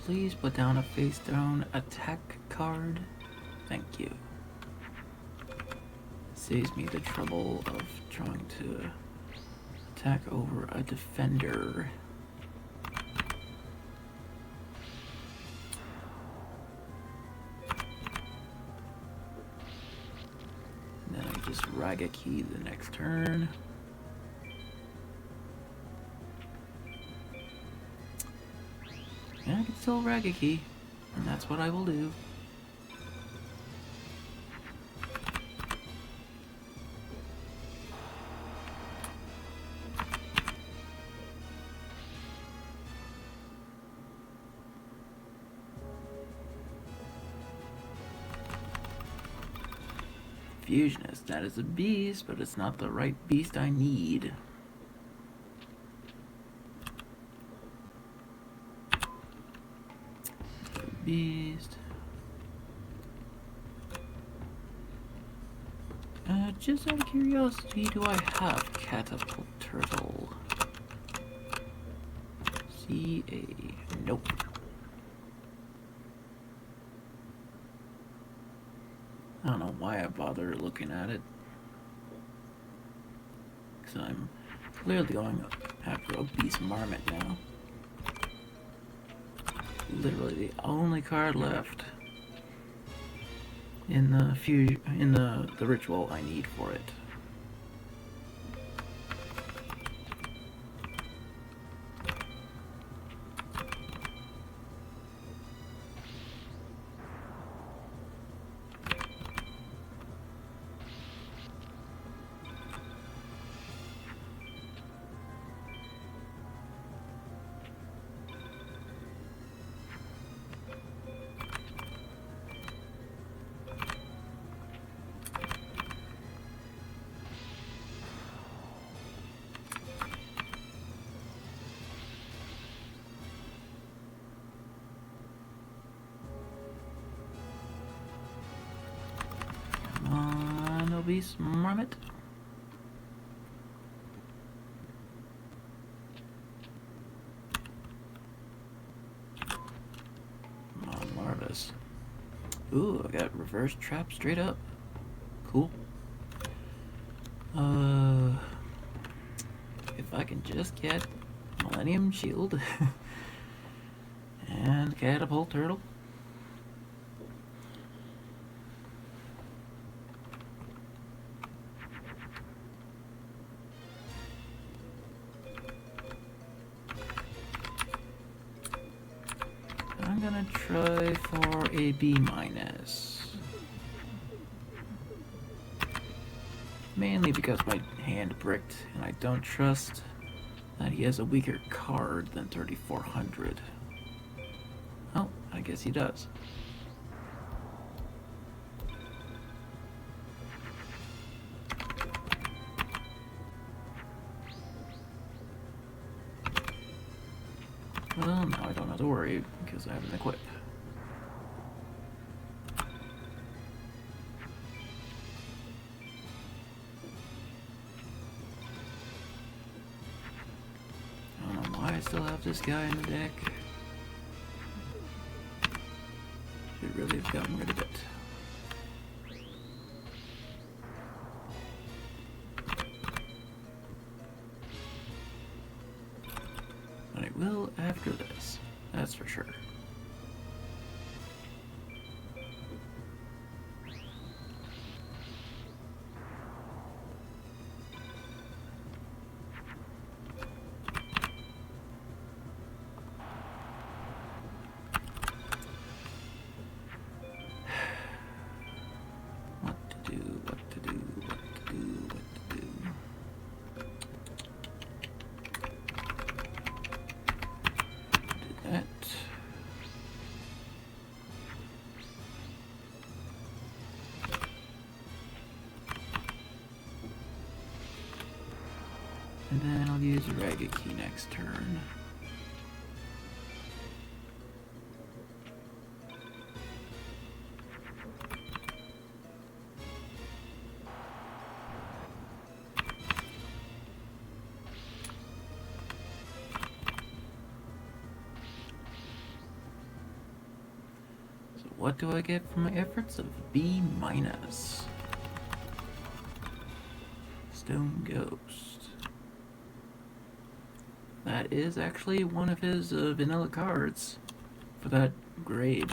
Please put down a face down attack card. Thank you. Saves me the trouble of trying to attack over a defender. And then I just Raga Key the next turn. And I can still Raga Key, and that's what I will do. Fusionist, that is a beast, but it's not the right beast I need. Beast. Just out of curiosity, do I have Catapult Turtle? CA. Nope. I don't know why I bother looking at it. Because I'm clearly going after a Beast Marmot now. Literally the only card left in the ritual I need for it. Beast Marmot. Marvelous. Ooh, I got reverse trap straight up. Cool. If I can just get Millennium Shield and Catapult Turtle. I'm gonna try for a B-. Mainly because my hand bricked, and I don't trust that he has a weaker card than 3400. Oh, I guess he does. Well, now I don't have to worry because I have an equip. I don't know why I still have this guy in the deck. Should really have gotten rid of it. But I will after this, that's for sure. And then I'll use Raga Key next turn. what do I get for my efforts of B minus? Stone Ghost. That is actually one of his vanilla cards for that grade.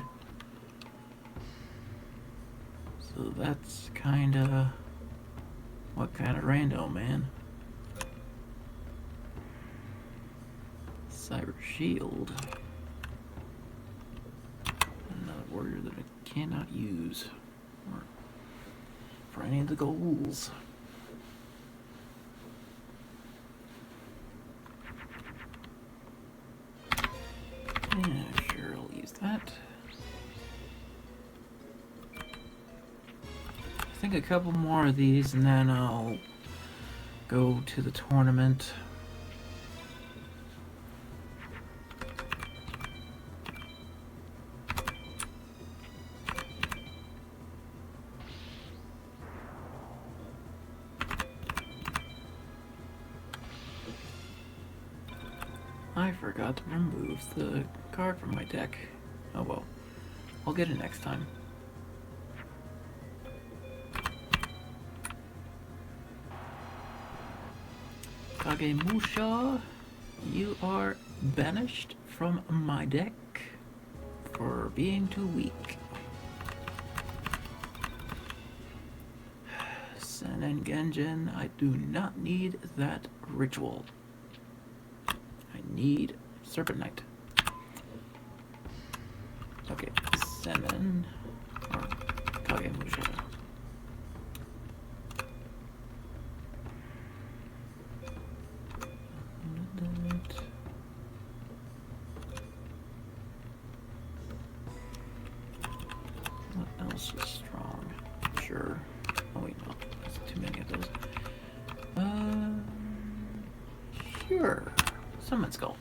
So that's kinda... what kind of rando, man? Cyber Shield. Another warrior that I cannot use for any of the goals. Yeah, sure, I'll use that. I think a couple more of these and then I'll go to the tournament. I forgot to remove the card from my deck. Oh well. I'll get it next time. Kagemusha, you are banished from my deck for being too weak. Senen Genjin, I do not need that ritual. I need Serpent Knight. Okay, Senen or Kagemusha. What else is strong? Sure. Oh wait, no. There's too many of those. Sure. Summon Skull.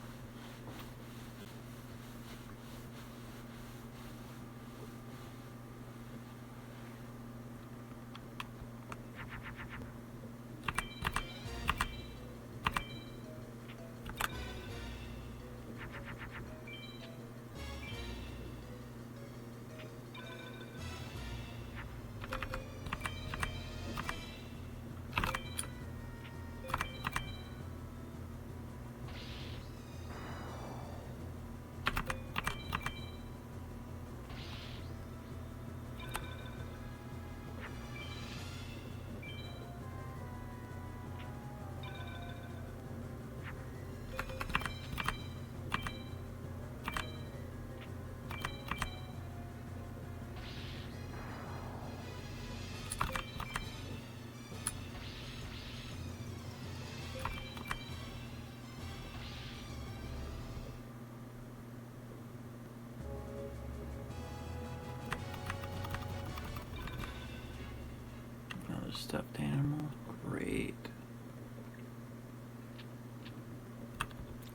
Stuffed animal. Great.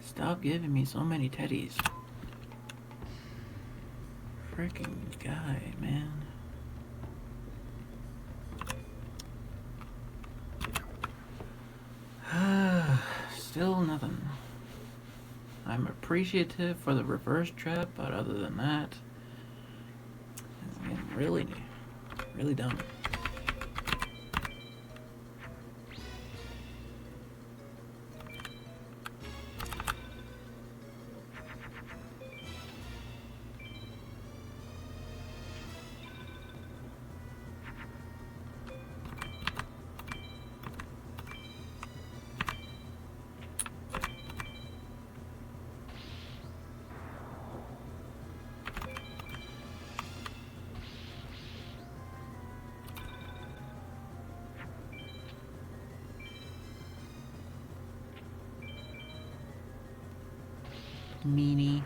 Stop giving me so many teddies. Freaking guy, man. Still nothing. I'm appreciative for the reverse trap, but other than that, it's getting really dumb. Meanie.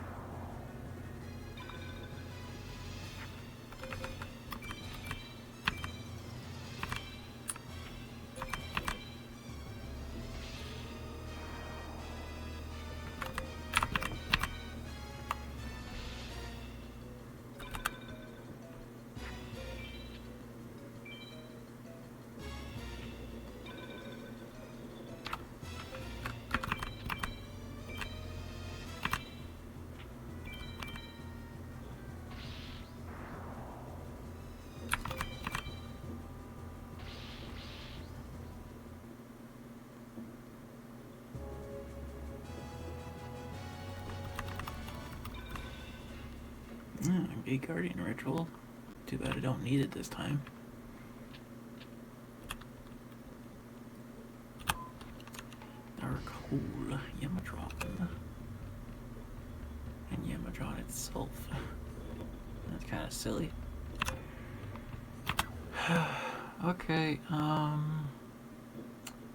a guardian ritual. Too bad I don't need it this time. Dark Hole, Yamatron. And Yamatron itself. That's kind of silly. Okay,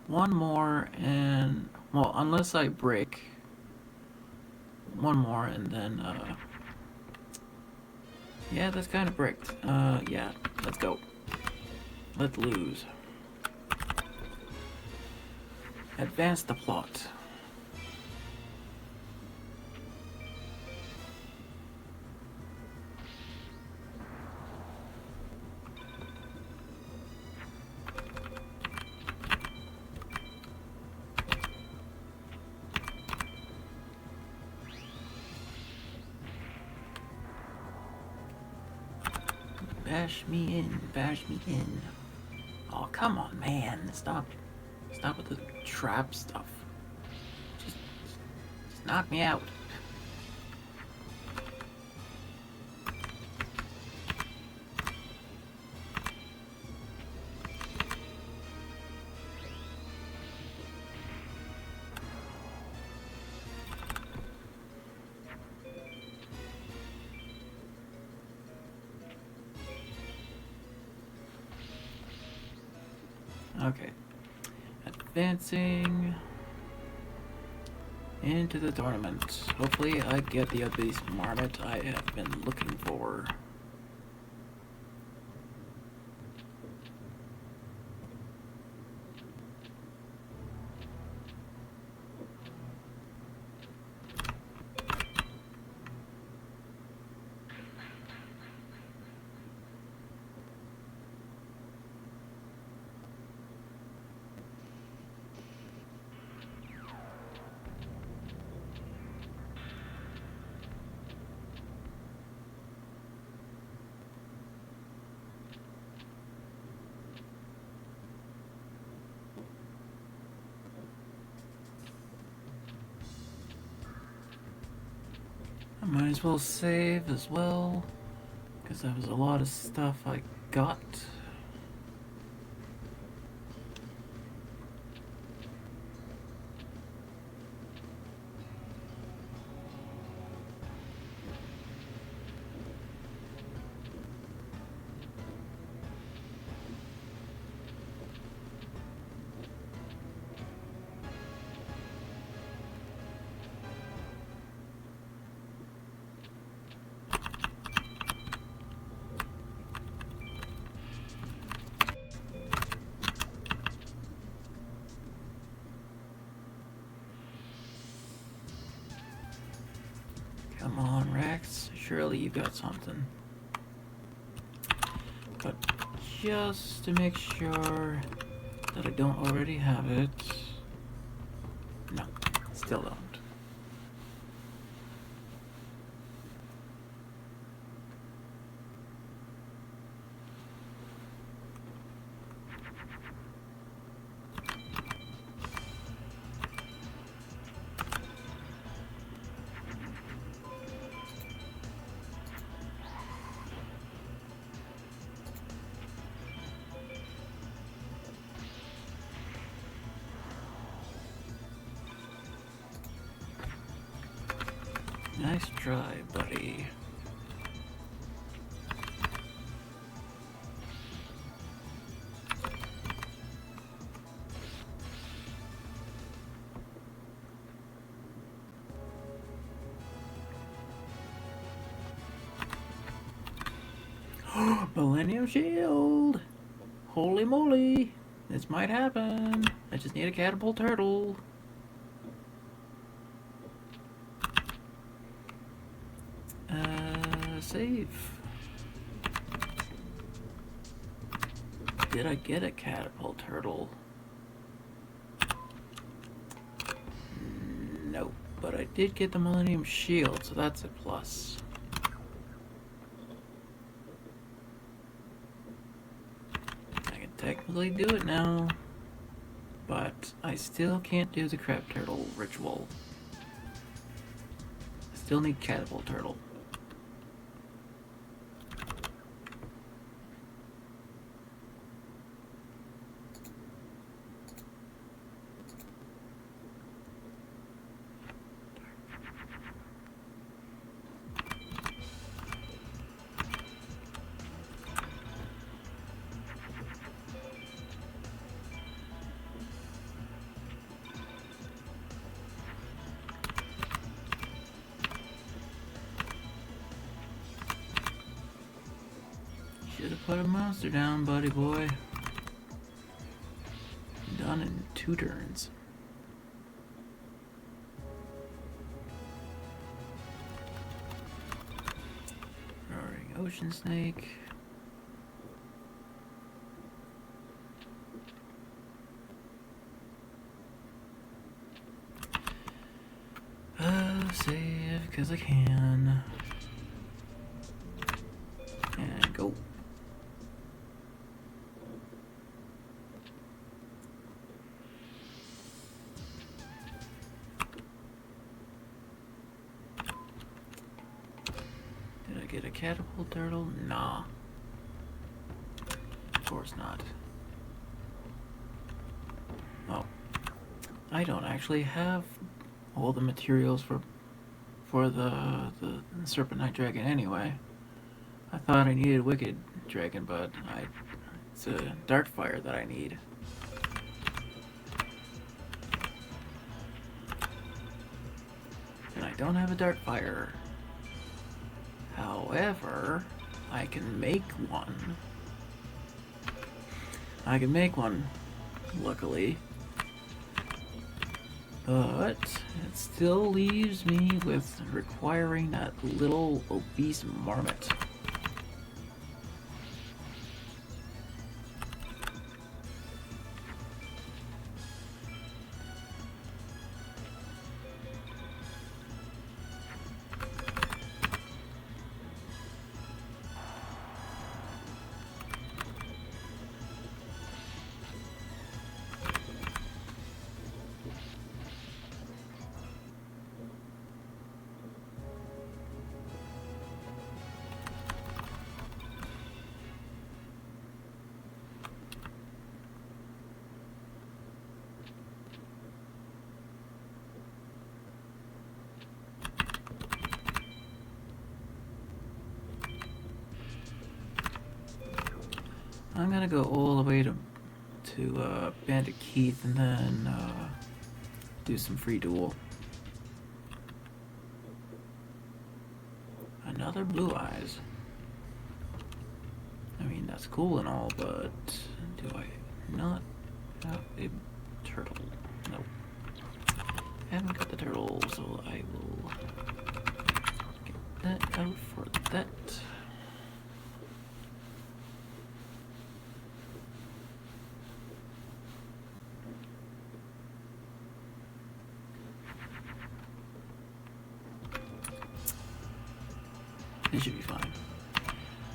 one more and, well, unless I break one more and then, yeah, that's kind of bricked. Yeah, let's go. Let's lose. Advance the plot. Bash me in, bash me in. Oh, come on, man. Stop with the trap stuff. Just knock me out. Okay. Advancing into the tournament. Hopefully I get the Abyss Marmot I have been looking for. I might as well save as well, because that was a lot of stuff I got. Come on, Rex. Surely you got something. But just to make sure that I don't already have it. No, still don't. Nice try, buddy. Millennium Shield! Holy moly! This might happen. I just need a catapult turtle. Save. Did I get a catapult turtle? No, but I did get the Millennium Shield, so that's a plus. I can technically do it now, but I still can't do the crab turtle ritual. I still need catapult turtle. put a monster down, buddy boy. Done in 2 turns. Roaring Ocean Snake. Save, because I can. And go. Did I get a catapult turtle? Nah. Of course not. Oh. I don't actually have all the materials for the Serpent Knight Dragon anyway. I thought I needed Wicked Dragon, but it's a Darkfire that I need. And I don't have a Darkfire. However, I can make one. Luckily. But it still leaves me with requiring that little obese marmot. I'm gonna go all the way to Bandit Keith and then do some free duel. Another Blue Eyes. I mean, that's cool and all, but do I not have a turtle? Nope. Haven't got the turtle, so I will get that out for that. It should be fine.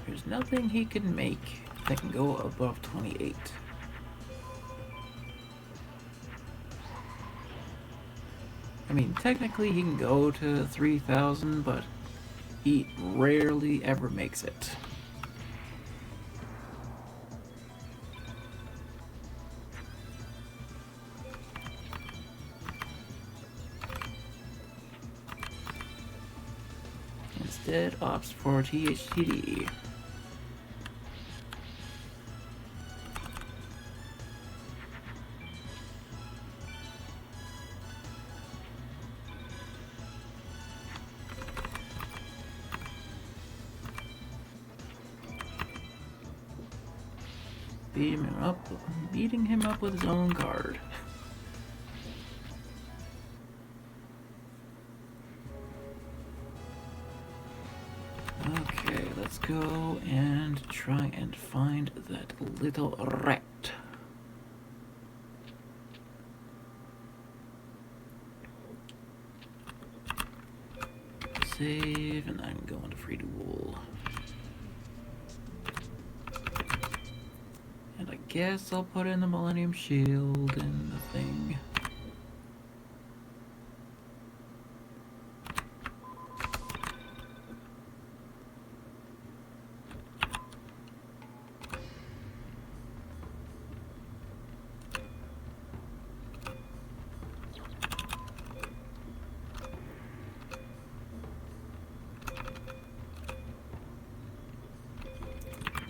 There's nothing he can make that can go above 28. I mean, technically he can go to 3,000, but he rarely ever makes it. Instead opts for THTD. Beating him up with his own card. Okay, let's go and try and find that little rat. Save, and then go into free duel. And I guess I'll put in the Millennium Shield and the thing.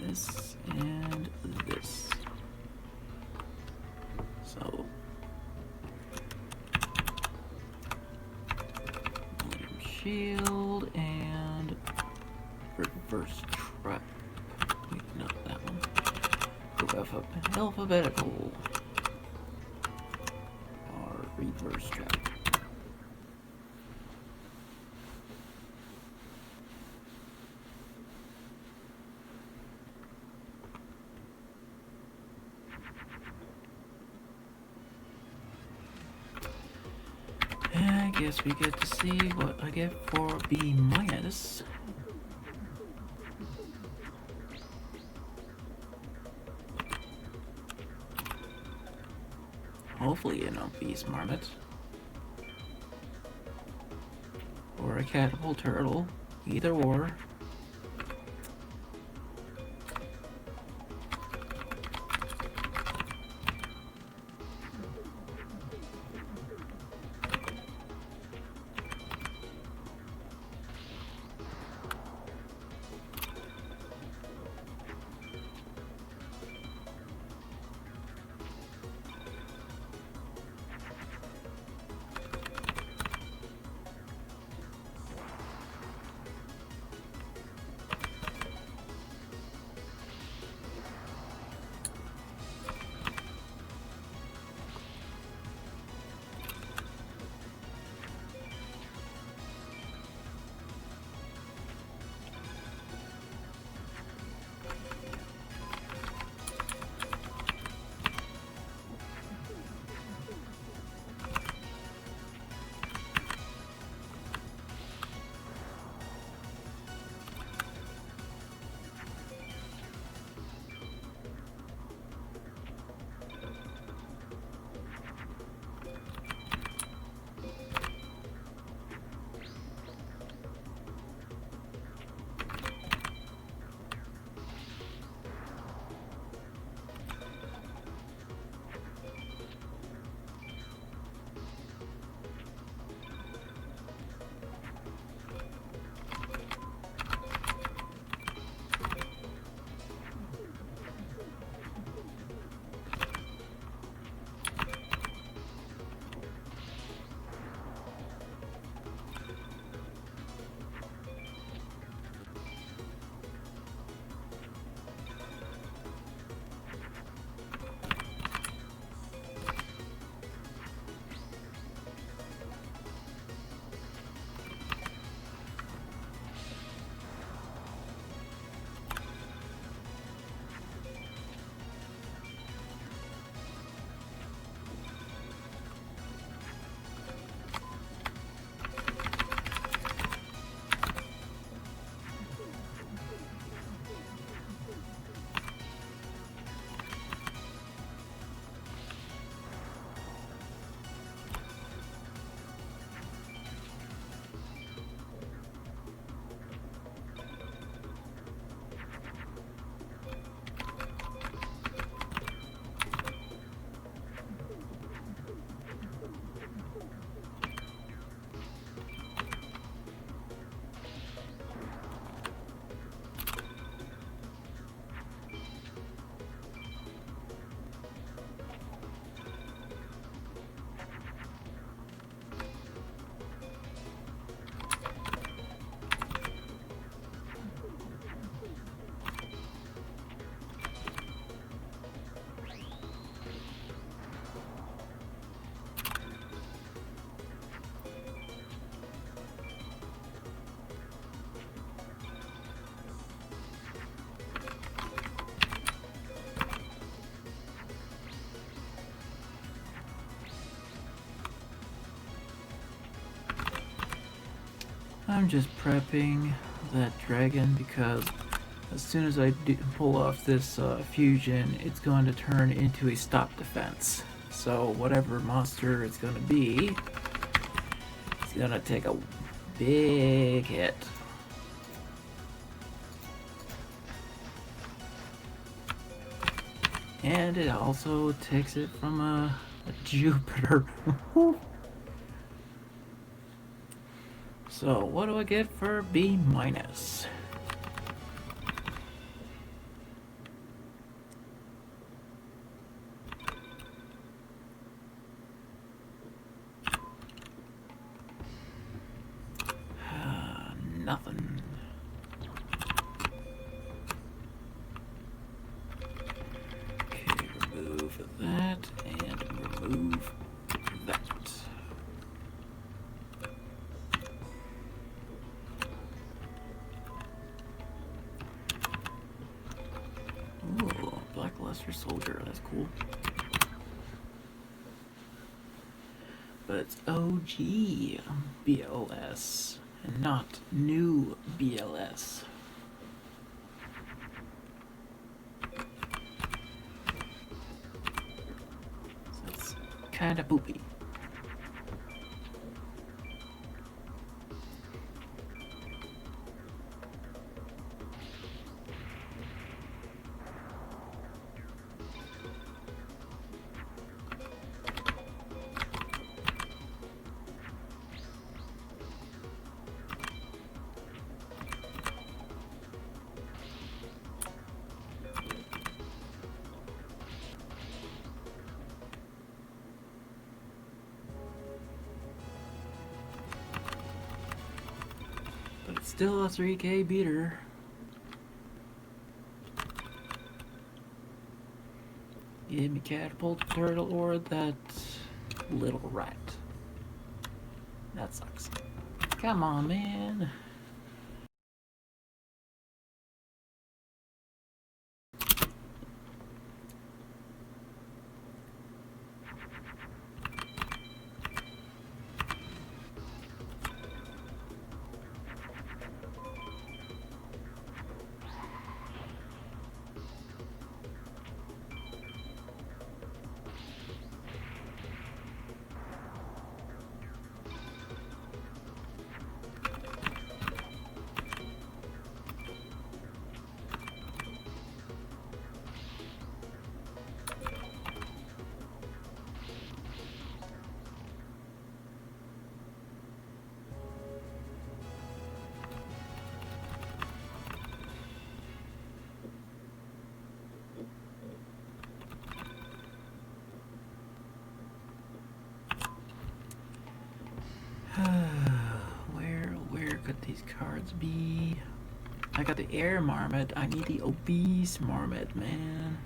This and this. So shield and reverse trap. Wait, not that alphabetical or reverse track. I guess we get to see what I get for B minus. Hopefully an obese marmot. Or a catapult turtle. Either or. I'm just prepping that dragon because as soon as I pull off this fusion, it's going to turn into a stop defense. So whatever monster it's going to be, it's going to take a big hit. And it also takes it from a Jupiter. So what do I get for B minus? Nothing. Okay, but it's OG BLS and not new BLS. So it's kind of poopy. But it's still a 3K beater. Give me catapult turtle or that little rat. That sucks. Come on, man. Where could these cards be? I got the air marmot. I need the obese marmot, man.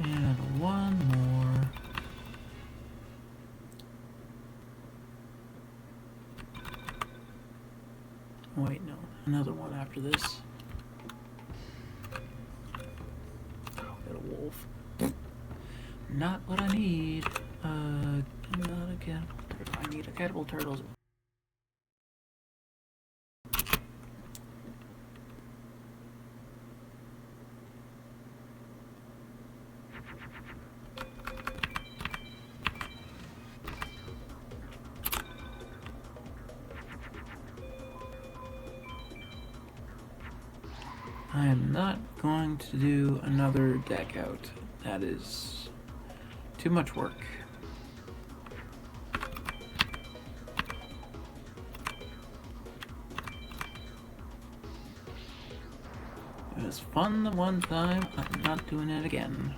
And one more. Wait, no. Another one after this. Oh, got a wolf. Not what I need. Not a catapult turtle. I need a catapult turtle. I am not going to do another deck out. That is too much work. It was fun the one time, I'm not doing it again.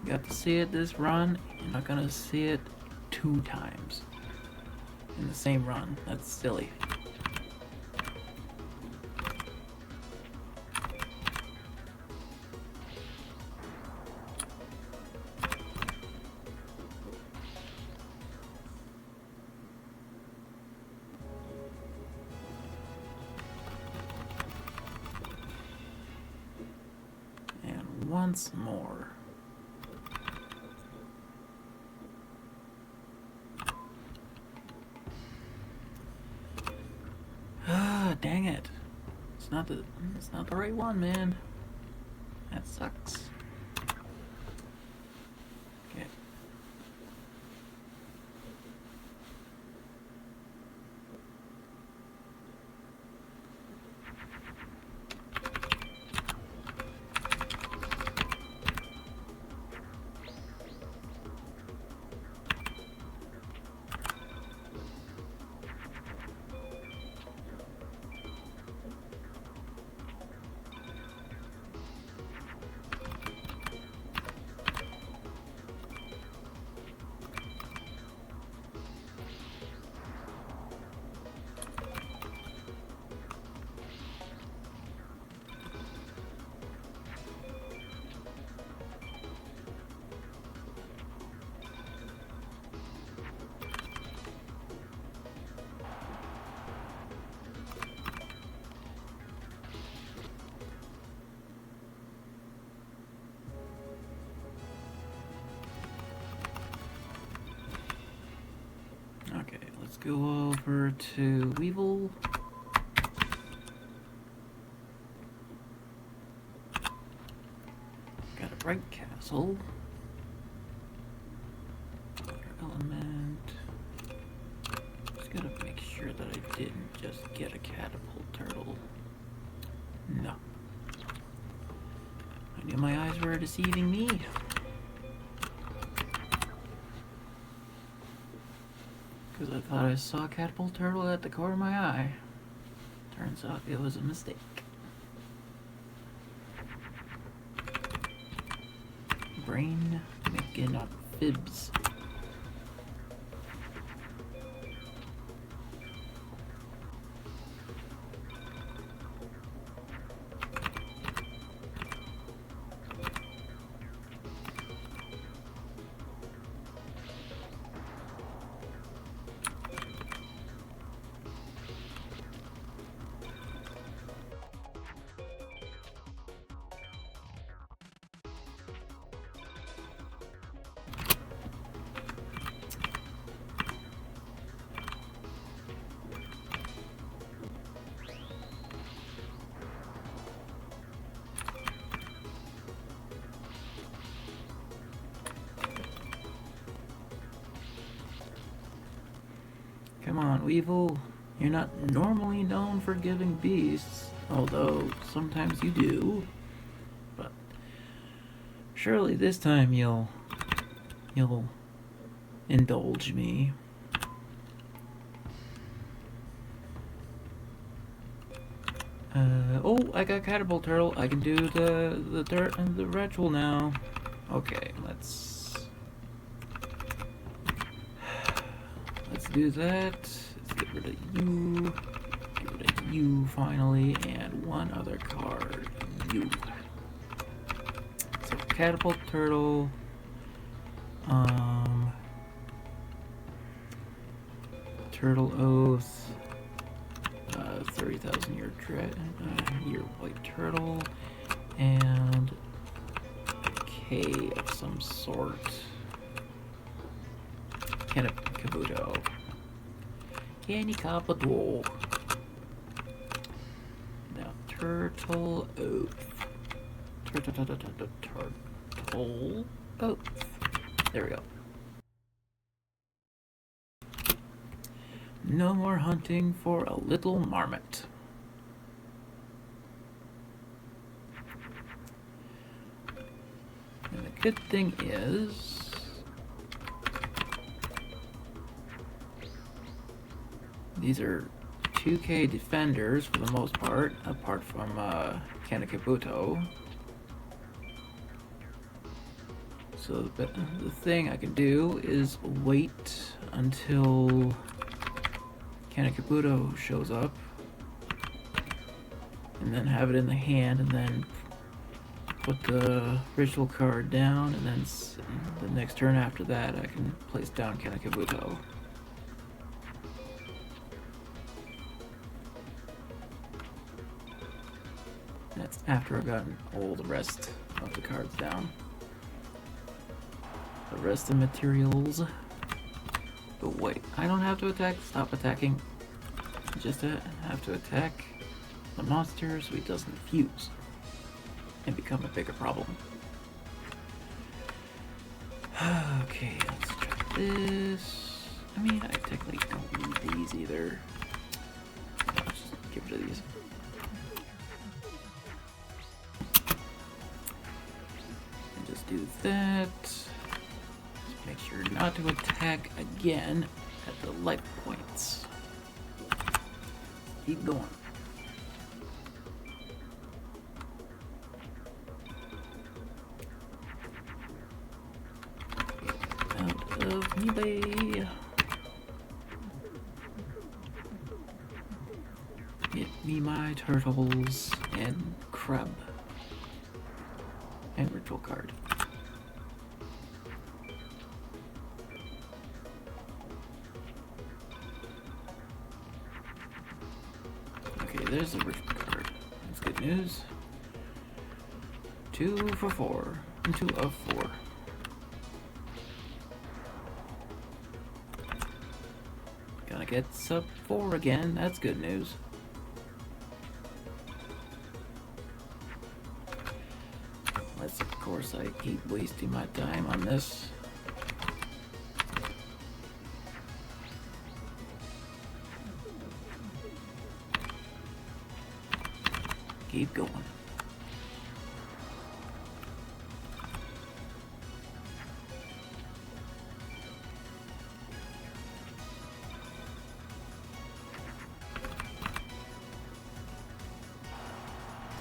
You got to see it this run, you're not gonna see it 2 times in the same run. That's silly. Once more. Ah, dang it. It's not the right one, man. That sucks. Okay. Okay, let's go over to Weevil. Got a bright castle. Element. Just gotta make sure that I didn't just get a catapult turtle. No. I knew my eyes were deceiving me. Because I thought I saw a catapult turtle at the corner of my eye. Turns out it was a mistake. Brain making up fibs. Come on, Weevil. You're not normally known for giving beasts, although sometimes you do. But surely this time you'll indulge me. Oh, I got catapult turtle. I can do the ritual now. Okay, let's do that. Let's get rid of you. Get rid of you finally, and one other card. You. So catapult turtle. Turtle oath. 30,000 year year white turtle, and a K of some sort. Kabuto. Kabuto. Now turtle oath. Turtle oath. There we go. No more hunting for a little marmot. And the good thing is, these are 2K defenders for the most part, apart from Kabuto. So the thing I can do is wait until Kabuto shows up, and then have it in the hand, and then put the ritual card down, and then the next turn after that I can place down Kabuto. That's after I've gotten all the rest of the cards down. The rest of the materials. But wait, I don't have to attack. Stop attacking. Just have to attack the monster so he doesn't fuse and become a bigger problem. Okay, let's try this. I mean, I technically don't need these either. Let's just get rid of these. And just do that. Just make sure not to attack again at the life points. Keep going. Out of melee. Get me my turtles and crab. And ritual card. Okay, there's a ritual card. That's good news. 2 for 4. And 2 of 4. Gonna get sub 4 again. That's good news. Unless, of course, I keep wasting my time on this. Keep going.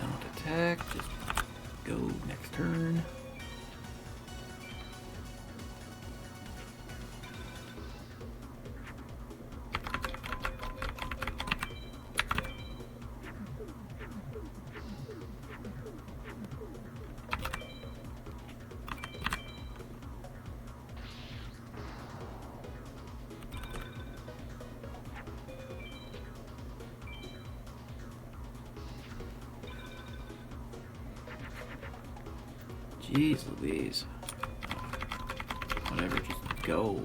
Don't attack, just go next turn. Jeez Louise. Whatever, just go.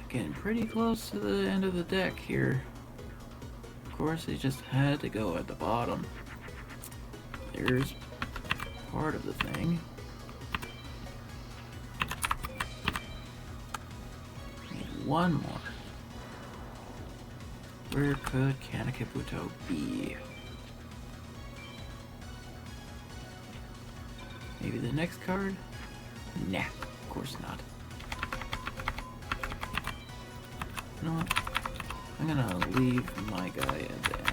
Getting pretty close to the end of the deck here. Of course, they just had to go at the bottom. There's part of the thing. One more. Where could Kanekabuto be? Maybe the next card? Nah, of course not. You know what? I'm gonna leave my guy at the end.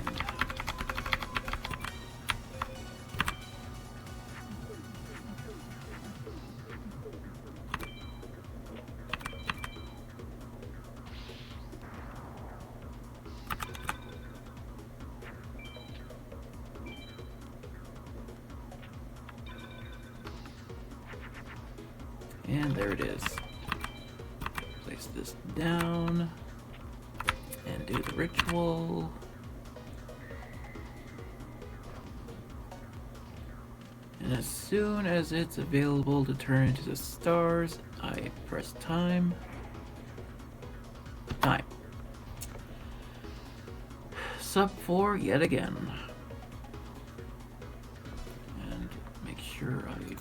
And there it is. Place this down and do the ritual. And as soon as it's available to turn into the stars, I press time. Time. Sub 4 yet again. And make sure I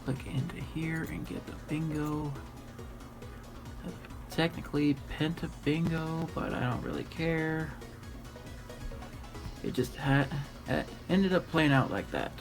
click into here and get the bingo. Technically penta bingo, but I don't really care. It just ended up playing out like that.